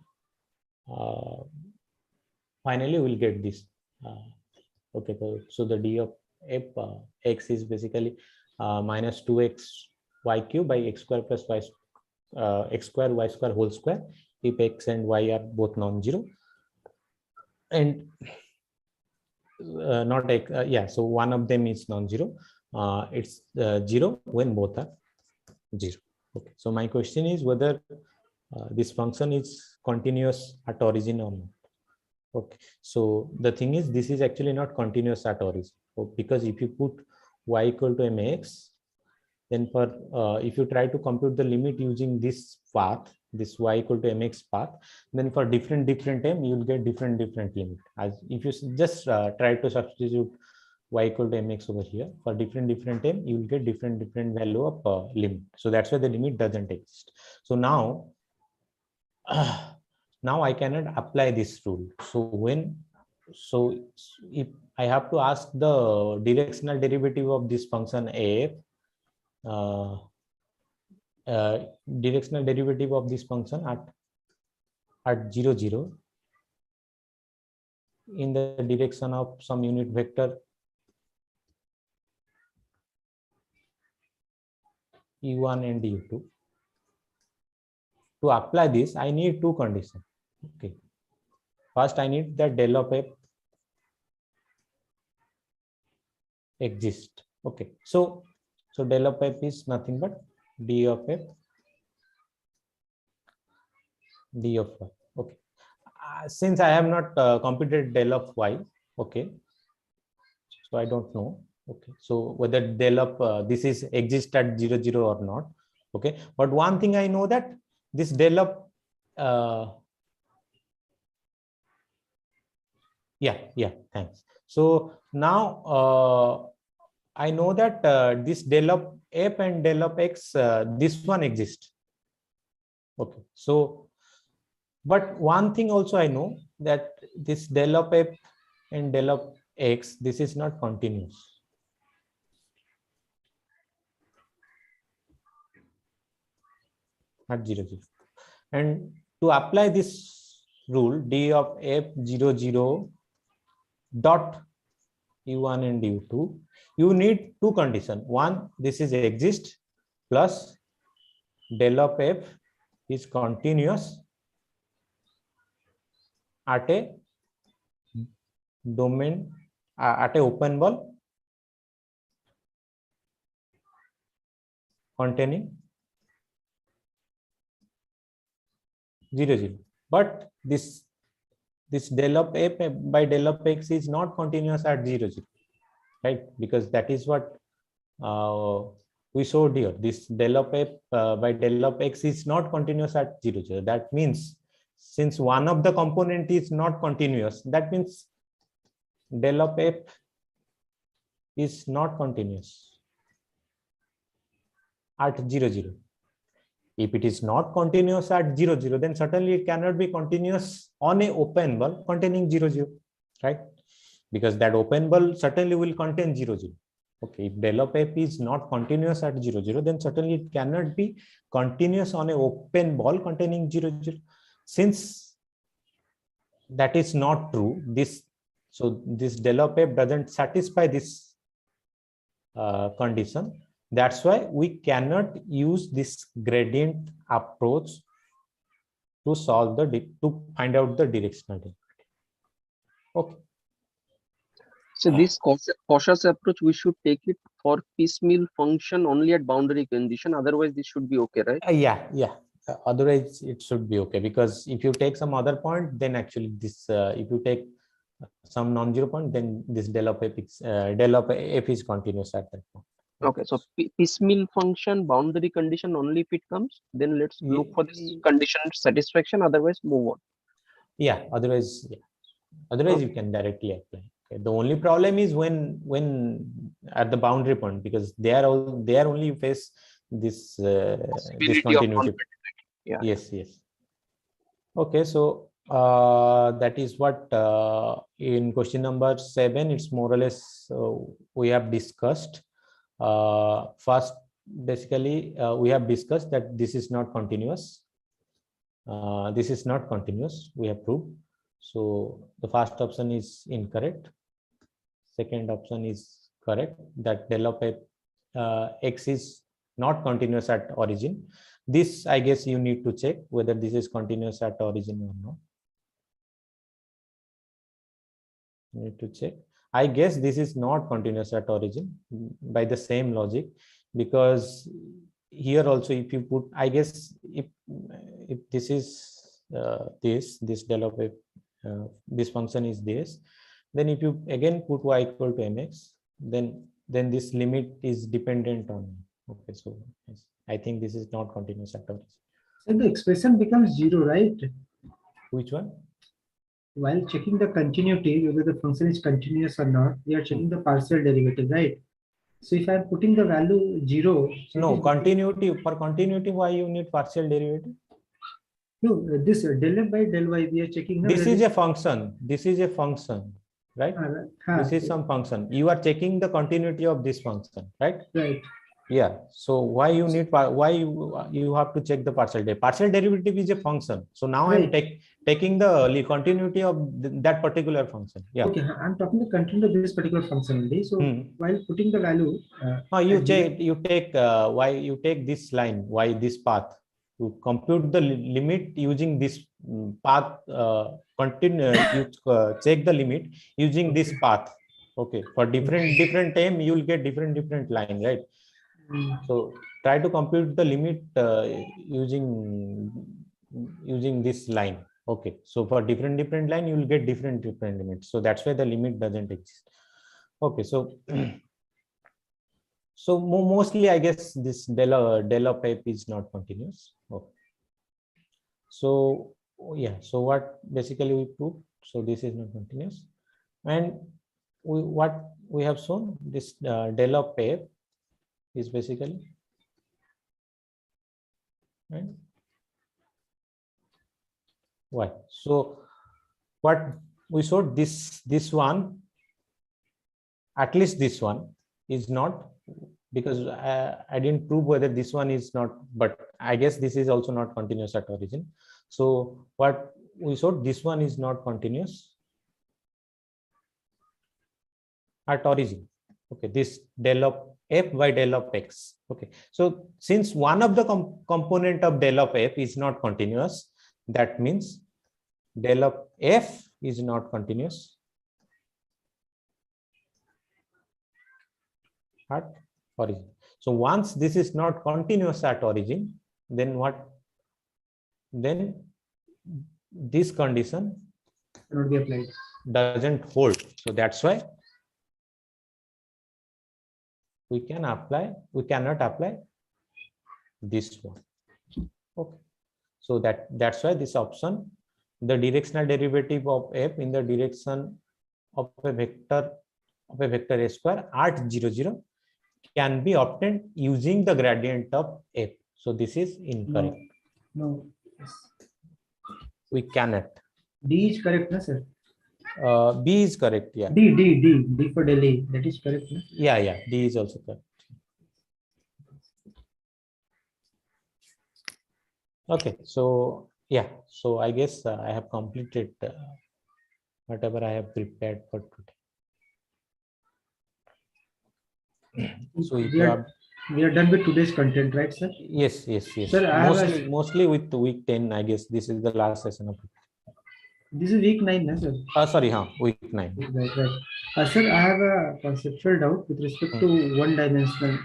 finally we'll get this. Okay, so the d of f x is basically minus 2x y cube by x square plus y x square y square whole square if x and y are both non-zero, and not x, yeah, so one of them is non-zero. It's 0 when both are 0. Okay, so my question is whether this function is continuous at origin or not. Okay, so the thing is, this is actually not continuous at origin, because if you put y equal to mx, then for if you try to compute the limit using this path, this y equal to mx path, then for different m you will get different limit. As if you just try to substitute y equal to mx over here, for different m you will get different value of limit. So that's why the limit doesn't exist. So now now I cannot apply this rule. So if I have to ask the directional derivative of this function f, directional derivative of this function at 0, 0 in the direction of some unit vector u1 and u2. To apply this, I need two conditions. Okay, first I need that del of f exist. Okay, so del of f is nothing but d of f d of y. Okay, since I have not computed del of y, okay, So I don't know. Okay, so whether del of this is exist at 0, 0 or not. Okay, but one thing I know that this del of yeah, thanks. So now I know that this del of f and del of x, this one exists. Okay, so but one thing also I know that this del of f and del of x, this is not continuous. At 0, 0. And to apply this rule, d of f 0, 0 dot u1 and u2, you need two conditions. One, this is exist, plus del of f is continuous at a domain, at a open ball containing 0, 0. But this del of f by del of x is not continuous at 0, 0, right? Because that is what we showed here. This del of f by del of x is not continuous at 0, 0. That means since one of the component is not continuous, that means del of f is not continuous at 0, 0. If it is not continuous at 0, 0, then certainly it cannot be continuous on a open ball containing 0, 0, right? Because that open ball certainly will contain 0, 0. Okay, if del of f is not continuous at 0, 0, then certainly it cannot be continuous on a open ball containing 0, 0. Since that is not true, this del of f doesn't satisfy this condition. That's why we cannot use this gradient approach to solve to find out the directional derivative. Okay. So this cautious approach, we should take it for piecemeal function only at boundary condition. Otherwise, this should be okay, right? Yeah. Otherwise, it should be okay, because if you take some other point, then actually this if you take some non-zero point, then this del of f is continuous at that point. Okay, so piecemeal function boundary condition only if it comes, then let's look for this condition satisfaction, otherwise move on. Yeah, otherwise you can directly apply. Okay. The only problem is when at the boundary point, because they are only you face this discontinuity. Yeah. Yes. Okay, so that is what in question number 7, it's more or less we have discussed. First, basically, we have discussed that this is not continuous. This is not continuous, we have proved. So the first option is incorrect. Second option is correct, that del of x is not continuous at origin. This, I guess, you need to check whether this is continuous at origin or not. You need to check. I guess this is not continuous at origin by the same logic, because here also, if you put, I guess, if this is this del of this function is this, then if you again put y equal to mx, then this limit is dependent on. Okay, so yes, I think this is not continuous at origin. So the expression becomes 0, right? Which one? While checking the continuity, whether the function is continuous or not, we are checking the partial derivative, right? So if I am putting the value 0, so no continuity, for continuity, why you need partial derivative? No, this del f by del y we are checking. This is a function. This is a function, right? This is some function. You are checking the continuity of this function, right? Right. Yeah. So why you need you have to check the partial derivative? Partial derivative is a function. So now I am taking the continuity of that particular function. Yeah. Okay, I'm talking the continuity of this particular function only. So while putting the value, you take this line, why this path, to compute the limit using this path. You check the limit using this path. Okay. For different time, you will get different line, right? So try to compute the limit using this line. Okay, so for different line, you will get different limits. So that's why the limit doesn't exist. Okay, so so mostly I guess this del of f is not continuous. Okay. So yeah, so what basically we proved, so this is not continuous, and what we have shown, this del of f is basically, right? Why? So what we showed, this one, at least this one is not, because I didn't prove whether this one is not, but I guess this is also not continuous at origin. So what we showed, this one is not continuous at origin. Okay, this del of f by del of x. Okay, so since one of the component of del of f is not continuous, that means del of f is not continuous at origin. So once this is not continuous at origin, then what? Then this condition cannot be applied. Doesn't hold. So that's why we cannot apply this one. Okay. So that's why this option, the directional derivative of f in the direction of a vector a square at 0, 0 can be obtained using the gradient of f. So this is incorrect. No. Yes. We cannot. D is correct, no, sir? B is correct. Yeah. D for Delhi. That is correct. No? Yeah. D is also correct. Okay. So yeah. So I guess I have completed whatever I have prepared for today. So if we are done with today's content, right, sir? Yes. Sir, mostly with week 10, I guess this is the last session of it. This is week 9, no, sir? Sorry, week 9. Right. Sir, I have a conceptual doubt with respect to one-dimensional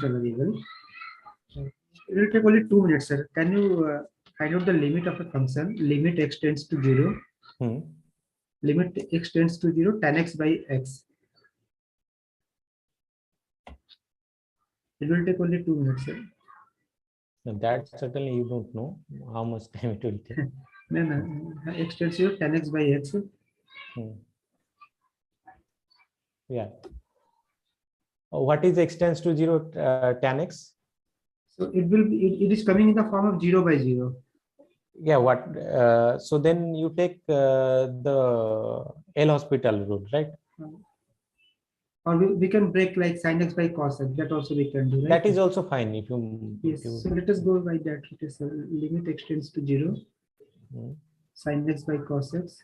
variable. It will take only 2 minutes, sir. Can you find out the limit of a function? Limit x tends to 0. Limit x tends to 0, tan x by x. It will take only 2 minutes, sir. That certainly you don't know how much time it will take. No. X tends to 0, tan x by x. Yeah. What is x tends to 0 tan x? So it is coming in the form of 0 by 0. Yeah. What? So then you take the L'Hospital rule, right? Or we can break like sin x by cos x. That also we can do. Right? That is also fine if you. Yes. So let us go by that. It is limit x tends to 0. Sin x by cos x.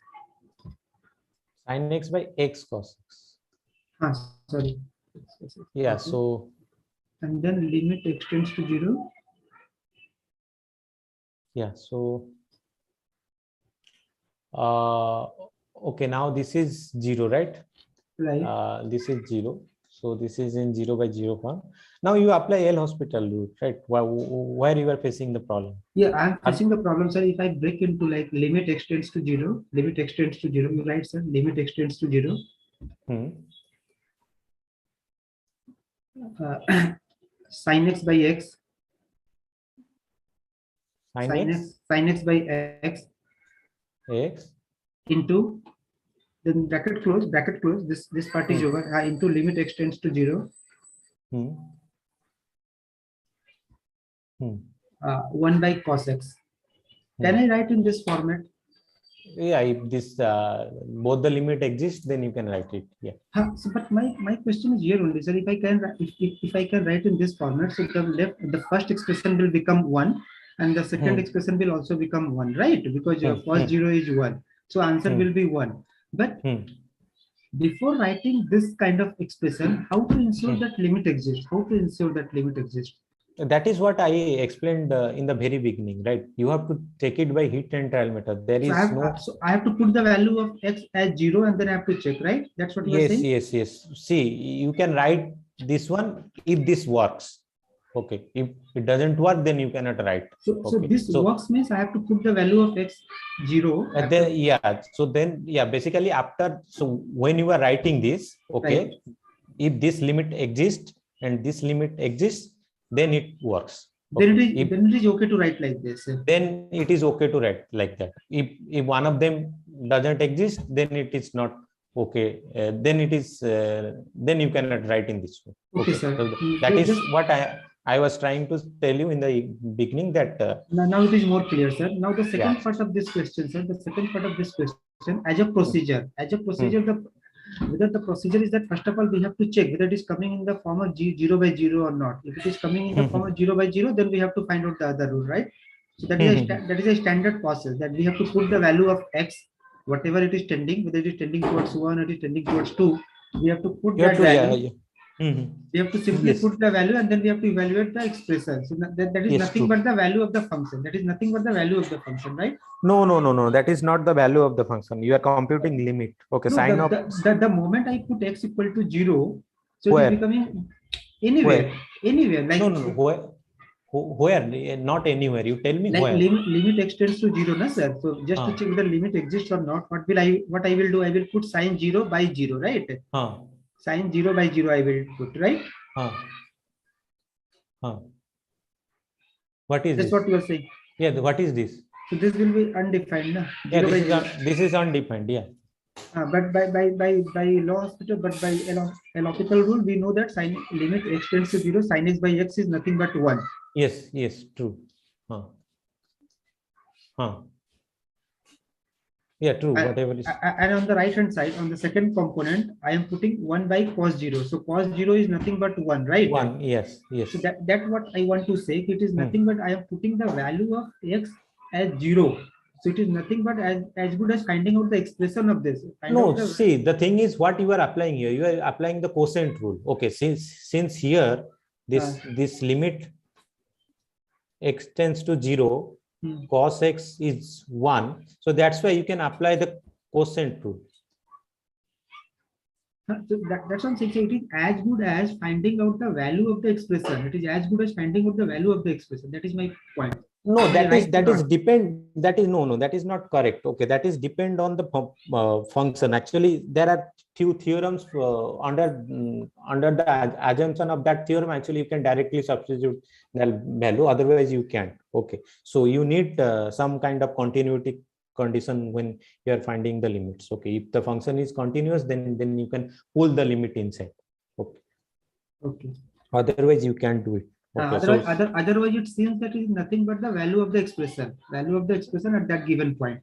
Sin x by x cos x. Sorry. Yeah. So. And then limit x tends to 0. Yeah. So. Okay. Now this is 0, right? Right. This is 0. So this is in 0 by 0 form. Now you apply L'Hospital rule, right? Where you are facing the problem? Yeah, I'm facing the problem, sir. If I break into like limit x tends to 0, limit x tends to 0, you write, sir, limit x tends to 0. Sin x by x. Sin x by x. X. Into, then bracket close, this part is over, into limit x tends to 0. 1 by cos x. Can I write in this format? Yeah, if this both the limit exists, then you can write it. Yeah. So, but my question is here only, sir. If I can write in this format, so the first expression will become 1, and the second expression will also become 1, right? Because cos 0 is 1, so answer will be 1. But before writing this kind of expression, how to ensure that limit exists? How to ensure that limit exists? That is what I explained in the very beginning, right? You have to take it by hit and trial method. There is so I have to put the value of x as 0 and then I have to check, right? That's what you are saying? Yes. See, you can write this one if this works. Okay, if it doesn't work, then you cannot write. So this works means I have to put the value of x 0. Then yeah, so then yeah, basically after, so when you are writing this, okay, Right. if this limit exists and this limit exists, then it works. Then Okay. then it is okay to write like this. Then it is okay to write like that. If one of them doesn't exist, then it is not okay. Then it is then you cannot write in this way. Okay, sir. So that is what I was trying to tell you in the beginning, that now it is more clear, sir. Now the second part of this question, sir, the second part of this question, as a procedure, whether the procedure is that, first of all, we have to check whether it is coming in the form of 0 by 0 or not. If it is coming in the form of 0 by 0, then we have to find out the other rule, right? So that is a standard process, that we have to put the value of x, whatever it is tending, whether it is tending towards 1 or it is tending towards 2, we have to put that value. We have to simply put the value, and then we have to evaluate the expression. So that is nothing but the value of the function. That is nothing but the value of the function, right? No. That is not the value of the function. You are computing limit. Okay, No, sign of the moment I put x equal to 0, so where? it is becoming anywhere. Like No. Where? Not anywhere. You tell me like where. limit extends to 0, na sir. So just to check whether limit exists or not, what I will do? I will put sign 0 by 0, right? Sign 0 by 0 I will put, right? What is That's this? what you are saying. Yeah, what is this? So this will be undefined, na? Yeah, 0 by 0. this is undefined. Yeah. But by law hospital, but by L'Hopital rule, we know that sin limit extends to 0, sin x by x is nothing but 1. Yes, true. Yeah, true. Whatever is. And on the right hand side, on the second component, I am putting 1 by cos 0. So cos 0 is nothing but 1, right? 1, yes. So that's what I want to say. It is nothing but I am putting the value of x as 0. So it is nothing but as good as finding out the expression of this. See, the thing is, what you are applying here, you are applying the quotient rule. Okay, since here this limit extends to 0, cos x is 1, so that's why you can apply the quotient rule. So that's what I'm saying. It is as good as finding out the value of the expression. It is as good as finding out the value of the expression. That is my point. No, that is not correct. Okay, that is depend on the function. Actually, there are few theorems under the assumption of that theorem. Actually, you can directly substitute the value. Otherwise, you can't. Okay, so you need some kind of continuity condition when you are finding the limits. Okay, if the function is continuous, then you can pull the limit inside. Okay. Otherwise, you can't do it. Okay, otherwise, it seems that it is nothing but the value of the expression at that given point.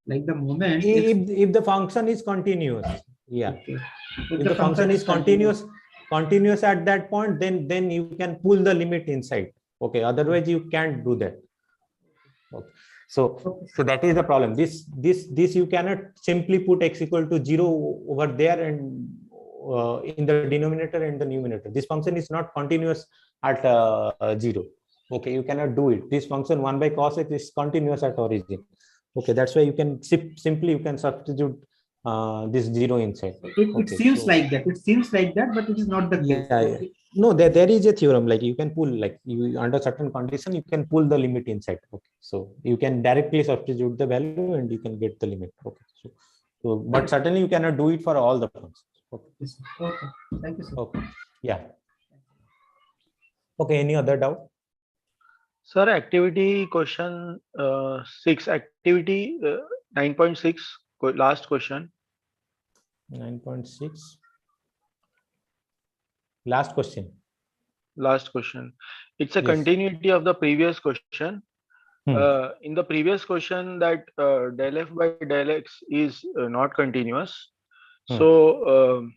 Like the moment if the function is continuous, yeah. Okay. If the function is continuous at that point, then you can pull the limit inside. Okay, otherwise you can't do that. Okay. So that is the problem. This you cannot simply put x equal to 0 over there and in the denominator and the numerator. This function is not continuous at 0. Okay, you cannot do it. This function 1 by cos x is continuous at origin. Okay, that's why you can simply substitute this 0 inside. It seems like that. It seems like that, but it is not the case. Yeah. No, there is a theorem, like you can pull, like you under certain condition you can pull the limit inside. Okay, so you can directly substitute the value and you can get the limit. Okay, so but certainly you cannot do it for all the functions. Okay. Thank you, sir. Okay. Yeah. Okay. Any other doubt? Sir, activity question 6, activity 9.6, last question. 9.6. Last question. It's a continuity of the previous question. In the previous question, that del f by del x is not continuous. So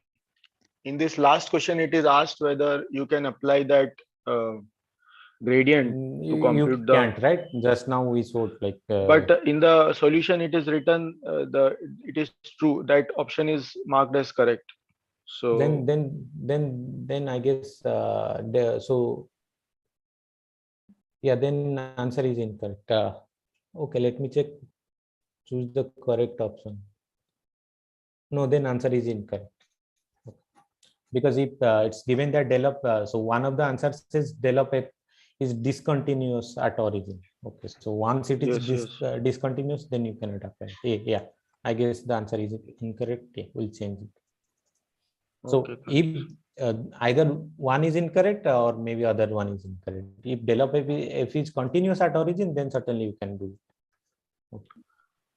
in this last question, it is asked whether you can apply that gradient to compute you can't, right? Just now we showed like. But in the solution, it is written it is true, that option is marked as correct. So then I guess so yeah, then answer is incorrect. Okay, let me check. Choose the correct option. No, then answer is incorrect. because if it's given that del of so one of the answers is del of f is discontinuous at origin. Okay, so once it is discontinuous, then you cannot apply it. Yeah, I guess the answer is incorrect. Yeah, we'll change it. So Okay, if either one is incorrect or maybe other one is incorrect. If del of f is continuous at origin, then certainly you can do it. Okay.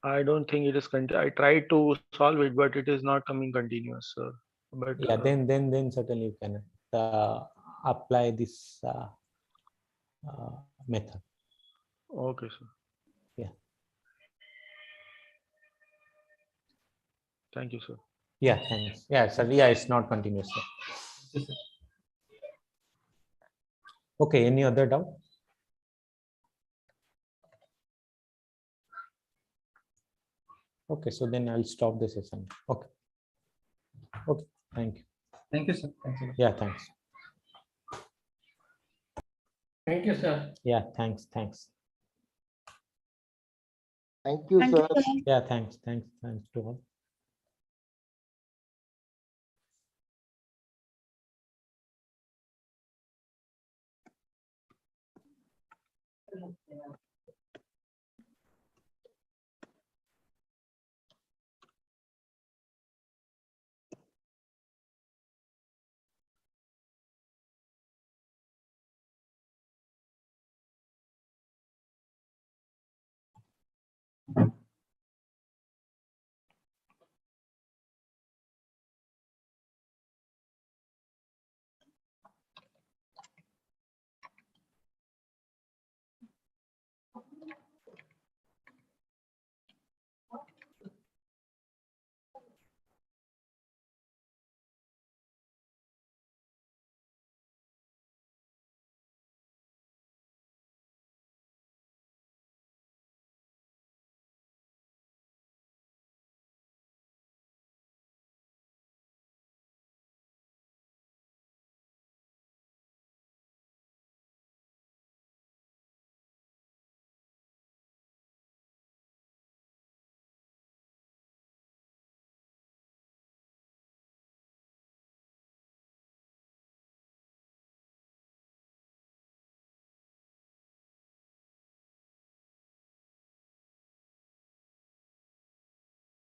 I don't think it is. I tried to solve it, but it is not coming continuous, sir. But yeah, then certainly you can apply this method. Okay, sir. Yeah. Thank you, sir. Yeah, thanks. Yeah, sir. Yeah, it's not continuous. Sir. Okay, any other doubt? Okay, so then I'll stop the session. Okay. Okay, thank you. Thank you, sir. Thanks a lot. Yeah, thanks. Thank you, sir. Yeah, thanks. Thank you, sir. Yeah, thanks to all.